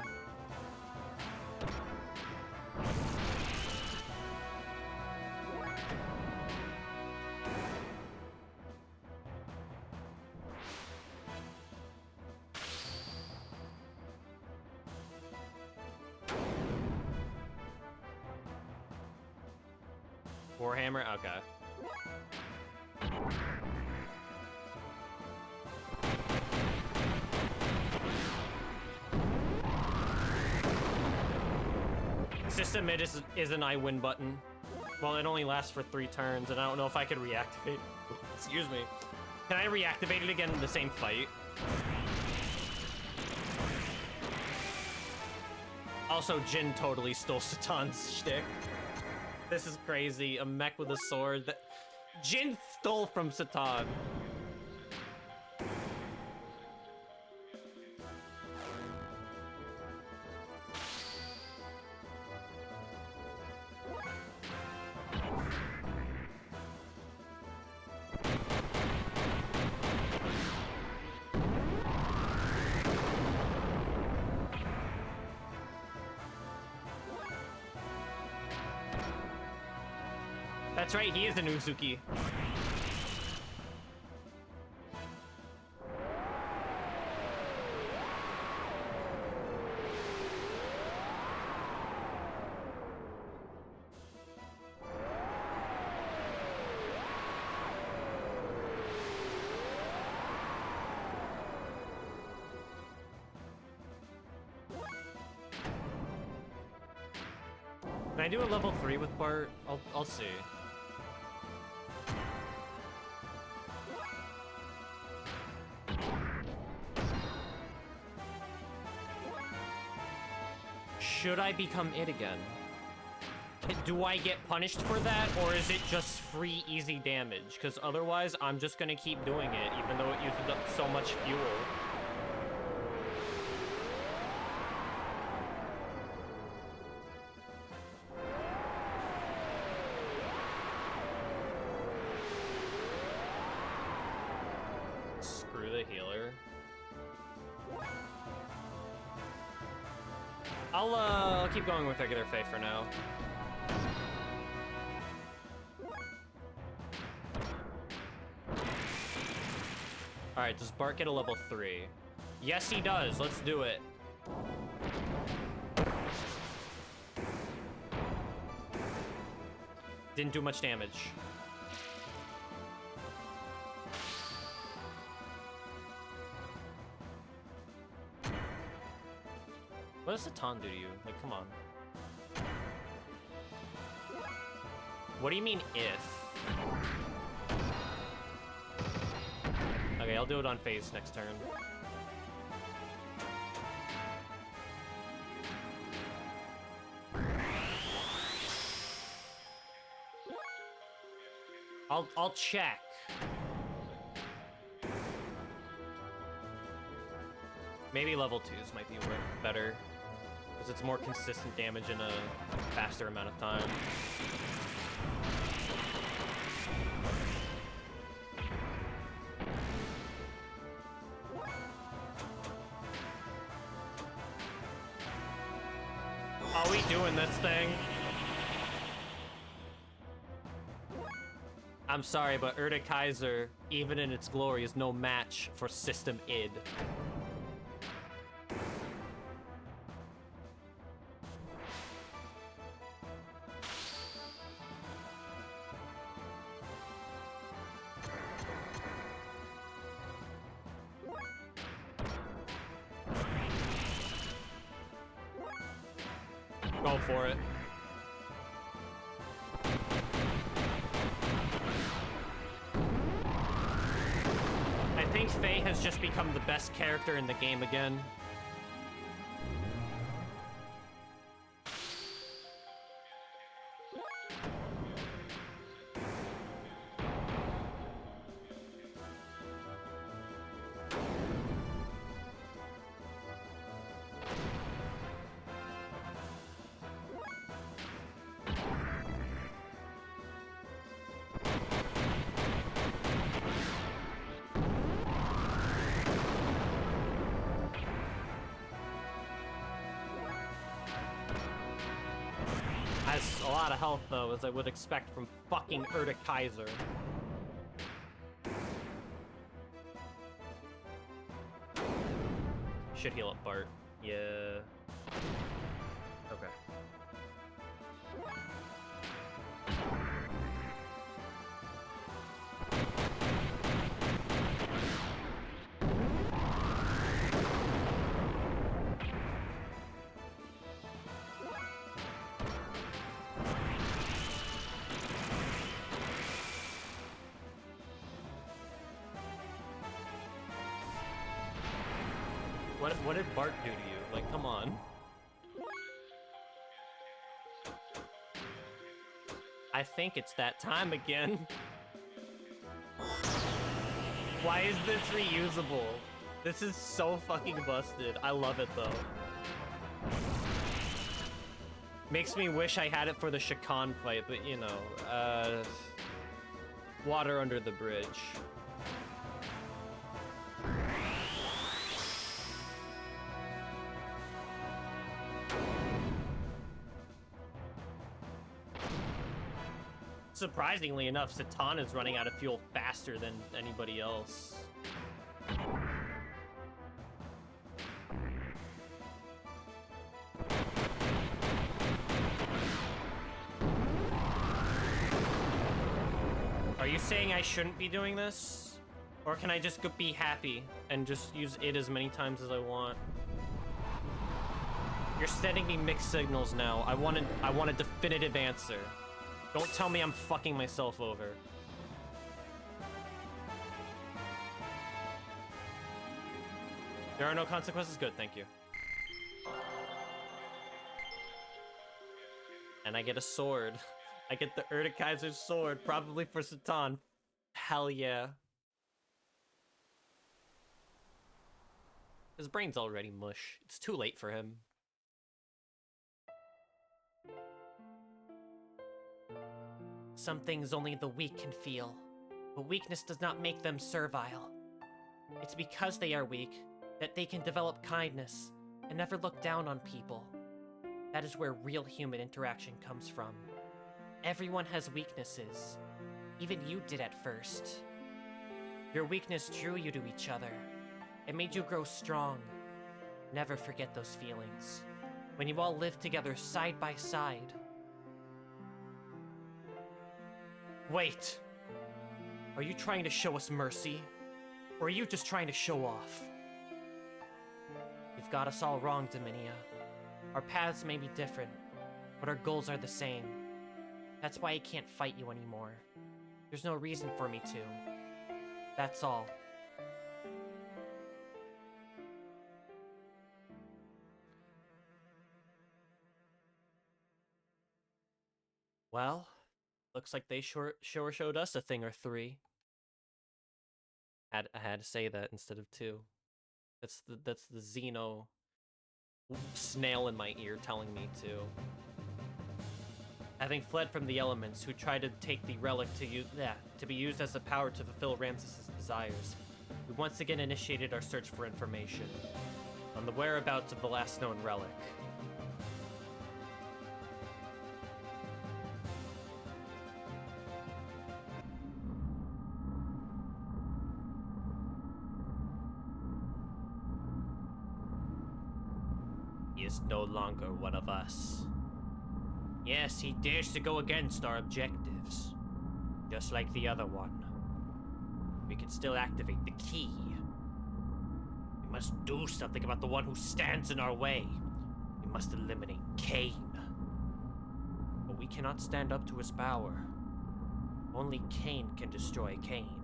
Warhammer? Okay. System id is an I win button. Well, it only lasts for 3 turns, and I don't know if I could reactivate. Excuse me. Can I reactivate it again in the same fight? Also, Jin totally stole Satan's shtick. This is crazy. A mech with a sword that Jin stole from Satan. That's right, he is an Uzuki. Can I do a level 3 with Bart? I'll see. Should I become it again? Do I get punished for that, or is it just free easy damage? Because otherwise, I'm just gonna keep doing it, even though it uses up so much fuel. Screw the healer. I'll keep going with regular Fae for now. Alright, does Bart get a level 3? Yes, he does. Let's do it. Didn't do much damage. What does Satan do to you? Like, come on. What do you mean, if? Okay, I'll do it on phase next turn. I'll check. Maybe level 2s might be better, because it's more consistent damage in a faster amount of time. Are we doing this thing? I'm sorry, but Kaiser, even in its glory, is no match for System id. Go for it. I think Faye has just become the best character in the game again. Has a lot of health, though, as I would expect from fucking Kaiser. Should heal up Bart. Yeah. Okay. What did Bart do to you? Like, come on. I think it's that time again. Why is this reusable? This is so fucking busted. I love it, though. Makes me wish I had it for the Shakan fight, but, you know, water under the bridge. Surprisingly enough, Satan is running out of fuel faster than anybody else. Are you saying I shouldn't be doing this? Or can I just be happy and just use it as many times as I want? You're sending me mixed signals now. I want a definitive answer. Don't tell me I'm fucking myself over. There are no consequences? Good, thank you. And I get a sword. I get the Kaiser's sword, probably for Satan. Hell yeah. His brain's already mush. It's too late for him.
Some things only the weak can feel, but weakness does not make them servile. It's because they are weak that they can develop kindness and never look down on people. That is where real human interaction comes from. Everyone has weaknesses. Even you did at first. Your weakness drew you to each other. It made you grow strong. Never forget those feelings. When you all lived together side by side. Wait! Are you trying to show us mercy? Or are you just trying to show off? You've got us all wrong, Dominia. Our paths may be different, but our goals are the same. That's why I can't fight you anymore. There's no reason for me to. That's all.
Well, looks like they sure showed us a thing or three. I had to say that instead of two. That's the Xeno snail in my ear telling me to. Having fled from the elements who tried to take the relic to be used as the power to fulfill Ramses' desires, we once again initiated our search for information on the whereabouts of the last known relic. He is no longer one of us. Yes, he dares to go against our objectives, just like the other one. We can still activate the key. We must do something about the one who stands in our way. We must eliminate Cain. But we cannot stand up to his power. Only Cain can destroy Cain.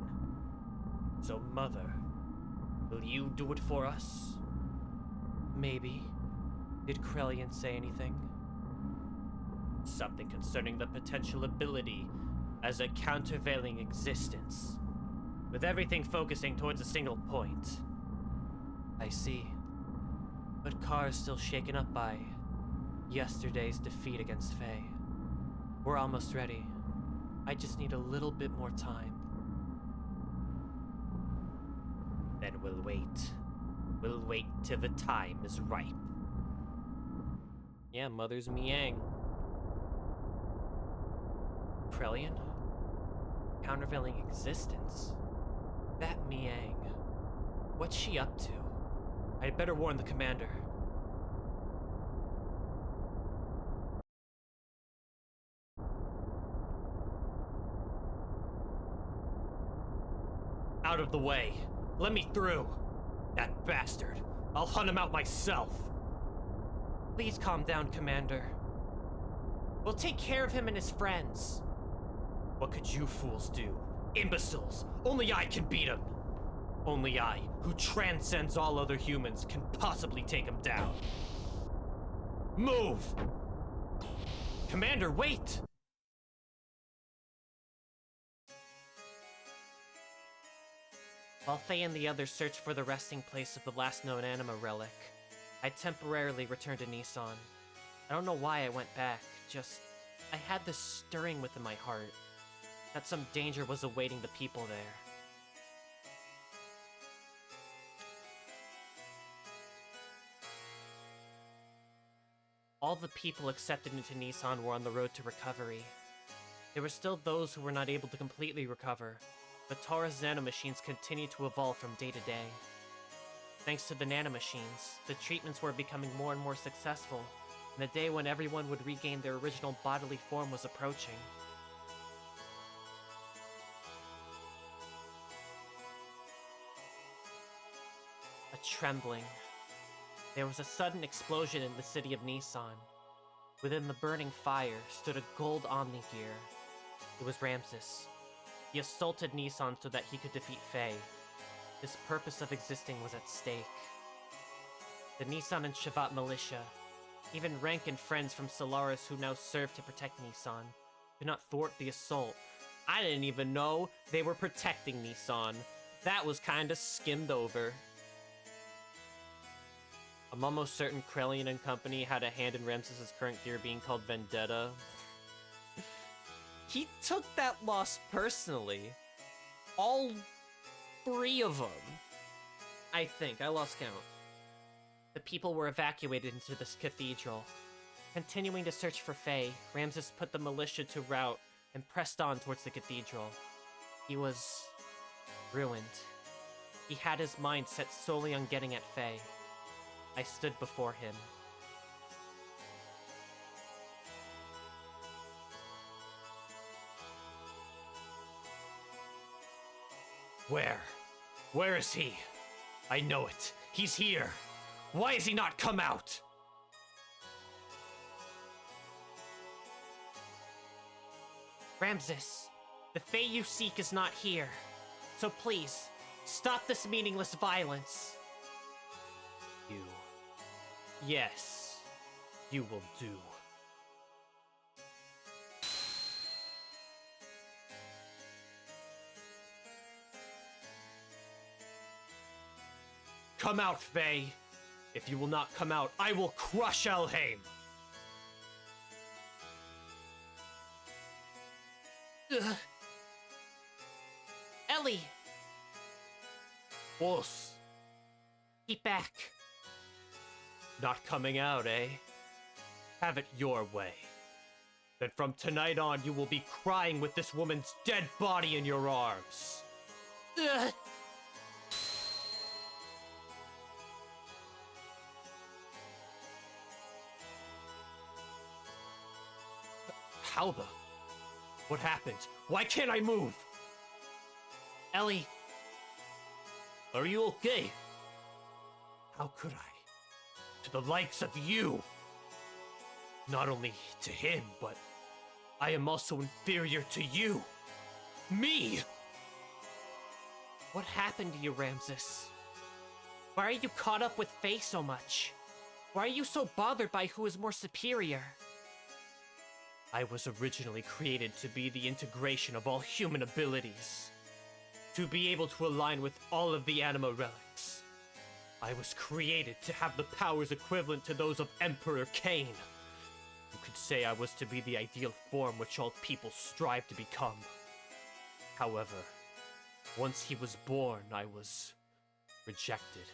So, Mother, will you do it for us?
Maybe. Did Krellian say anything?
Something concerning the potential ability as a countervailing existence, with everything focusing towards a single point.
I see. But Carr is still shaken up by yesterday's defeat against Faye. We're almost ready. I just need a little bit more time.
Then we'll wait. We'll wait till the time is ripe. Yeah, Mother's Miang.
Krellian? Countervailing existence? That Miang. What's she up to? I'd better warn the commander.
Out of the way. Let me through. That bastard. I'll hunt him out myself.
Please calm down, Commander. We'll take care of him and his friends.
What could you fools do? Imbeciles! Only I can beat him! Only I, who transcends all other humans, can possibly take him down. Move! Commander, wait!
While Faye and the others searched for the resting place of the last known anima relic, I temporarily returned to Nissan. I don't know why I went back, just I had this stirring within my heart that some danger was awaiting the people there. All the people accepted into Nissan were on the road to recovery. There were still those who were not able to completely recover, but Tara's nanomachines continued to evolve from day to day. Thanks to the nanomachines, the treatments were becoming more and more successful, and the day when everyone would regain their original bodily form was approaching. A trembling. There was a sudden explosion in the city of Nissan. Within the burning fire stood a gold Omni-Gear. It was Ramses. He assaulted Nissan so that he could defeat Faye. His purpose of existing was at stake. The Nissan and Shavat militia, even Rank and friends from Solaris who now served to protect Nissan, could not thwart the assault.
I didn't even know they were protecting Nissan. That was kinda skimmed over. I'm almost certain Krellian and company had a hand in Ramses' current gear being called Vendetta. He took that loss personally. All 3 of them. I think. I lost count.
The people were evacuated into this cathedral. Continuing to search for Faye, Ramses put the militia to rout and pressed on towards the cathedral. He was ruined. He had his mind set solely on getting at Faye. I stood before him.
Where? Where is he? I know it. He's here. Why has he not come out?
Ramses, the Fae you seek is not here. So please, stop this meaningless violence.
You. Yes, you will do. Come out, Faye! If you will not come out, I will crush Elheim!
Ugh. Ellie!
Us.
Keep back.
Not coming out, eh? Have it your way. Then from tonight on, you will be crying with this woman's dead body in your arms.
Ugh.
How the... What happened? Why can't I move?
Ellie,
Are you okay? How could I? To the likes of you! Not only to him, but I am also inferior to you! Me!
what happened to you, Ramses? Why are you caught up with Faye so much? Why are you so bothered by who is more superior?
I was originally created to be the integration of all human abilities. To be able to align with all of the anima relics. I was created to have the powers equivalent to those of Emperor Cain. You could say I was to be the ideal form which all people strive to become. However, once he was born, I was rejected.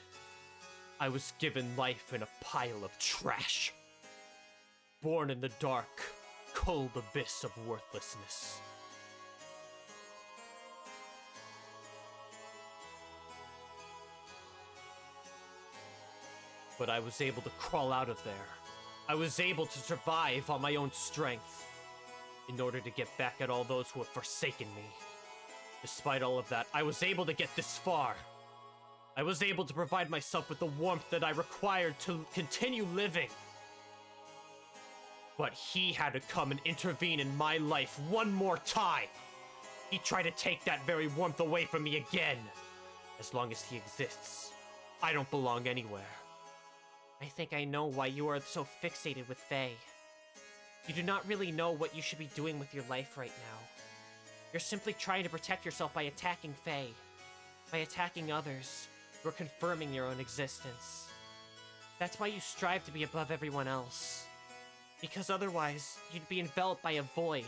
I was given life in a pile of trash. Born in the dark, cold abyss of worthlessness. But I was able to crawl out of there. I was able to survive on my own strength. In order to get back at all those who have forsaken me. Despite all of that, I was able to get this far. I was able to provide myself with the warmth that I required to continue living. But he had to come and intervene in my life one more time. He tried to take that very warmth away from me again. As long as he exists, I don't belong anywhere.
I think I know why you are so fixated with Faye. You do not really know what you should be doing with your life right now. You're simply trying to protect yourself by attacking Faye. By attacking others, you're confirming your own existence. That's why you strive to be above everyone else. Because otherwise, you'd be enveloped by a void.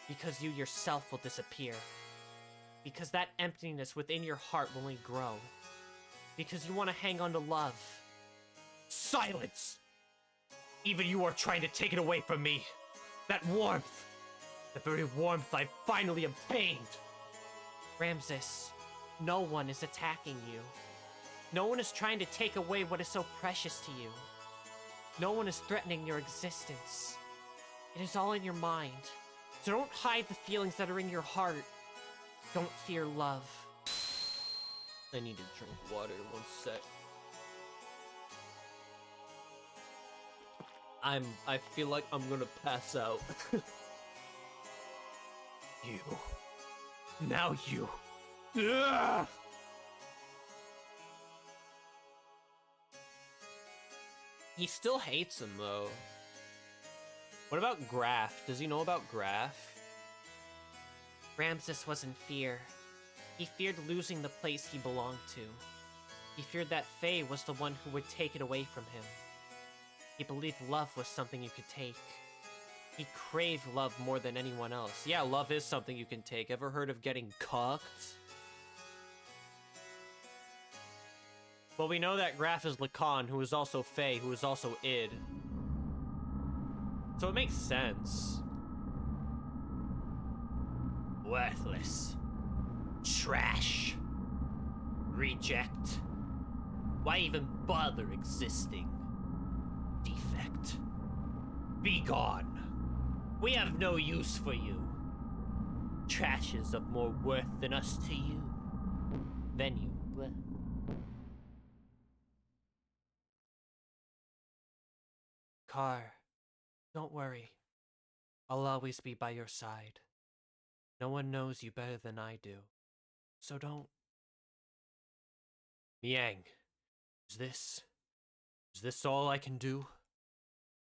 Because you yourself will disappear. Because that emptiness within your heart will only grow. Because you want to hang on to love.
Silence! Even you are trying to take it away from me. That warmth. The very warmth I finally obtained.
Ramses, no one is attacking you. No one is trying to take away what is so precious to you. No one is threatening your existence. It is all in your mind. So don't hide the feelings that are in your heart. Don't fear love.
I need to drink water, one sec. I feel like I'm gonna pass out. You. Now you. Ugh! He still hates him, though. What about Graf? Does he know about Graf?
Ramses was in fear. He feared losing the place he belonged to. He feared that Faye was the one who would take it away from him. He believed love was something you could take. He craved love more than anyone else. Yeah, love is something you can take. Ever heard of getting cucked? Well, we know that Graf is Lacan, who is also Faye, who is also Id. So it makes sense.
Worthless. Trash. Reject. Why even bother existing? Defect. Be gone. We have no use for you. Trash is of more worth than us to you. Than you.
Car, don't worry. I'll always be by your side. No one knows you better than I do. So don't...
Miang, is this all I can do?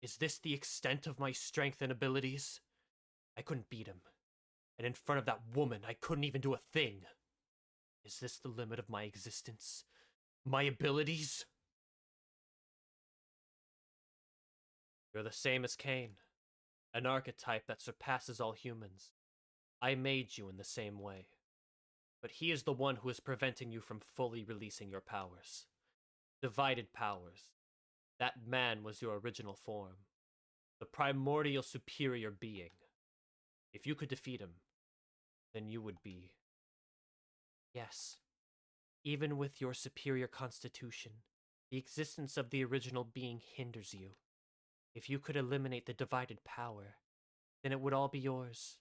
Is this the extent of my strength and abilities? I couldn't beat him. And in front of that woman, I couldn't even do a thing. Is this the limit of my existence? My abilities? You're the same as Cain. An archetype that surpasses all humans. I made you in the same way. But he is the one who is preventing you from fully releasing your powers. Divided powers. That man was your original form. The primordial superior being. If you could defeat him, then you would be...
Yes. Even with your superior constitution, the existence of the original being hinders you. If you could eliminate the divided power, then it would all be yours.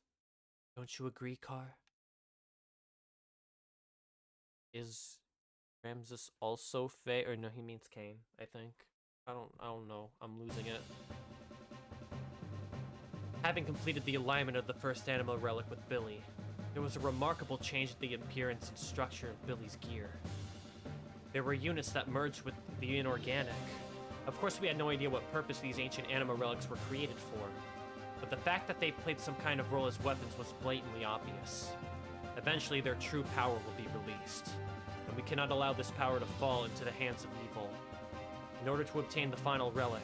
Don't you agree, Car?
Is Ramses also Faye? Or no, he means Cain, I think. I don't know. I'm losing it.
Having completed the alignment of the first animal relic with Billy, there was a remarkable change in the appearance and structure of Billy's gear. There were units that merged with the inorganic. Of course, we had no idea what purpose these ancient animal relics were created for, but the fact that they played some kind of role as weapons was blatantly obvious. Eventually, their true power will be released, and we cannot allow this power to fall into the hands of evil. In order to obtain the final relic,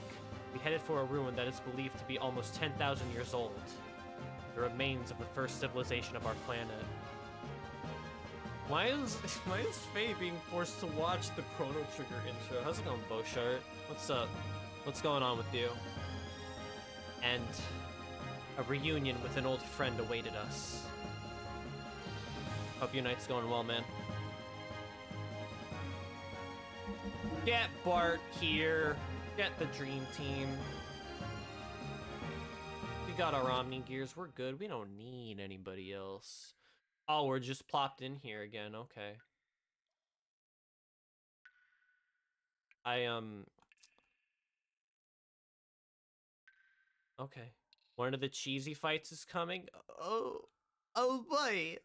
we headed for a ruin that is believed to be almost 10,000 years old, the remains of the first civilization of our planet.
Why is Faye being forced to watch the Chrono Trigger intro? How's it going, Beauchart? What's up? What's going on with you?
And a reunion with an old friend awaited us.
Hope your night's going well, man. Get Bart here. Get the dream team. We got our Omni Gears. We're good. We don't need anybody else. Oh, we're just plopped in here again. Okay. Okay. One of the cheesy fights is coming. Oh boy.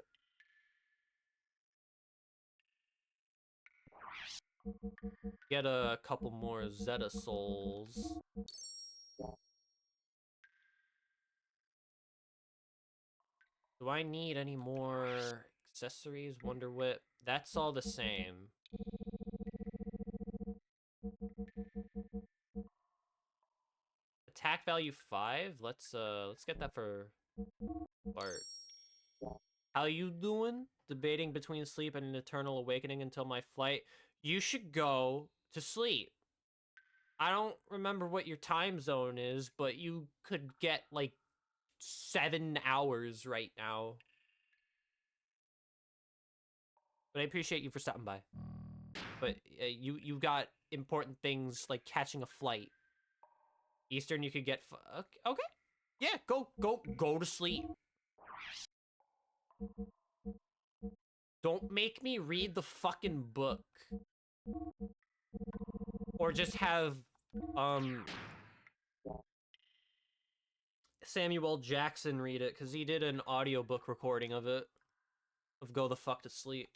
Get a couple more Zeta souls. Do I need any more accessories? Wonder Whip. That's all the same. Attack value 5. Let's get that for Bart. How you doing? Debating between sleep and an eternal awakening until my flight. You should go to sleep. I don't remember what your time zone is, but you could get like 7 hours right now. But I appreciate you for stopping by. But you got important things like catching a flight. Eastern, you could get. Okay, yeah, go to sleep. Don't make me read the fucking book. Or just have Samuel Jackson read it, because he did an audiobook recording of it. Of Go the Fuck to Sleep.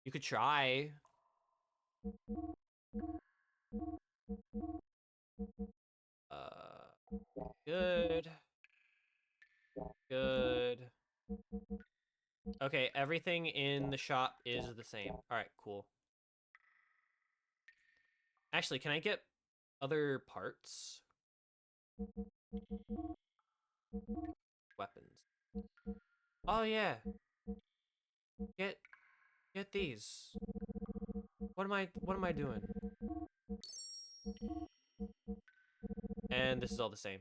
You could try. Good. Good. Okay, everything in the shop is the same. Alright, cool. Actually, can I get other parts? Weapons. Oh yeah. Get these. What am I doing? And this is all the same.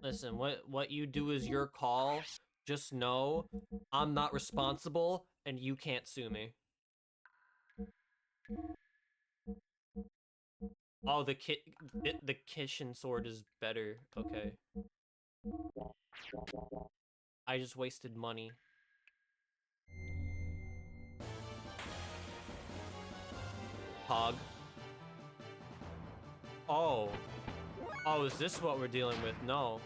Listen, what you do is your call. Just know I'm not responsible and you can't sue me. Oh, the kitchen sword is better. Okay. I just wasted money. Hog. Oh. Oh, is this what we're dealing with? No.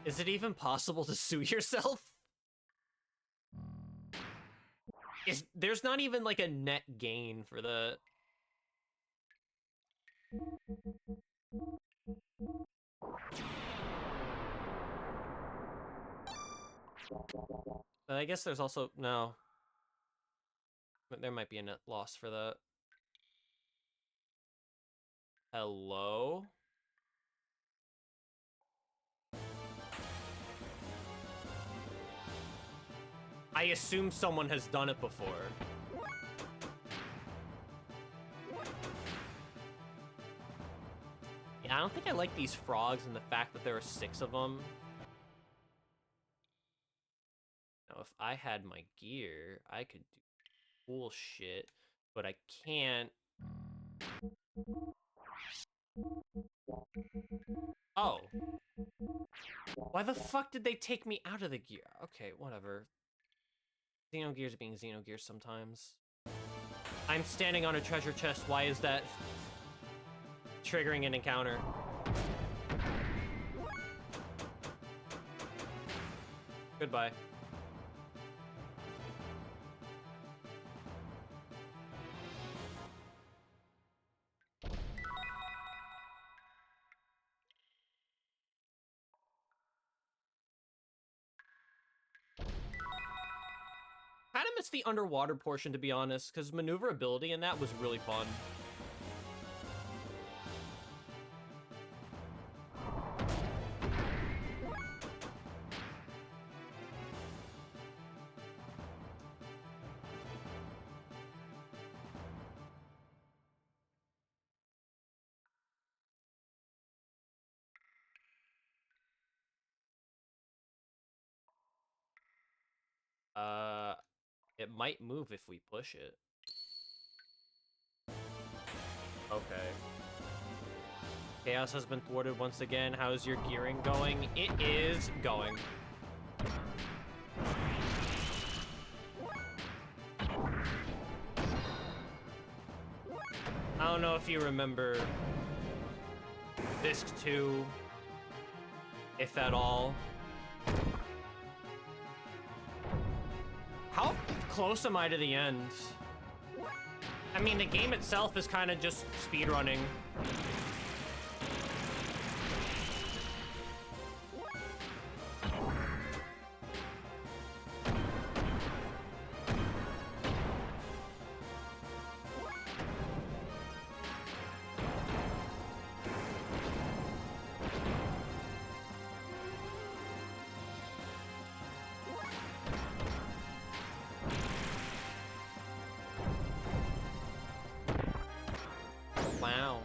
Is it even possible to sue yourself? There's not even like a net gain for the... But I guess there's also... No. But there might be a net loss for that. Hello? I assume someone has done it before. I don't think I like these frogs and the fact that there are 6 of them. Now, if I had my gear, I could do cool shit, but I can't. Oh. Why the fuck did they take me out of the gear? Okay, whatever. Xenogears being Xenogears sometimes. I'm standing on a treasure chest. Why is that triggering an encounter? Goodbye. Kind of missed the underwater portion, to be honest, because maneuverability in that was really fun. It might move if we push it. Okay. Chaos has been thwarted once again. How's your gearing going? It is going. I don't know if you remember Disc 2, if at all. How close am I to the end? I mean, the game itself is kind of just speedrunning. Wow.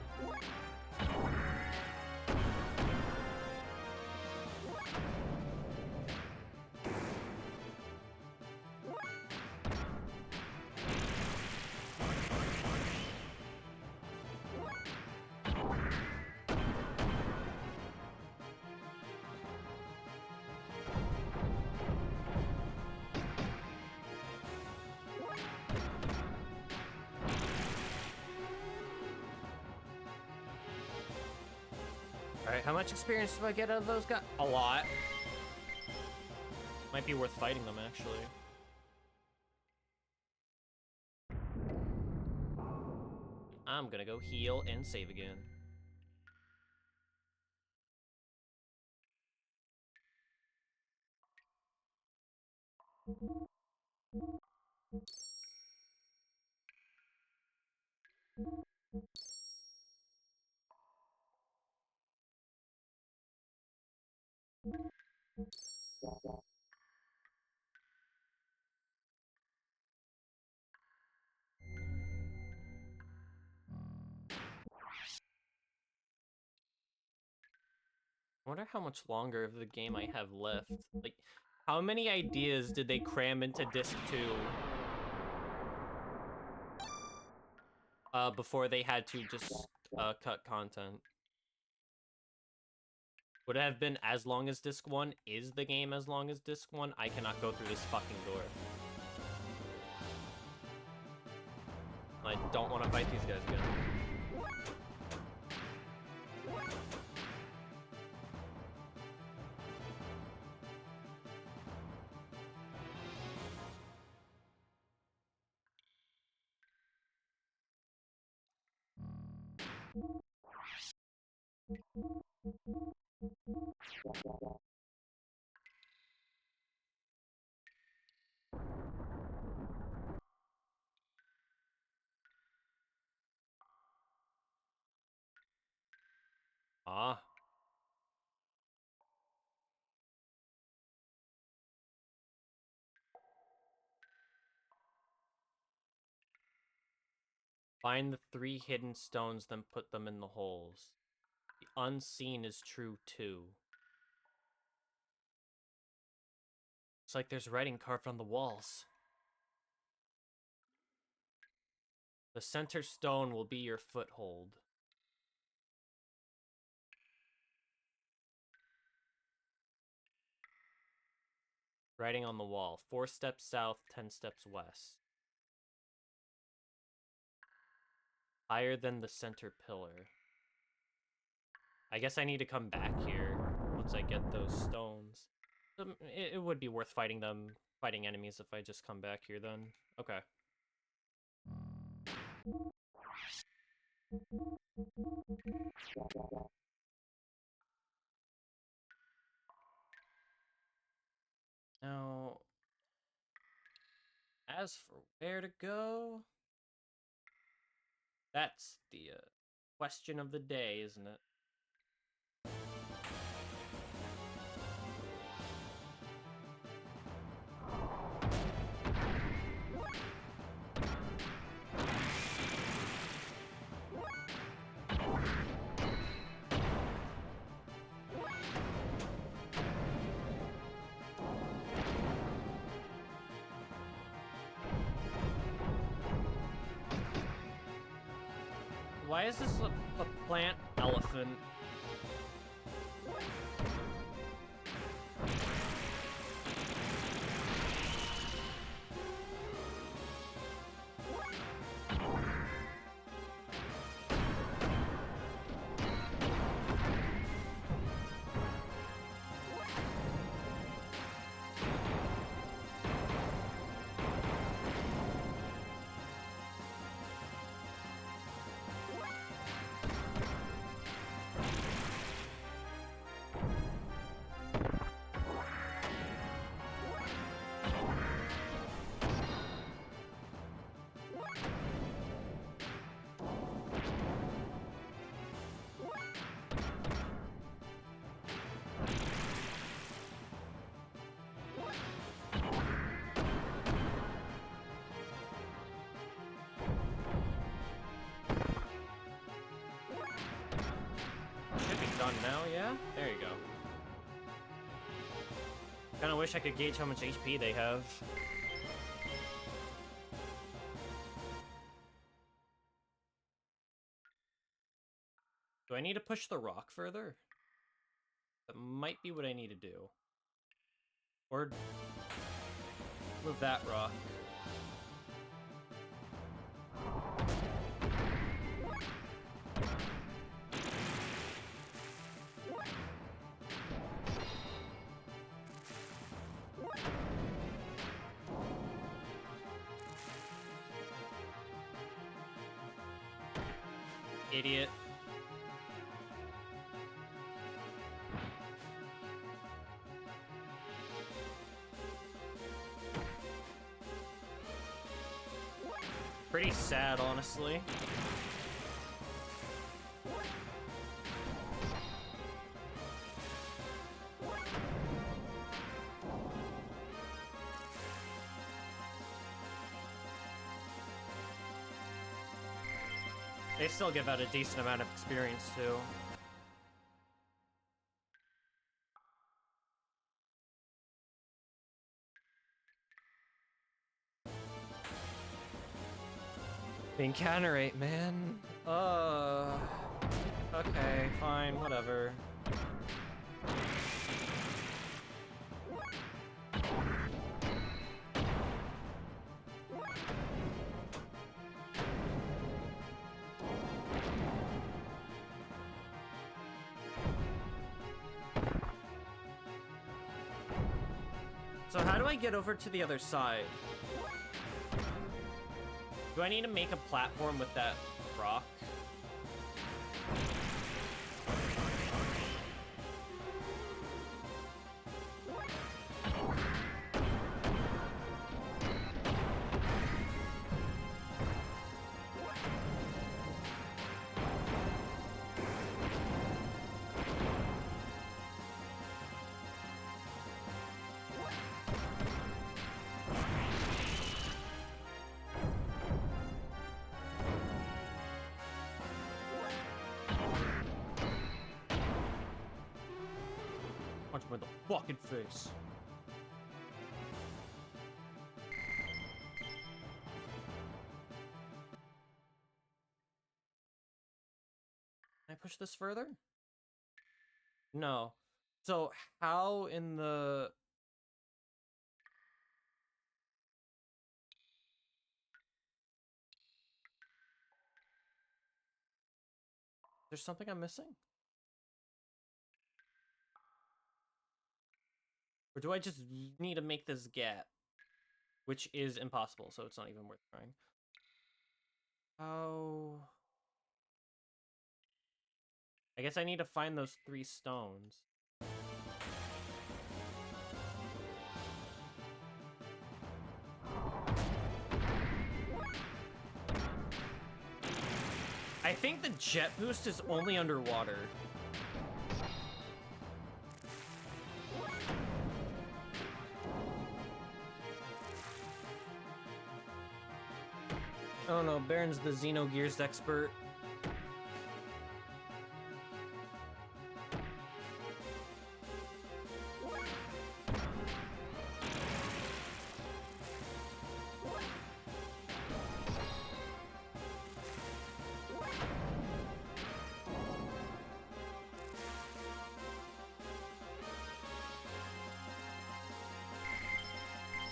Alright, how much experience do I get out of those guys? A lot. Might be worth fighting them, actually. I'm gonna go heal and save again. I wonder how much longer of the game I have left. Like, how many ideas did they cram into Disc 2? Before they had to just, cut content. Would it have been as long as Disc 1? Is the game as long as Disc 1? I cannot go through this fucking door. I don't want to fight these guys again. Ah. Find the 3 hidden stones, then put them in the holes. The unseen is true too.
It's like there's writing carved on the walls.
The center stone will be your foothold. Writing on the wall. 4 steps south, 10 steps west. Higher than the center pillar. I guess I need to come back here once I get those stones. It would be worth fighting enemies if I just come back here then. Okay. Now, as for where to go, that's the question of the day, isn't it? Why is this a plant elephant? Done now, yeah? There you go. Kinda wish I could gauge how much HP they have. Do I need to push the rock further? That might be what I need to do. Or move that rock. Idiot. Pretty sad, honestly. They still give out a decent amount of experience, too. The encounter rate, man. Okay, fine, whatever. So how do I get over to the other side? Do I need to make a platform with that rock? in the fucking face. Can I push this further? No. So how in the... There's something I'm missing? Or do I just need to make this gap? Which is impossible, so it's not even worth trying. How... I guess I need to find those 3 stones. I think the jet boost is only underwater. I don't know, Baron's the Xenogears expert.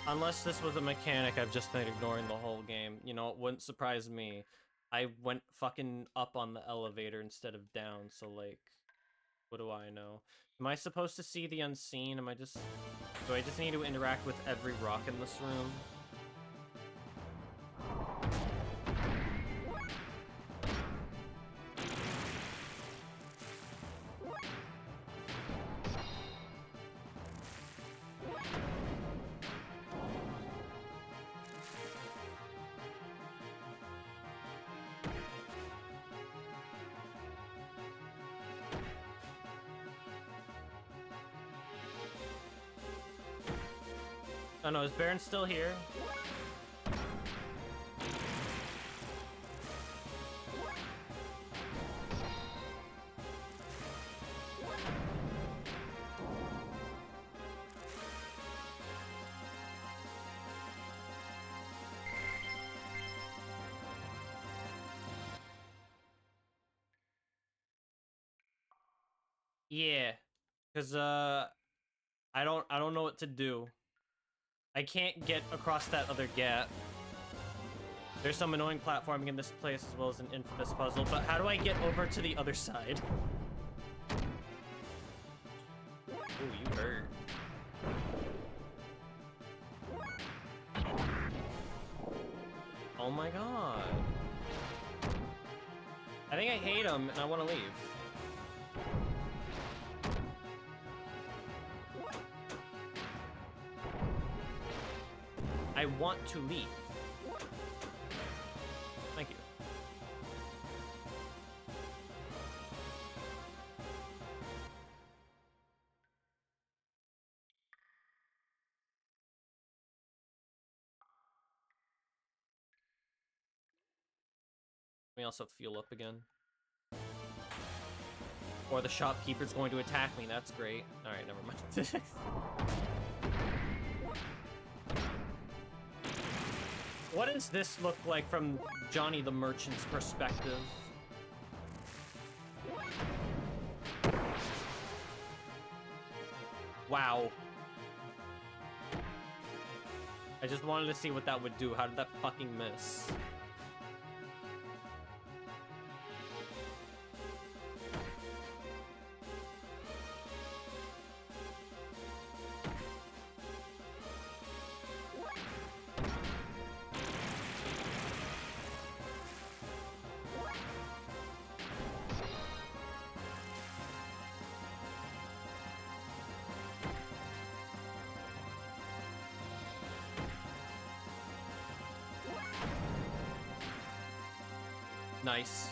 Unless this was a mechanic I've just been ignoring the whole game. You know, it wouldn't surprise me. I went fucking up on the elevator instead of down, so like, what do I know? Am I supposed to see the unseen? Am I just... Do I just need to interact with every rock in this room? Oh no, is Baron still here? Yeah, cause I don't know what to do. I can't get across that other gap. There's some annoying platforming in this place as well as an infamous puzzle, but how do I get over to the other side? Ooh, you hurt. Oh my god. I think I hate him and I want to leave. I want to leave. Thank you. Let me also fuel up again. Or the shopkeeper's going to attack me. That's great. Alright, never mind. What does this look like from Johnny the Merchant's perspective? Wow. I just wanted to see what that would do. How did that fucking miss? Nice.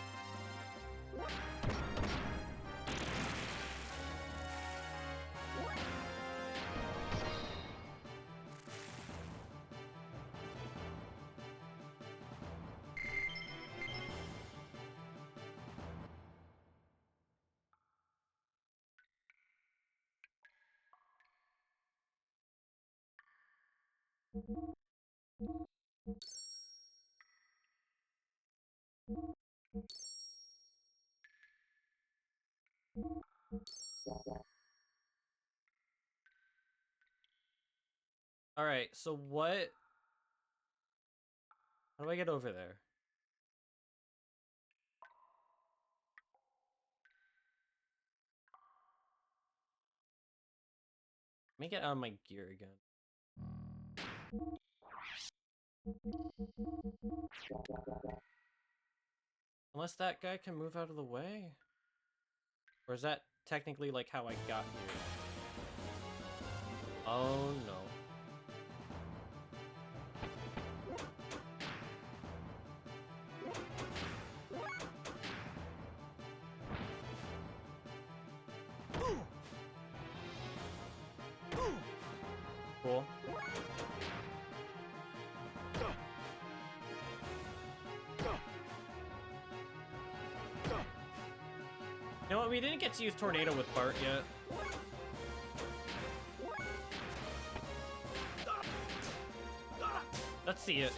Alright, so what... How do I get over there? Let me get out of my gear again. Unless that guy can move out of the way? Or is that technically like how I got here? Oh no. Cool. You know what? We didn't get to use Tornado with Bart yet. Let's see it.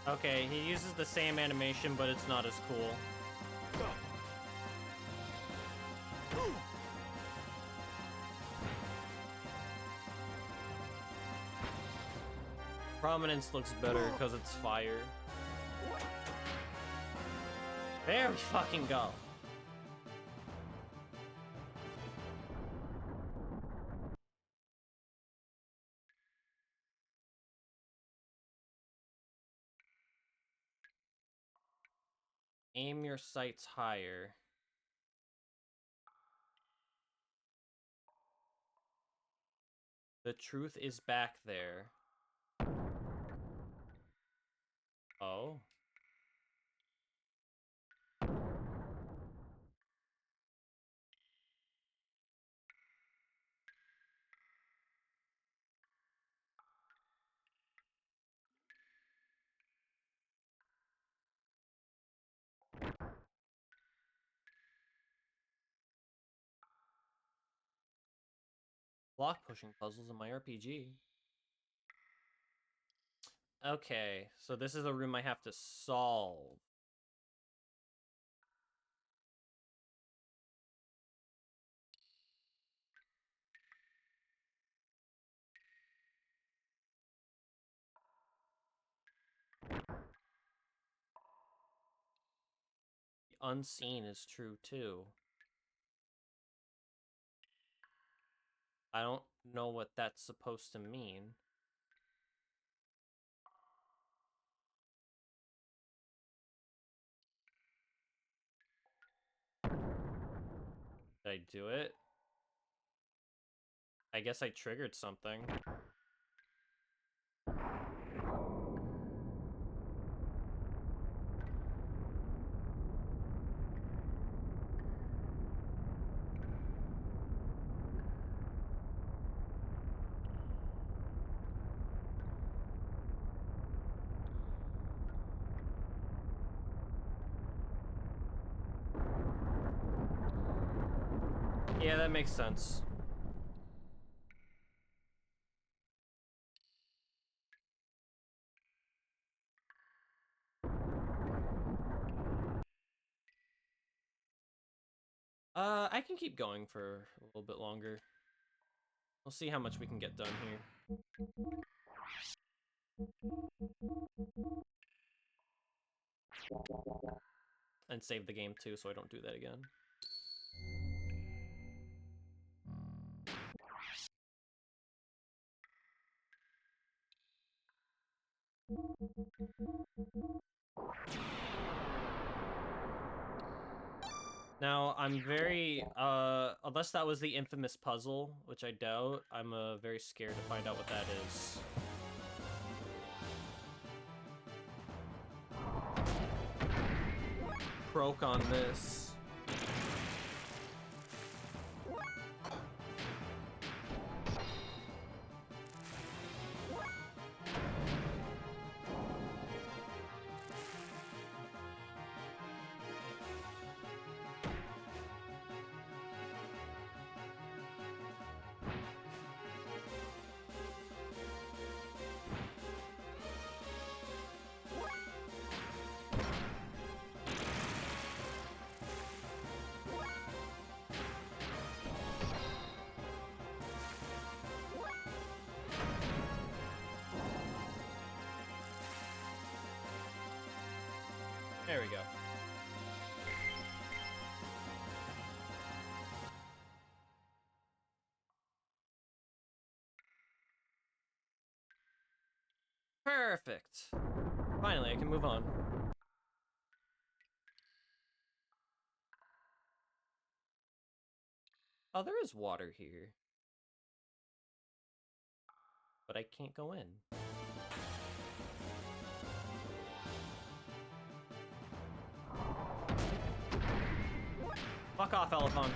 Okay, he uses the same animation, but it's not as cool. Prominence looks better because it's fire. There we fucking go. Aim your sights higher. The truth is back there. Oh. Block pushing puzzles in my RPG. Okay, so this is a room I have to solve. The unseen is true too. I don't know what that's supposed to mean. Did I do it? I guess I triggered something. Yeah, that makes sense. I can keep going for a little bit longer. We'll see how much we can get done here. And save the game too, so I don't do that again. Now, I'm very, unless that was the infamous puzzle, which I doubt, I'm very scared to find out what that is. Croak on this. There we go. Perfect. Finally, I can move on. Oh, there is water here. But I can't go in. Fuck off, Elephant.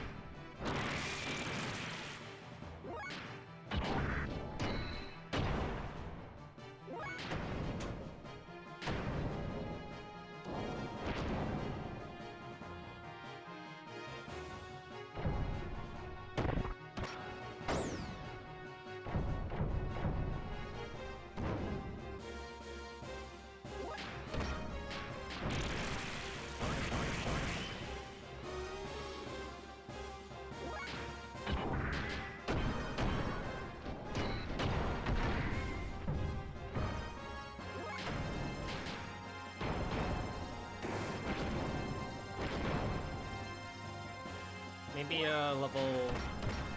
Maybe a level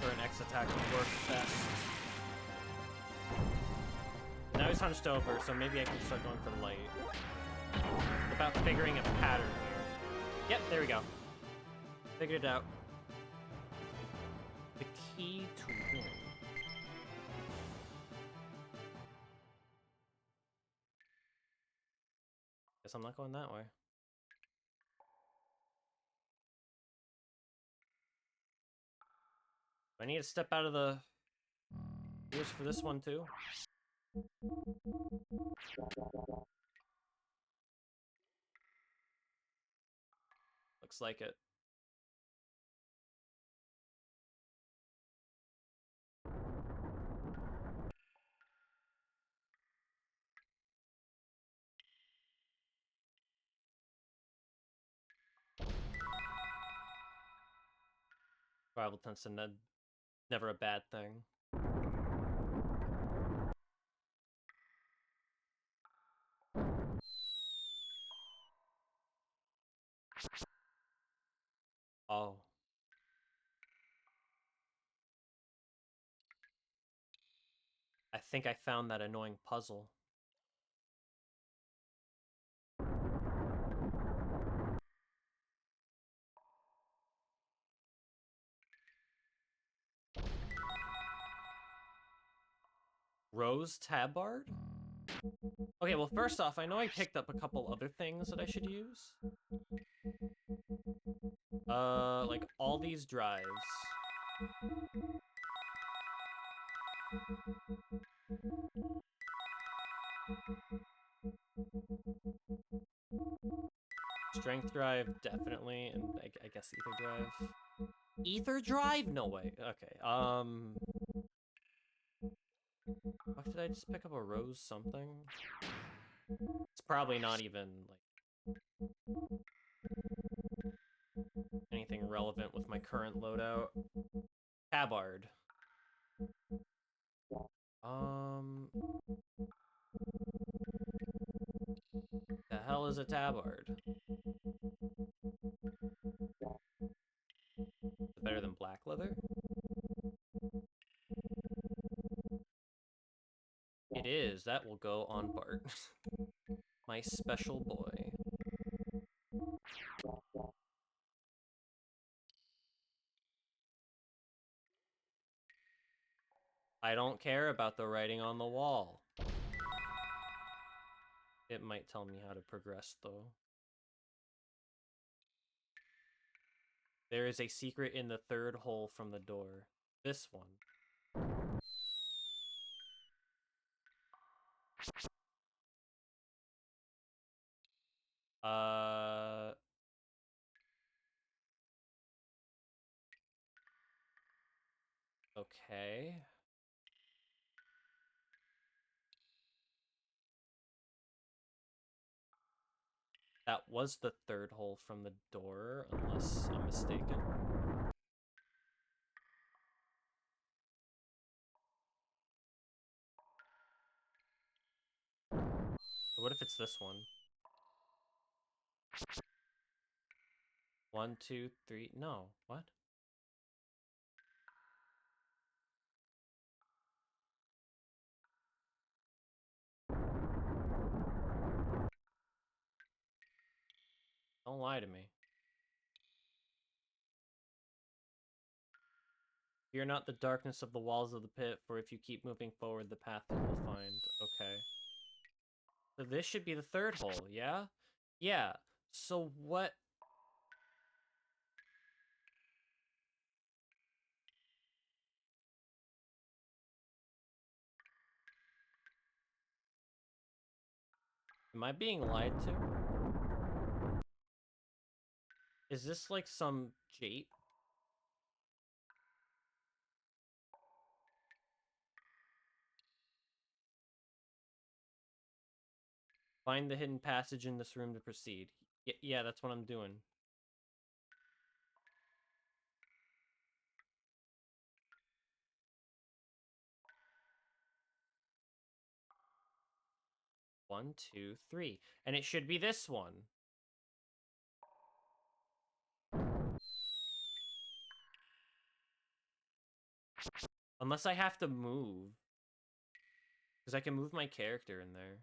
for an X attack would work best. Now he's hunched over, so maybe I can start going for light. About figuring a pattern here. Yep, there we go. Figured it out. The key to win. Guess I'm not going that way. Do I need to step out of the gears for this one too? Looks like it. Survival tends to never a bad thing. Oh. I think I found that annoying puzzle. Rose Tabard? Okay, well, first off, I know I picked up a couple other things that I should use. Like all these drives. Strength drive, definitely, and I guess ether drive. Ether drive? No way. Okay, Fuck, did I just pick up a rose something? It's probably not even, like, anything relevant with my current loadout. Tabard. The hell is a tabard? Is it better than black leather? It is. That will go on Bart. My special boy. I don't care about the writing on the wall. It might tell me how to progress, though. There is a secret in the third hole from the door. This one. Okay. That was the third hole from the door, unless I'm mistaken. What if it's this one? 1, 2, 3. No, what? Don't lie to me. Fear not the darkness of the walls of the pit, for if you keep moving forward, the path you will find. Okay. So this should be the third hole, yeah? Yeah. So what? Am I being lied to? Is this like some cheat? Find the hidden passage in this room to proceed. Yeah, that's what I'm doing. One, two, three. And it should be this one. Unless I have to move. Because I can move my character in there.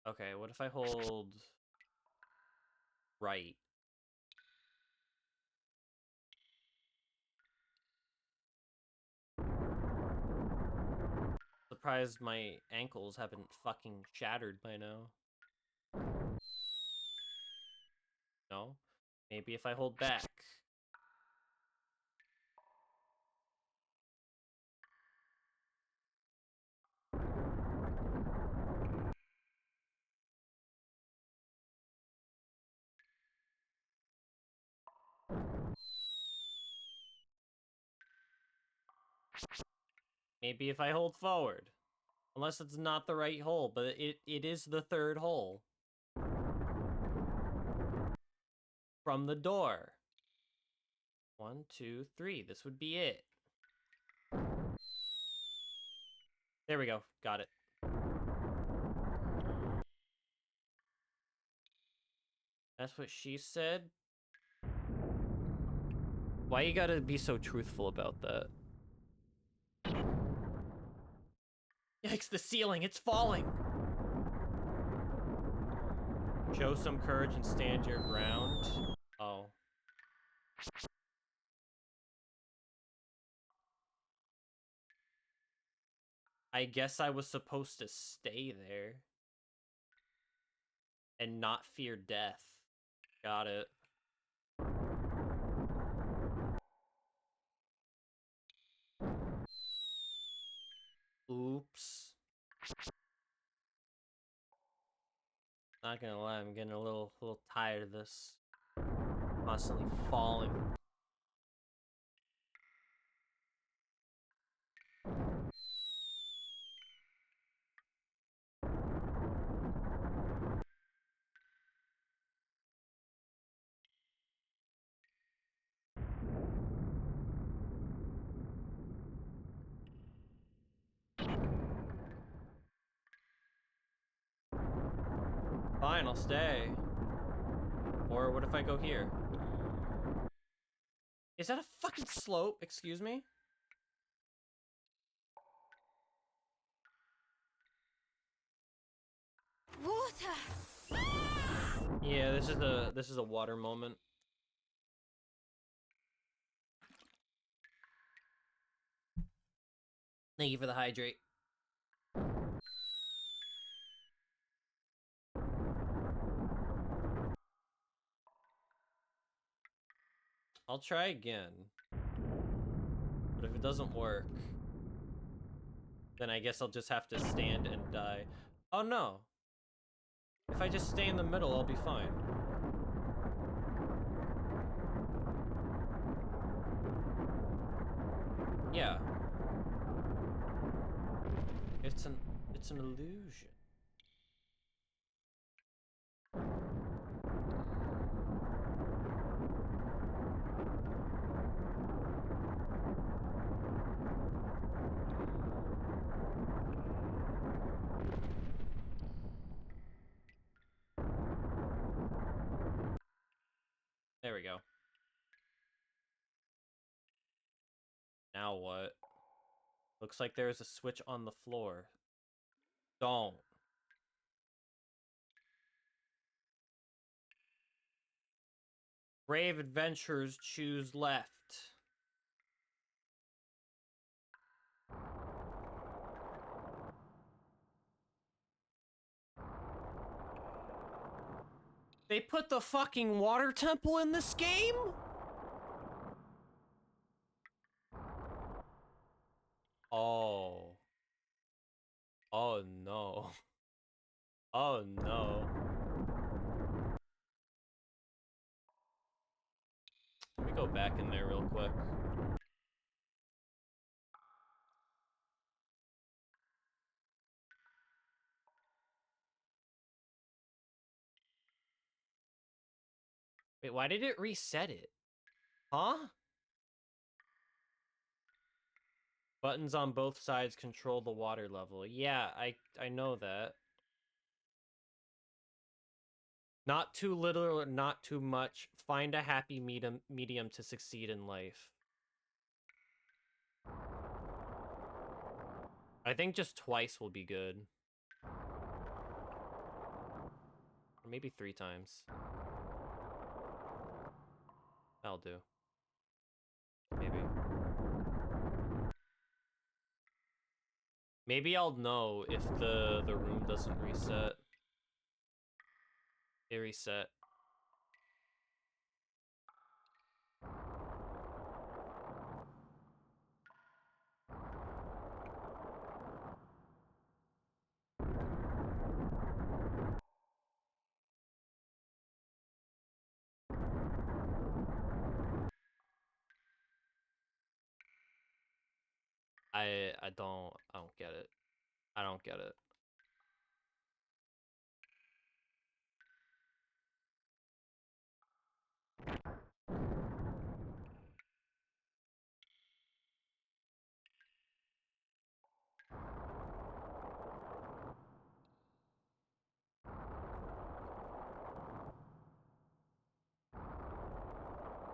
Okay, what if I hold right? Surprised my ankles haven't fucking shattered by now. No? Maybe if I hold back. Maybe if I hold forward. Unless it's not the right hole, but it is the third hole. From the door. 1, 2, 3. This would be it. There we go. Got it. That's what she said. Why you gotta be so truthful about that? Yikes, the ceiling, it's falling! Show some courage and stand your ground. Oh. I guess I was supposed to stay there. And not fear death. Got it. Oops. Not gonna lie, I'm getting a little tired of this. Constantly falling. Fine, I'll stay. Or what if I go here? Is that a fucking slope? Excuse me?
Water!
Yeah, this is a water moment. Thank you for the hydrate. I'll try again. But if it doesn't work, then I guess I'll just have to stand and die. Oh no. If I just stay in the middle, I'll be fine. Yeah. It's an illusion. we go. Now what? Looks like there's a switch on the floor. Don't. Brave adventurers choose left. They put the fucking water temple in this game? Oh. Oh no. Oh no. Let me go back in there real quick. Wait, why did it reset it? Huh? Buttons on both sides control the water level. Yeah, I know that. Not too little or not too much. Find a happy medium to succeed in life. I think just twice will be good. Or maybe 3 times. That'll do. Maybe. Maybe I'll know if the room doesn't reset. It reset. I don't get it. I don't get it.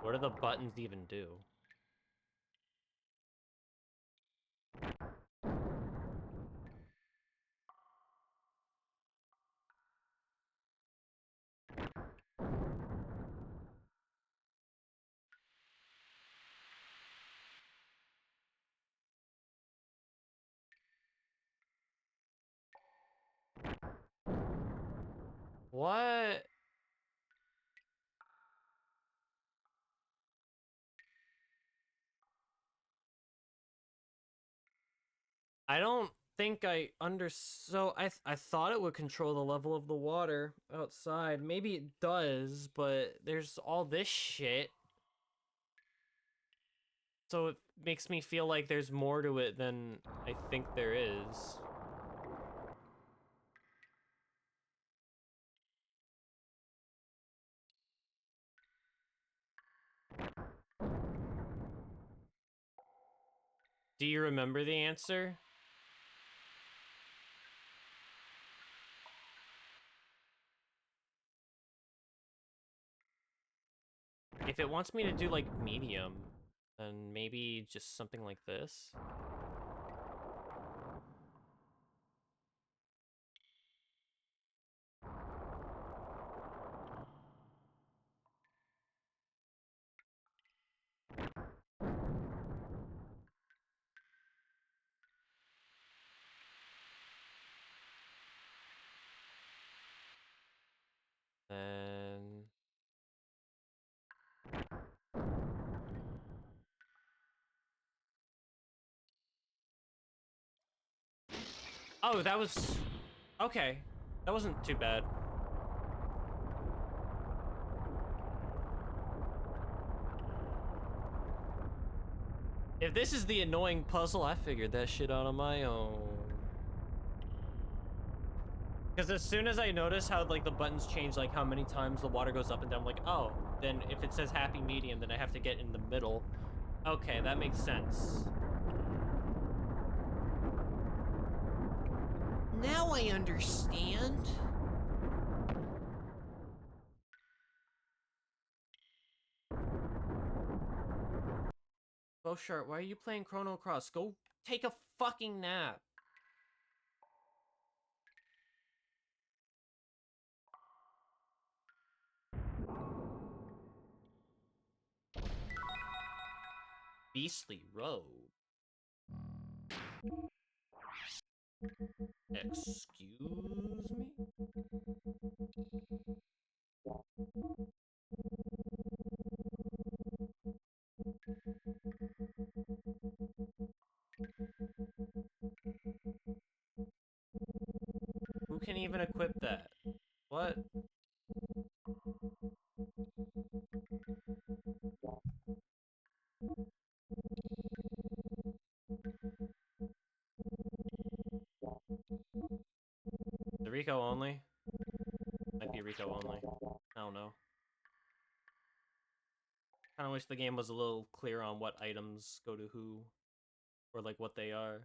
What do the buttons even do? What? I don't think I so I thought it would control the level of the water outside. Maybe it does, but there's all this shit. So it makes me feel like there's more to it than I think there is. Do you remember the answer? If it wants me to do like medium, then maybe just something like this. Then oh, that was okay. That wasn't too bad. If this is the annoying puzzle, I figured that shit out on my own. Because as soon as I notice how like the buttons change, like how many times the water goes up and down, I'm like, oh, then if it says happy medium, then I have to get in the middle. Okay, that makes sense. Now I understand. Oh, sure. Why are you playing Chrono Cross? Go take a fucking nap. Beastly Road. Excuse me? Who can even equip that? What? The Rico only? Might be Rico only. I don't know. Kinda wish the game was a little clear on what items go to who. Or like what they are.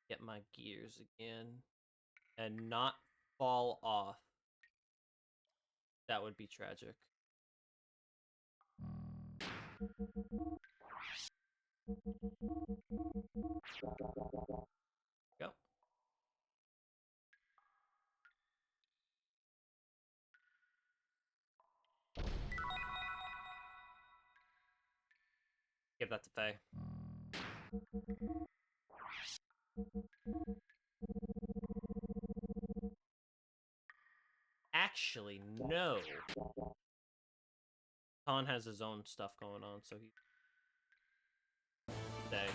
Get my gears again. And not fall off. That would be tragic. Go. Give that to Faye. Actually, no. Khan has his own stuff going on, so he... Stay.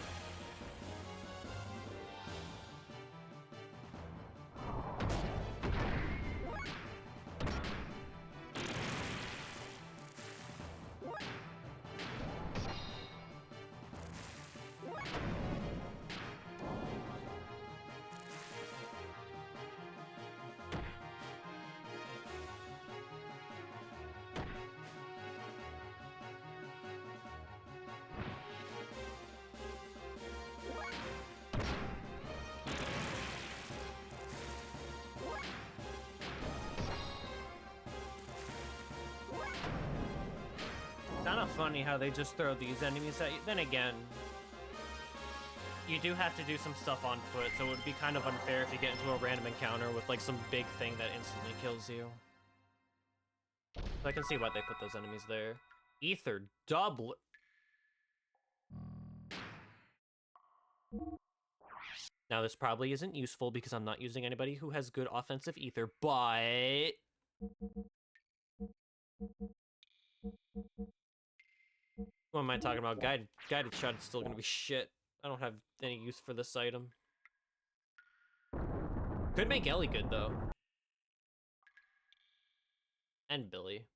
Kind of funny how they just throw these enemies at you. Then again, you do have to do some stuff on foot, so it would be kind of unfair if you get into a random encounter with like some big thing that instantly kills you. So I can see why they put those enemies there. Ether double. Now this probably isn't useful because I'm not using anybody who has good offensive ether, but... What am I talking about? Guided shot is still gonna be shit. I don't have any use for this item. Could make Ellie good, though. And Billy.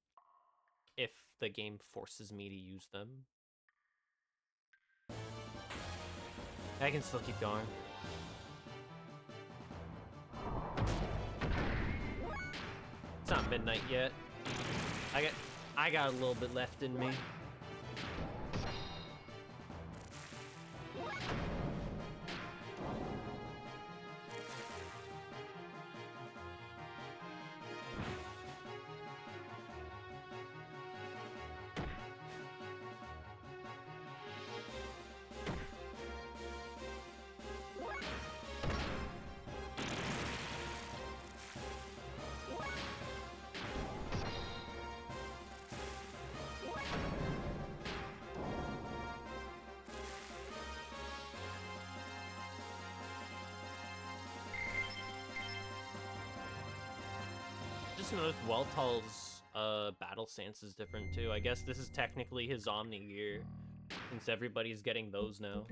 If the game forces me to use them. I can still keep going. It's not midnight yet. I got a little bit left in me. Just noticed Weltal's battle stance is different too. I guess this is technically his Omni gear, since everybody's getting those now.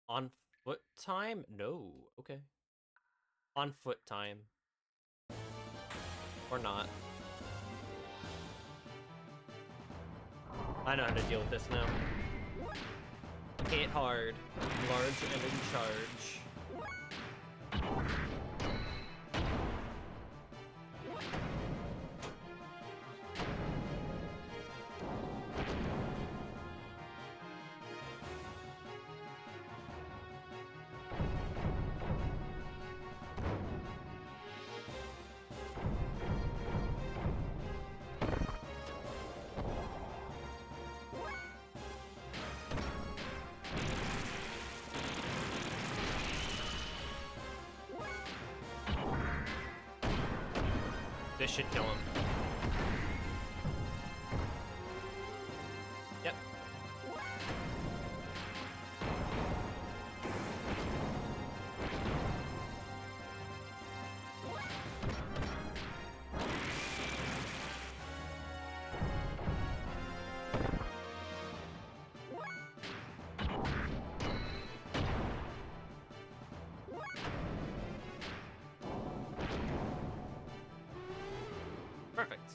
On foot time? No. Okay. On foot time. Or not. I know how to deal with this now. Hit hard, large and in charge. This should kill him. Yep. Perfect.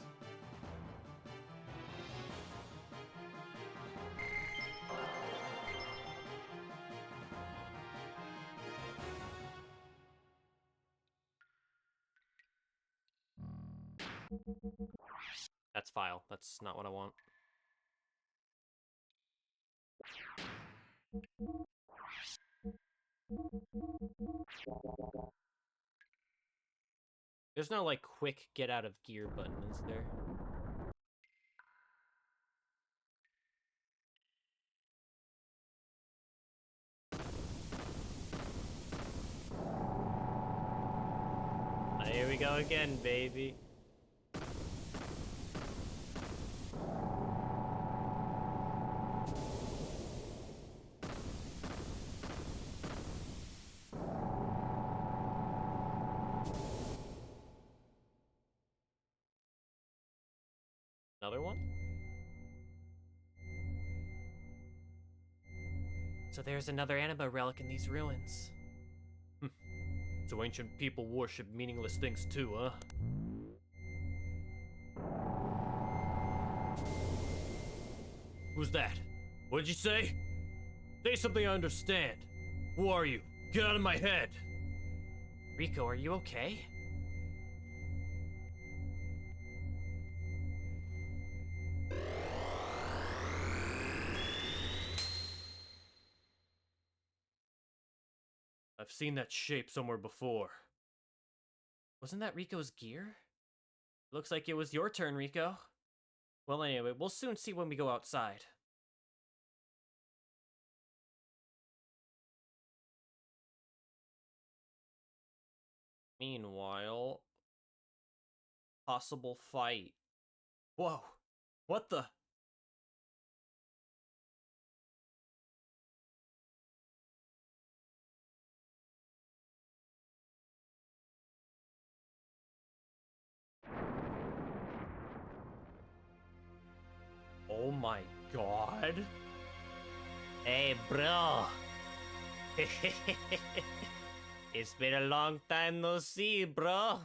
That's file. That's not what I want. There's no, like, quick get out of gear button, is there? Here we go again, baby. Another one?
So there's another anima relic in these ruins.
So ancient people worship meaningless things too, huh? Who's that? What'd you say? Say something I understand. Who are you? Get out of my head!
Rico, are you okay?
I've seen that shape somewhere before.
Wasn't that Rico's gear? Looks like it was your turn, Rico. Well, anyway, we'll soon see when we go outside.
Meanwhile, possible fight. Whoa, what the? Oh my god.
Hey, bro. It's been a long time no see, bro.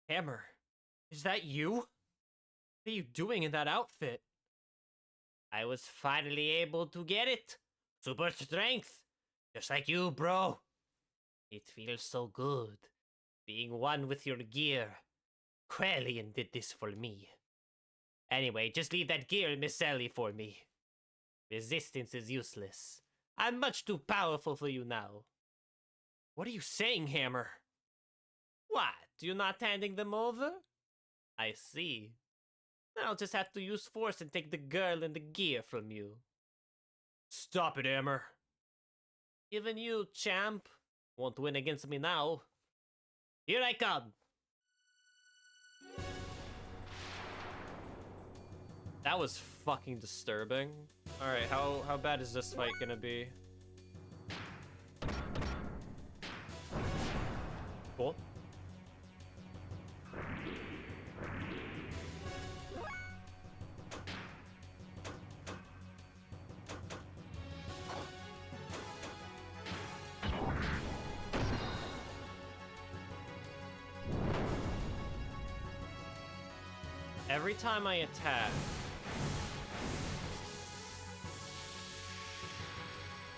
Hammer, is that you? What are you doing in that outfit?
I was finally able to get it. Super strength. Just like you, bro. It feels so good. Being one with your gear. Quellian did this for me. Anyway, just leave that gear, Miss Ellie, for me. Resistance is useless. I'm much too powerful for you now.
What are you saying, Hammer?
What? You're not handing them over? I see. Then I'll just have to use force and take the girl and the gear from you.
Stop it, Hammer.
Even you, champ, won't win against me now. Here I come.
That was fucking disturbing. Alright, how bad is this fight gonna be? Cool. Every time I attack,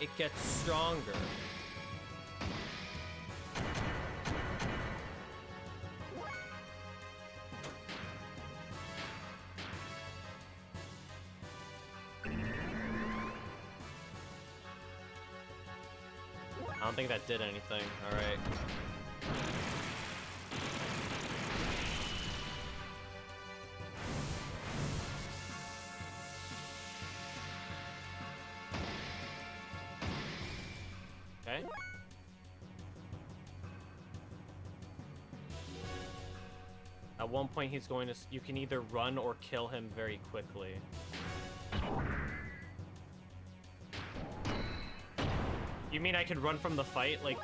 it gets stronger. I don't think that did anything. All right. Okay. At one point, he's going to. You can either run or kill him very quickly. You mean I could run from the fight, like,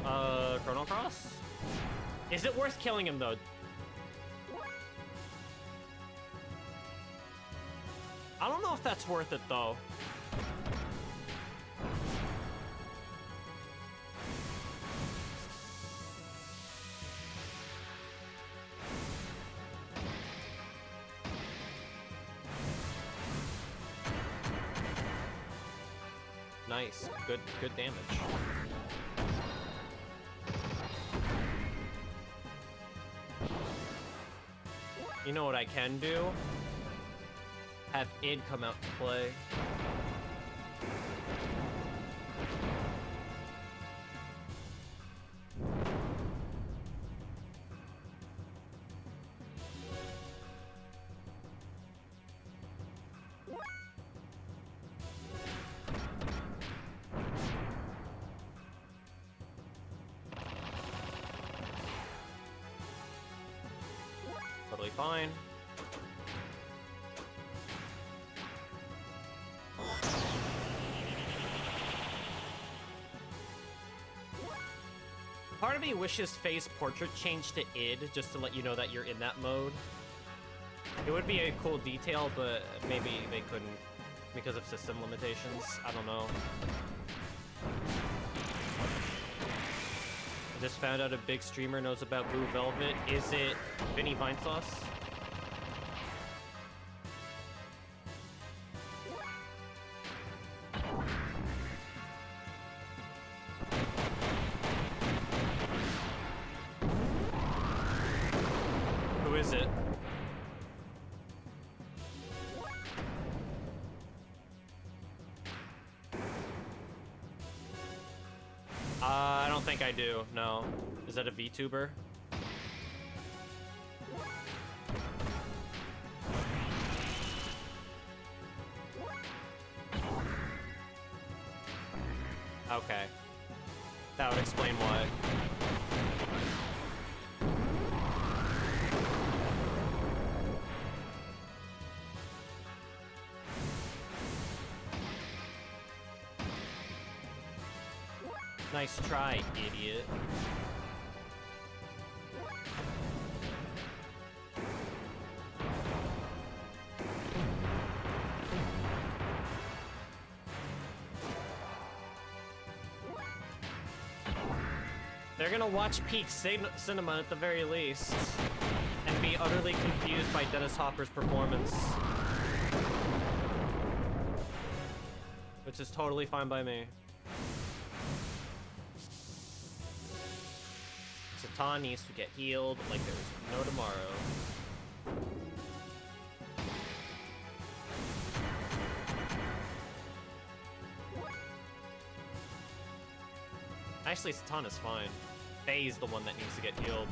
Chrono Cross? Is it worth killing him, though? I don't know if that's worth it, though. Nice. Good damage. You know what I can do? Have id come out to play. Totally fine. Part of me wishes face portrait changed to id just to let you know that you're in that mode. It would be a cool detail, but maybe they couldn't because of system limitations. I don't know. I just found out a big streamer knows about Blue Velvet. Is it Vinny Vinesauce? Who is it? I don't think I do, no. Is that a VTuber? Okay. That would explain why. Nice try, idiot. They're gonna watch Peak Cinema at the very least and be utterly confused by Dennis Hopper's performance. Which is totally fine by me. Satan needs to get healed like there's no tomorrow. Actually, Satan is fine. Faye's the one that needs to get healed.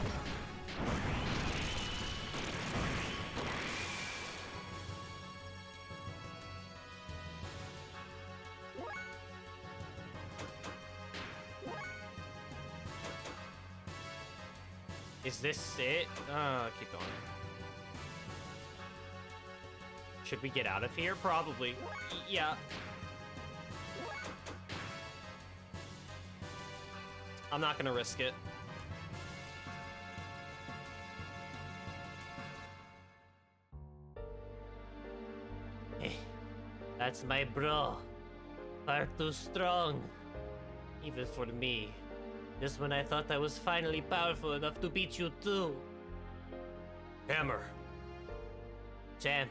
Is this it? Keep going. Should we get out of here? Probably. Yeah. I'm not gonna risk it. That's my bro. Far too strong. Even for me. Just when I thought I was finally powerful enough to beat you too. Hammer. Champ.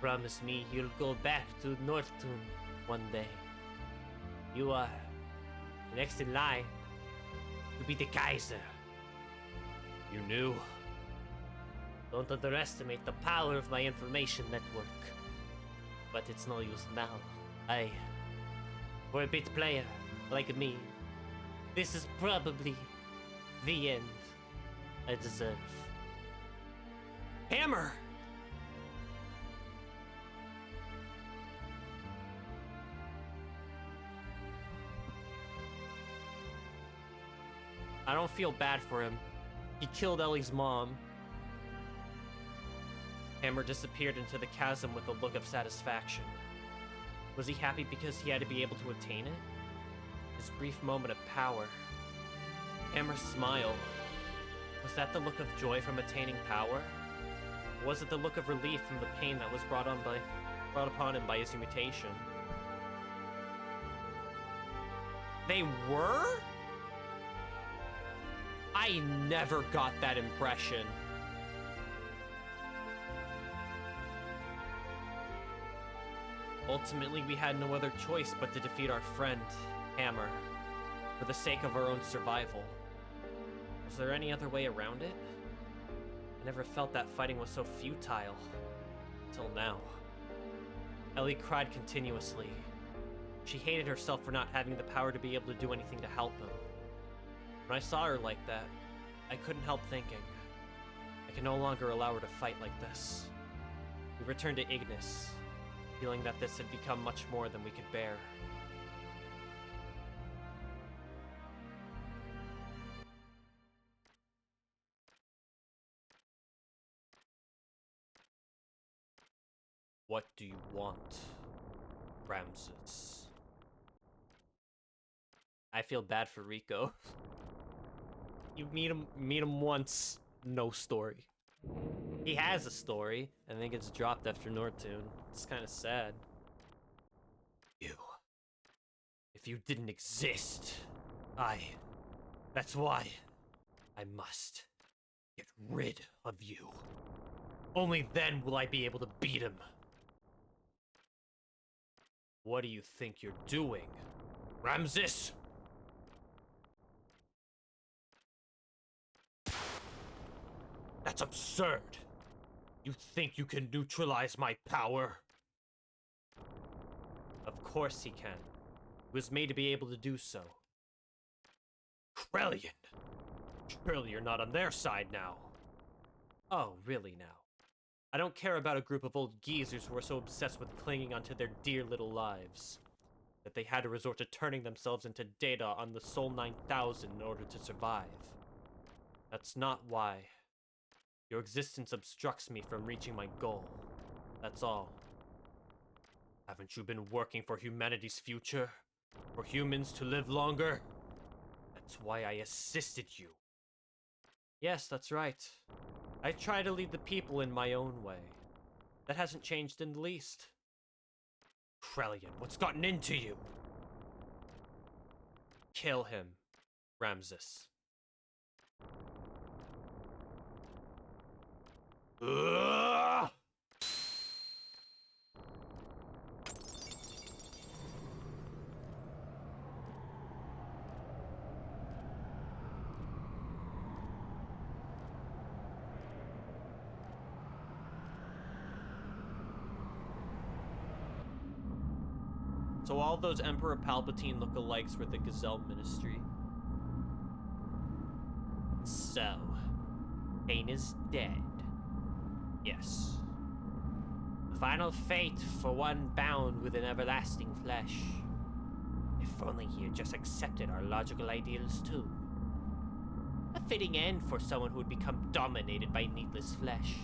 Promise me you'll go back to Northtown one day.
You are the next in line to be the Kaiser.
You knew?
Don't underestimate the power of my information network. But it's no use now. For a bit player like me, this is probably the end I deserve.
Hammer! I don't feel bad for him. He killed Ellie's mom. Hammer disappeared into the chasm with a look of satisfaction. Was he happy because he had to be able to attain it? His brief moment of power. Hammer's smile. Was that the look of joy from attaining power? Or was it the look of relief from the pain that was brought upon him by his mutation? They were? I never got that impression. Ultimately, we had no other choice but to defeat our friend, Hammer, for the sake of our own survival. Was there any other way around it? I never felt that fighting was so futile. Until now. Ellie cried continuously. She hated herself for not having the power to be able to do anything to help him. When I saw her like that, I couldn't help thinking, I can no longer allow her to fight like this. We returned to Ignis, feeling that this had become much more than we could bear. What do you want, Ramses? I feel bad for Rico. You meet him once, no story. He has a story, and then gets dropped after Nortune. It's kind of sad. You. If you didn't exist, that's why I must get rid of you. Only then will I be able to beat him. What do you think you're doing, Ramses? That's absurd. You think you can neutralize my power? Of course he can. He was made to be able to do so. Krellian! Surely you're not on their side now. Oh, really now? I don't care about a group of old geezers who are so obsessed with clinging onto their dear little lives that they had to resort to turning themselves into data on the Sol 9000 in order to survive. That's not why. Your existence obstructs me from reaching my goal. That's all. Haven't you been working for humanity's future? For humans to live longer? That's why I assisted you. Yes, that's right. I try to lead the people in my own way. That hasn't changed in the least. Krellian, what's gotten into you? Kill him, Ramses. Ugh! So all those Emperor Palpatine lookalikes were the Gazelle Ministry. So, Cain is dead. Yes. The final fate for one bound with an everlasting flesh. If only he had just accepted our logical ideals too. A fitting end for someone who would become dominated by needless flesh.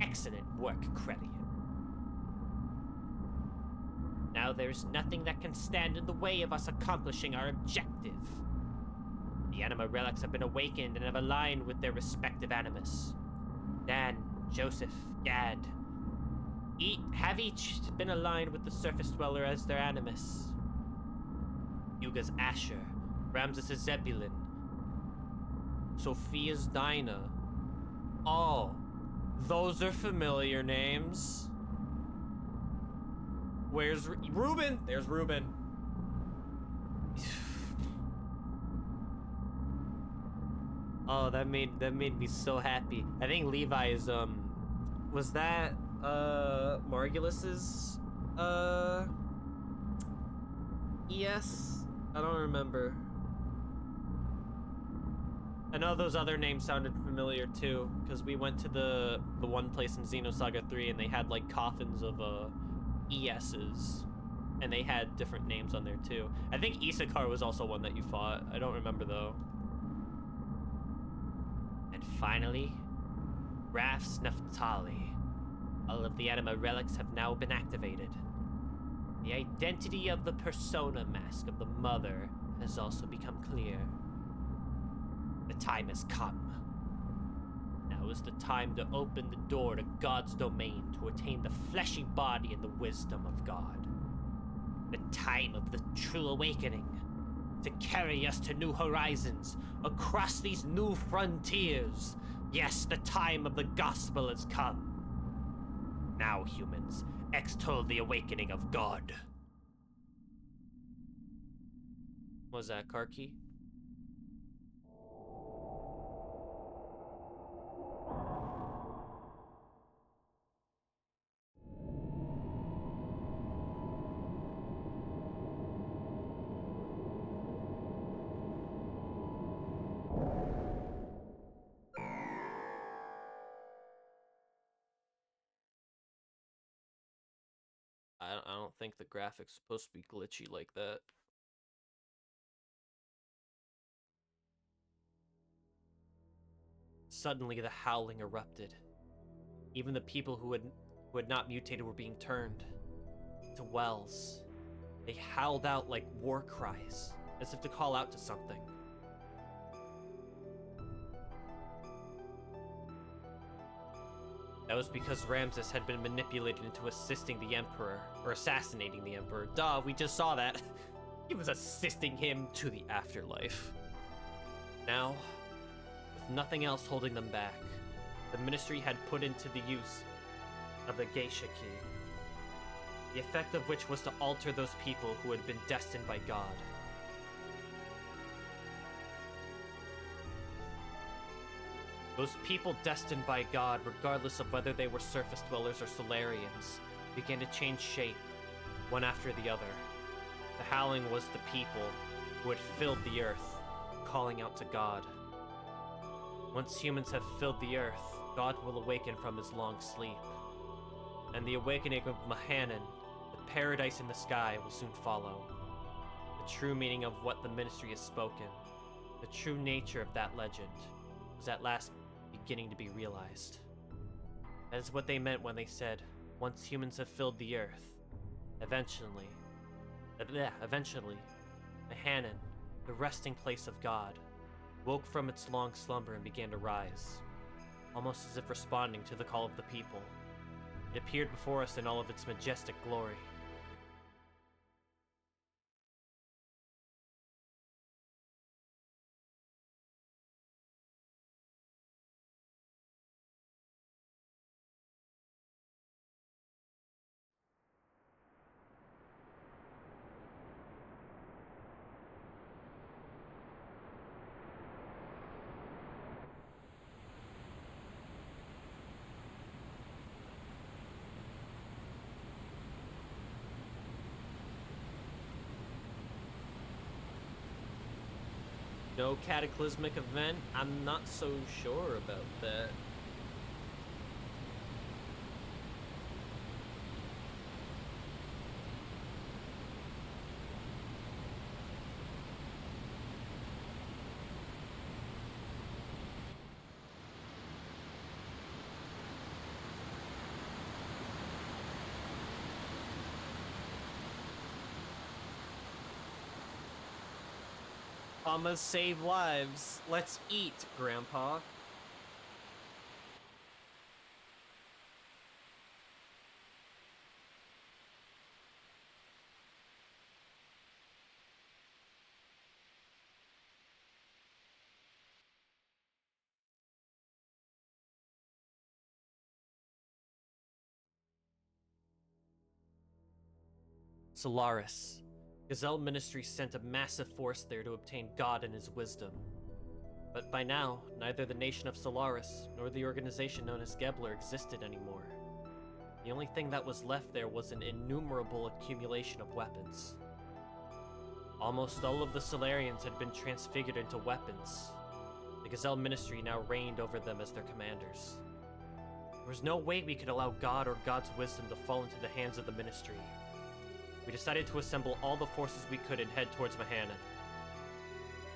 Excellent work, Krellian. Now there's nothing that can stand in the way of us accomplishing our objective. The anima relics have been awakened and have aligned with their respective animus. Dan, Joseph, Gad. Have each been aligned with the surface dweller as their animus. Yuga's Asher, Ramses' Zebulun, Sophia's Dinah. Oh, those are familiar names. Where's Reuben? There's Reuben. Oh, that made me so happy. I think Levi is was that Margulis's ES? I don't remember. I know those other names sounded familiar too, because we went to the one place in Xenosaga 3 and they had like coffins of ES's. And they had different names on there too. I think Isakar was also one that you fought. I don't remember though. And finally, Raf's Neftali. All of the anima relics have now been activated. The identity of the persona mask of the mother has also become clear. The time has come. Now is the time to open the door to God's domain to attain the fleshy body and the wisdom of God. The time of the true awakening, to carry us to new horizons, across these new frontiers. Yes, the time of the gospel has come. Now, humans, extol the awakening of God. What was that, Karki? I don't think the graphics supposed to be glitchy like that. Suddenly, the howling erupted. Even the people who had not mutated were being turned to wells. They howled out like war cries, as if to call out to something. That was because Ramses had been manipulated into assisting the Emperor, or assassinating the Emperor. Duh, we just saw that. He was assisting him to the afterlife. Now, with nothing else holding them back, the Ministry had put into the use of the Geisha Key, the effect of which was to alter those people who had been destined by God. Those people destined by God, regardless of whether they were surface dwellers or Solarians, began to change shape, one after the other. The howling was the people who had filled the earth, calling out to God. Once humans have filled the earth, God will awaken from his long sleep. And the awakening of Mahanan, the paradise in the sky, will soon follow. The true meaning of what the Ministry has spoken, the true nature of that legend, was at last beginning to be realized. That is what they meant when they said, once humans have filled the earth, eventually, Mahanan, the resting place of God, woke from its long slumber and began to rise, almost as if responding to the call of the people. It appeared before us in all of its majestic glory. No cataclysmic event? I'm not so sure about that. I'ma save lives. Let's eat, Grandpa. Solaris. Gazelle Ministry sent a massive force there to obtain God and his wisdom. But by now, neither the nation of Solaris nor the organization known as Gebler existed anymore. The only thing that was left there was an innumerable accumulation of weapons. Almost all of the Solarians had been transfigured into weapons. The Gazelle Ministry now reigned over them as their commanders. There was no way we could allow God or God's wisdom to fall into the hands of the Ministry. We decided to assemble all the forces we could and head towards Mahanan.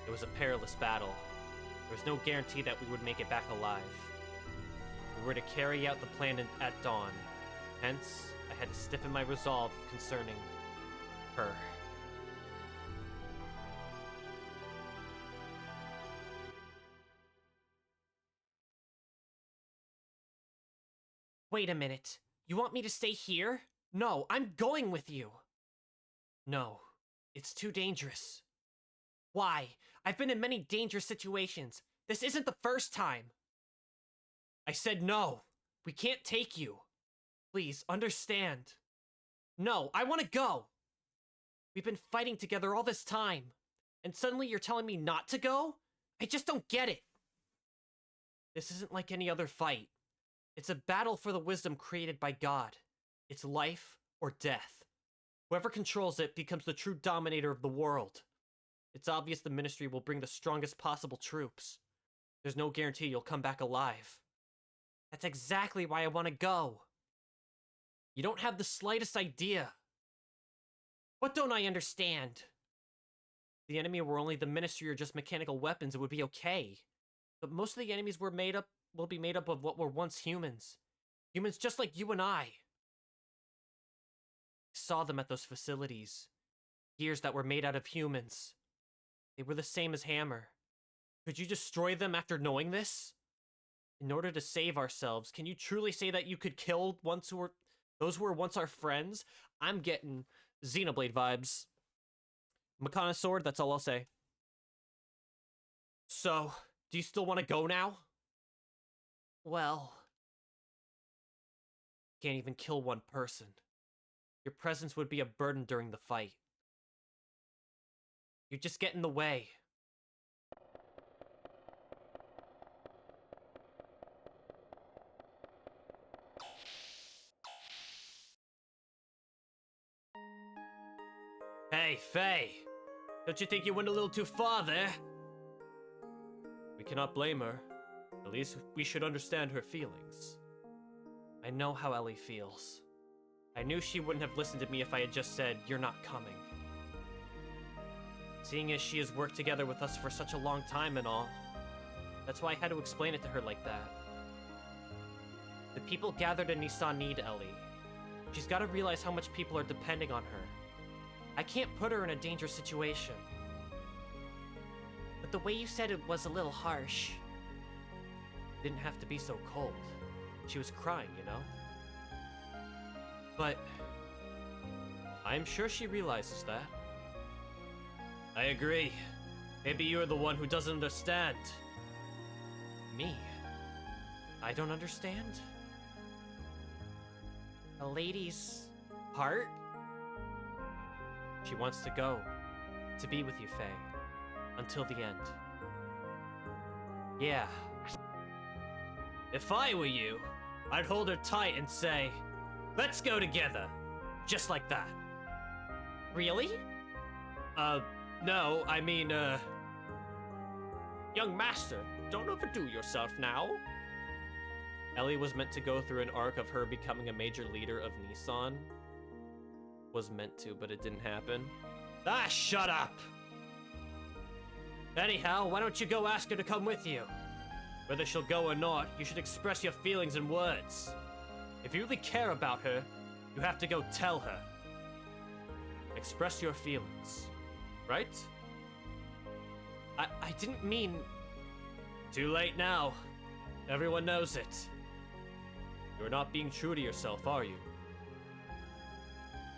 It was a perilous battle. There was no guarantee that we would make it back alive. We were to carry out the plan at dawn. Hence, I had to stiffen my resolve concerning her.
Wait a minute. You want me to stay here? No, I'm going with you.
No, it's too dangerous.
Why? I've been in many dangerous situations. This isn't the first time.
I said no. We can't take you. Please, understand.
No, I want to go. We've been fighting together all this time, and suddenly you're telling me not to go? I just don't get it.
This isn't like any other fight. It's a battle for the wisdom created by God. It's life or death. Whoever controls it becomes the true dominator of the world. It's obvious the Ministry will bring the strongest possible troops. There's no guarantee you'll come back alive.
That's exactly why I want to go.
You don't have the slightest idea.
What don't I understand?
If the enemy were only the Ministry or just mechanical weapons, it would be okay. But most of the enemies will be made up of what were once humans. Humans just like you and I. Saw them at those facilities. Gears that were made out of humans. They were the same as Hammer. Could you destroy them after knowing this? In order to save ourselves, can you truly say that you could kill those who were once our friends? I'm getting Xenoblade vibes. Makana Sword, that's all I'll say. So, do you still want to go now?
Well,
can't even kill one person. Your presence would be a burden during the fight. You just get in the way. Hey, Faye! Don't you think you went a little too far there? We cannot blame her. At least we should understand her feelings. I know how Ellie feels. I knew she wouldn't have listened to me if I had just said, "You're not coming." Seeing as she has worked together with us for such a long time and all, that's why I had to explain it to her like that. The people gathered in Nissan need Ellie. She's got to realize how much people are depending on her. I can't put her in a dangerous situation.
but the way you said it was a little harsh.
Didn't have to be so cold. She was crying, you know? But I'm sure she realizes that. I agree. Maybe you're the one who doesn't understand. Me? I don't understand?
A lady's heart?
She wants to go. To be with you, Faye. Until the end. Yeah. If I were you, I'd hold her tight and say, "Let's go together." Just like that.
Really?
No, I mean, Young master, don't overdo yourself now. Ellie was meant to go through an arc of her becoming a major leader of Nissan. Was meant to, but it didn't happen. Ah, shut up! Anyhow, why don't you go ask her to come with you? Whether she'll go or not, you should express your feelings in words. If you really care about her, you have to go tell her. Express your feelings, right? I didn't mean... Too late now. Everyone knows it. You're not being true to yourself, are you?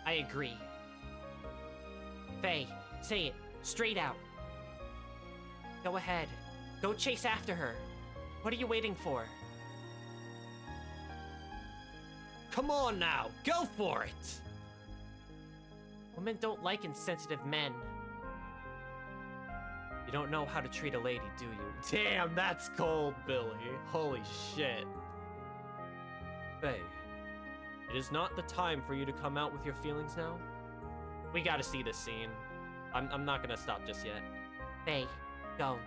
I agree. Faye, say it, straight out. Go ahead. Go chase after her. What are you waiting for?
Come on now, go for it!
Women don't like insensitive men. You don't know how to treat a lady, do you?
Damn, that's cold, Billy. Holy shit. Faye, it is not the time for you to come out with your feelings now. We gotta see this scene. I'm not gonna stop just yet.
Faye, go.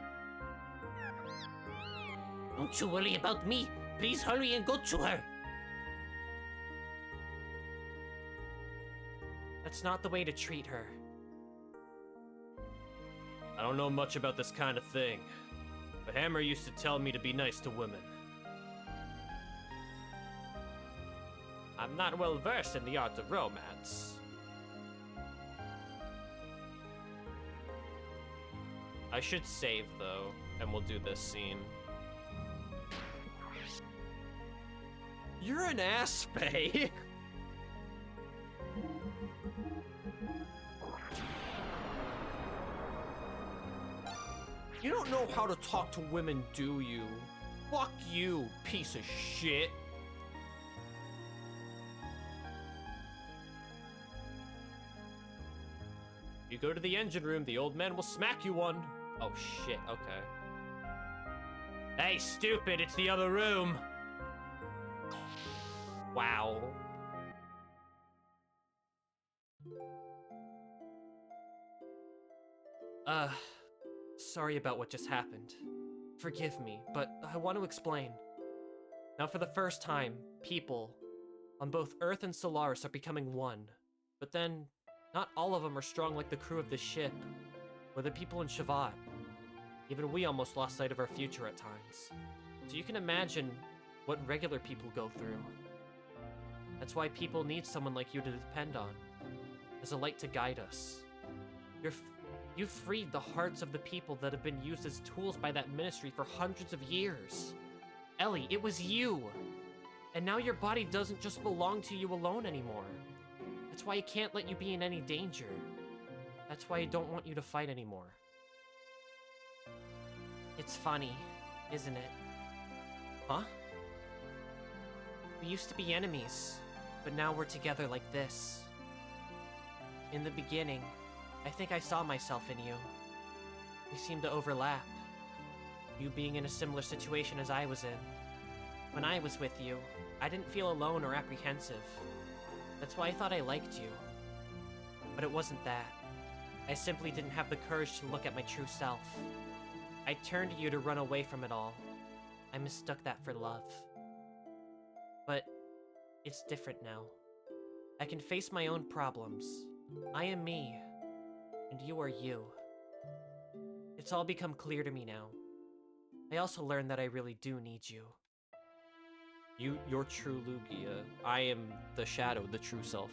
Don't you worry about me. Please hurry and go to her. That's not the way to treat her.
I don't know much about this kind of thing, but Hammer used to tell me to be nice to women. I'm not well versed in the art of romance. I should save, though, and we'll do this scene. You're an ass, Faye! You don't know how to talk to women, do you? Fuck you, piece of shit. You go to the engine room, the old man will smack you one. Oh shit, okay. Hey, stupid, it's the other room. Wow.
Sorry about what just happened. Forgive me, but I want to explain. Now, for the first time, people on both Earth and Solaris are becoming one. But then, not all of them are strong like the crew of the ship, or the people in Shavat. Even we almost lost sight of our future at times. So you can imagine what regular people go through. That's why people need someone like you to depend on, as a light to guide us. You've freed the hearts of the people that have been used as tools by that ministry for hundreds of years. Ellie, it was you! And now your body doesn't just belong to you alone anymore. That's why I can't let you be in any danger. That's why I don't want you to fight anymore. It's funny, isn't it? Huh? We used to be enemies, but now we're together like this. In the beginning, I think I saw myself in you. We seemed to overlap. You being in a similar situation as I was in. When I was with you, I didn't feel alone or apprehensive. That's why I thought I liked you. But it wasn't that. I simply didn't have the courage to look at my true self. I turned to you to run away from it all. I mistook that for love. But it's different now. I can face my own problems. I am me. And you are you. It's all become clear to me now. I also learned that I really do need you.
You're true Lugia. I am the shadow, the true self.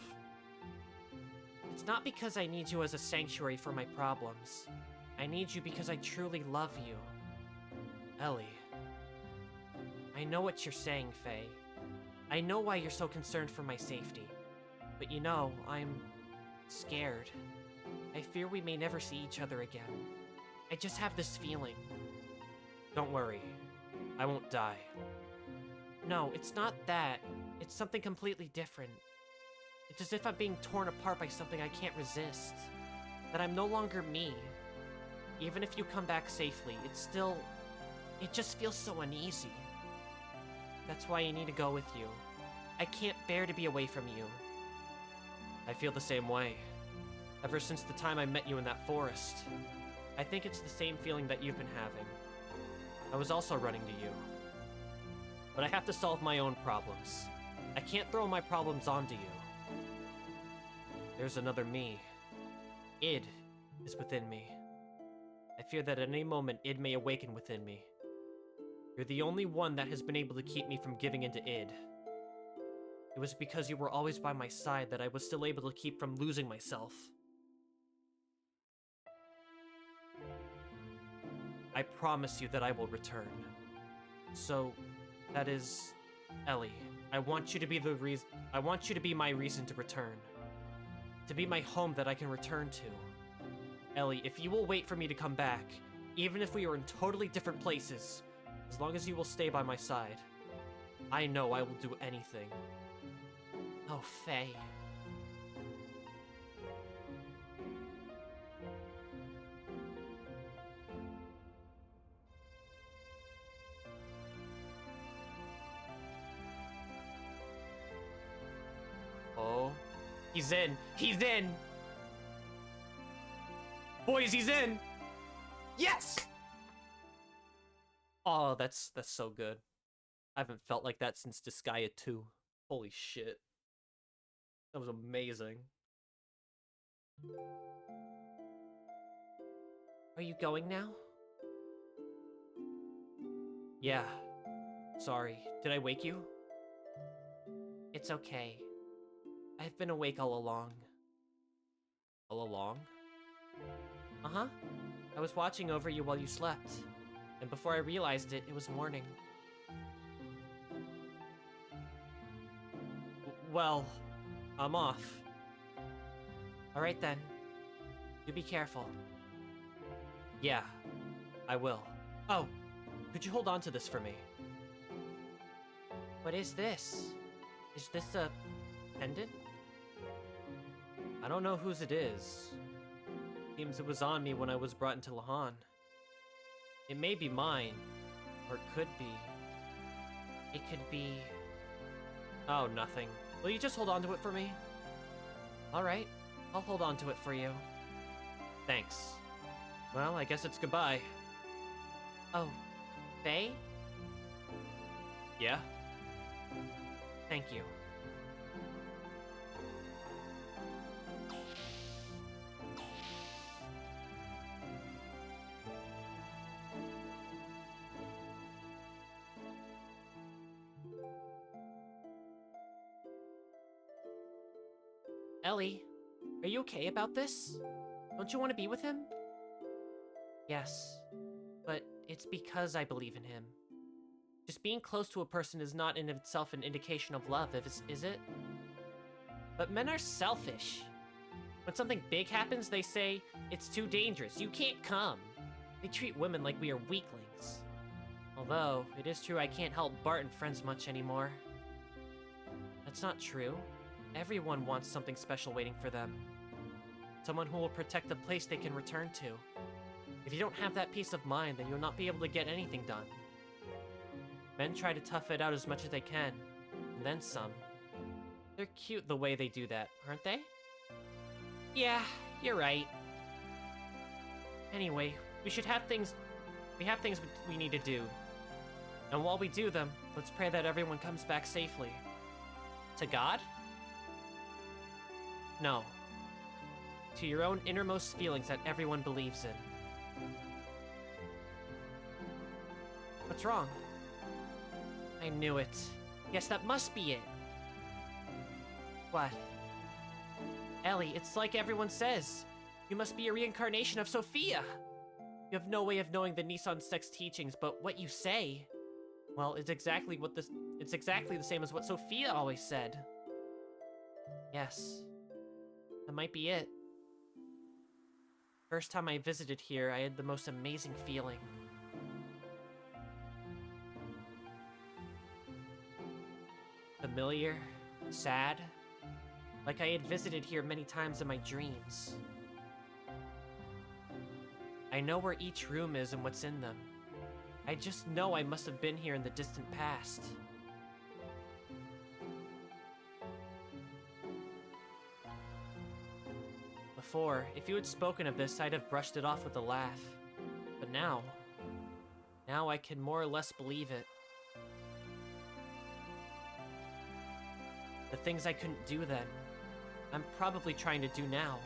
It's not because I need you as a sanctuary for my problems. I need you because I truly love you. Ellie. I know what you're saying, Faye. I know why you're so concerned for my safety. But you know, I'm scared. I fear we may never see each other again. I just have this feeling.
Don't worry. I won't die.
No, it's not that. It's something completely different. It's as if I'm being torn apart by something I can't resist. That I'm no longer me. Even if you come back safely, it just feels so uneasy. That's why I need to go with you. I can't bear to be away from you.
I feel the same way. Ever since the time I met you in that forest.
I think it's the same feeling that you've been having.
I was also running to you. But I have to solve my own problems. I can't throw my problems onto you. There's another me. Id is within me. I fear that at any moment Id may awaken within me. You're the only one that has been able to keep me from giving into Id. It was because you were always by my side that I was still able to keep from losing myself. I promise you that I will return. So, that is, Ellie, I want you to be my reason to return. To be my home that I can return to. Ellie, if you will wait for me to come back, even if we are in totally different places, as long as you will stay by my side, I know I will do anything.
Oh, Faye. He's in. He's in! Boys, he's in! Yes! Oh, that's so good. I haven't felt like that since Disgaea 2. Holy shit. That was amazing. Are you going now? Yeah. Sorry. Did I wake you? It's okay. I've been awake all along. All along? Uh-huh. I was watching over you while you slept. And before I realized it, it was morning. Well, I'm off. Alright then. You be careful. Yeah, I will. Oh, could you hold on to this for me? What is this? Is this a pendant? I don't know whose it is. Seems it was on me when I was brought into Lahan. It may be mine, or it could be. It could be... Oh, nothing. Will you just hold on to it for me? Alright, I'll hold on to it for you. Thanks. Well, I guess it's goodbye. Oh, Faye? Yeah? Thank you. Ellie, are you okay about this? Don't you want to be with him? Yes, but it's because I believe in him. Just being close to a person is not in itself an indication of love, is it? But men are selfish. When something big happens, they say, it's too dangerous, you can't come. They treat women like we are weaklings. Although, it is true I can't help Bart and friends much anymore. That's not true. Everyone wants something special waiting for them. Someone who will protect a place they can return to. If you don't have that peace of mind, then you'll not be able to get anything done. Men try to tough it out as much as they can, and then some. They're cute the way they do that, aren't they? Yeah, you're right. Anyway, we have things we need to do. And while we do them, let's pray that everyone comes back safely. To God? No. To your own innermost feelings that everyone believes in. What's wrong? I knew it. Yes, that must be it. What? Ellie, it's like everyone says. You must be a reincarnation of Sophia. You have no way of knowing the Nissan sex teachings, but what you say, well, it's exactly the same as what Sophia always said. Yes. That might be it. First time I visited here, I had the most amazing feeling. Familiar, sad, like I had visited here many times in my dreams. I know where each room is and what's in them. I just know I must have been here in the distant past. Before, if you had spoken of this, I'd have brushed it off with a laugh. But now I can more or less believe it. The things I couldn't do then, I'm probably trying to do now.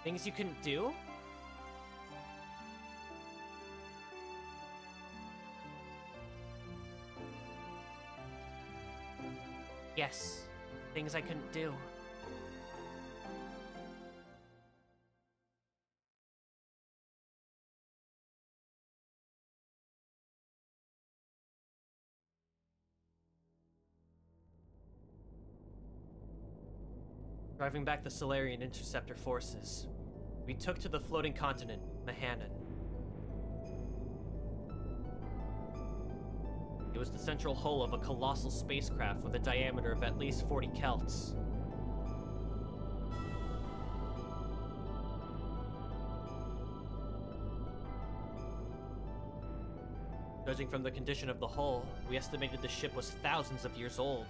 Things you couldn't do? Yes, things I couldn't do. Driving back the Solarian Interceptor forces, we took to the floating continent, Mahanan. It was the central hull of a colossal spacecraft with a diameter of at least 40 kelts. Judging from the condition of the hull, we estimated the ship was thousands of years old.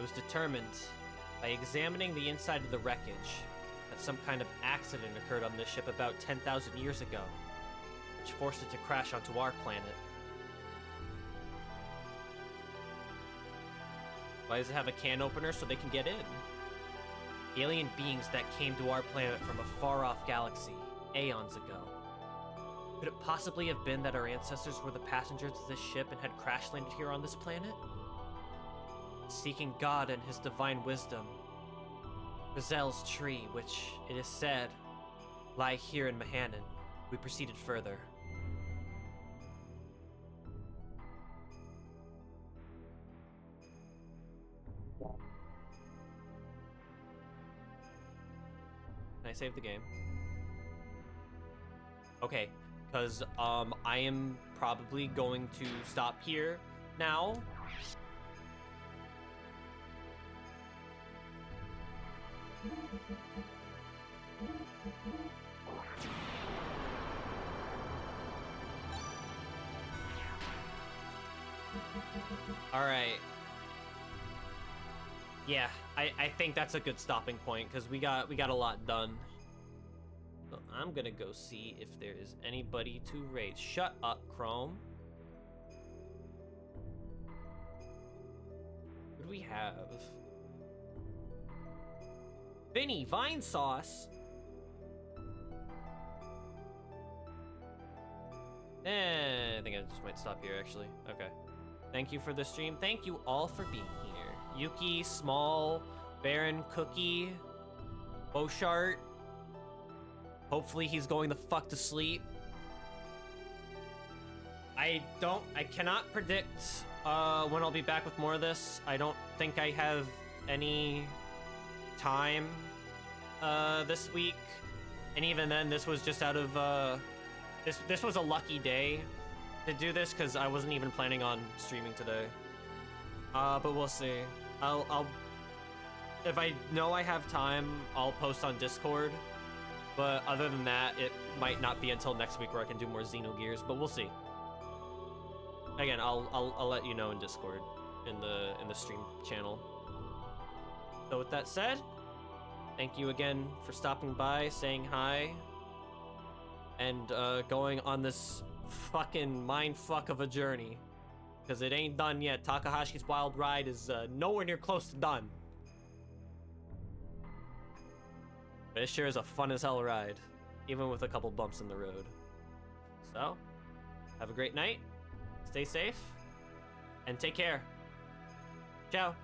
was determined, by examining the inside of the wreckage, that some kind of accident occurred on this ship about 10,000 years ago, which forced it to crash onto our planet. Why does it have a can opener so they can get in? Alien beings that came to our planet from a far-off galaxy, aeons ago. Could it possibly have been that our ancestors were the passengers of this ship and had crash-landed here on this planet? Seeking God and his divine wisdom, Gazelle's tree, which, it is said, lie here in Mahanan, we proceeded further. Can I save the game? Okay, because I am probably going to stop here now. All right. Yeah, I think that's a good stopping point because we got a lot done. So I'm gonna go see if there is anybody to raid. Shut up, Chrome. What do we have? Vinny, Vine Sauce. I think I just might stop here, actually. Okay. Thank you for the stream. Thank you all for being here. Yuki, Small, Baron, Cookie, Boshart. Hopefully he's going the fuck to sleep. I cannot predict when I'll be back with more of this. I don't think I have any time this week. And even then, this was just out of, this was a lucky day to do this because I wasn't even planning on streaming today. But we'll see. I'll if I know I have time, I'll post on Discord. But other than that, it might not be until next week where I can do more Xenogears, but we'll see. Again, I'll let you know in Discord, in the stream channel. So with that said, thank you again for stopping by, saying hi, and going on this fucking mindfuck of a journey. Because it ain't done yet. Takahashi's Wild Ride is nowhere near close to done. But it sure is a fun as hell ride, even with a couple bumps in the road. So, have a great night, stay safe, and take care. Ciao.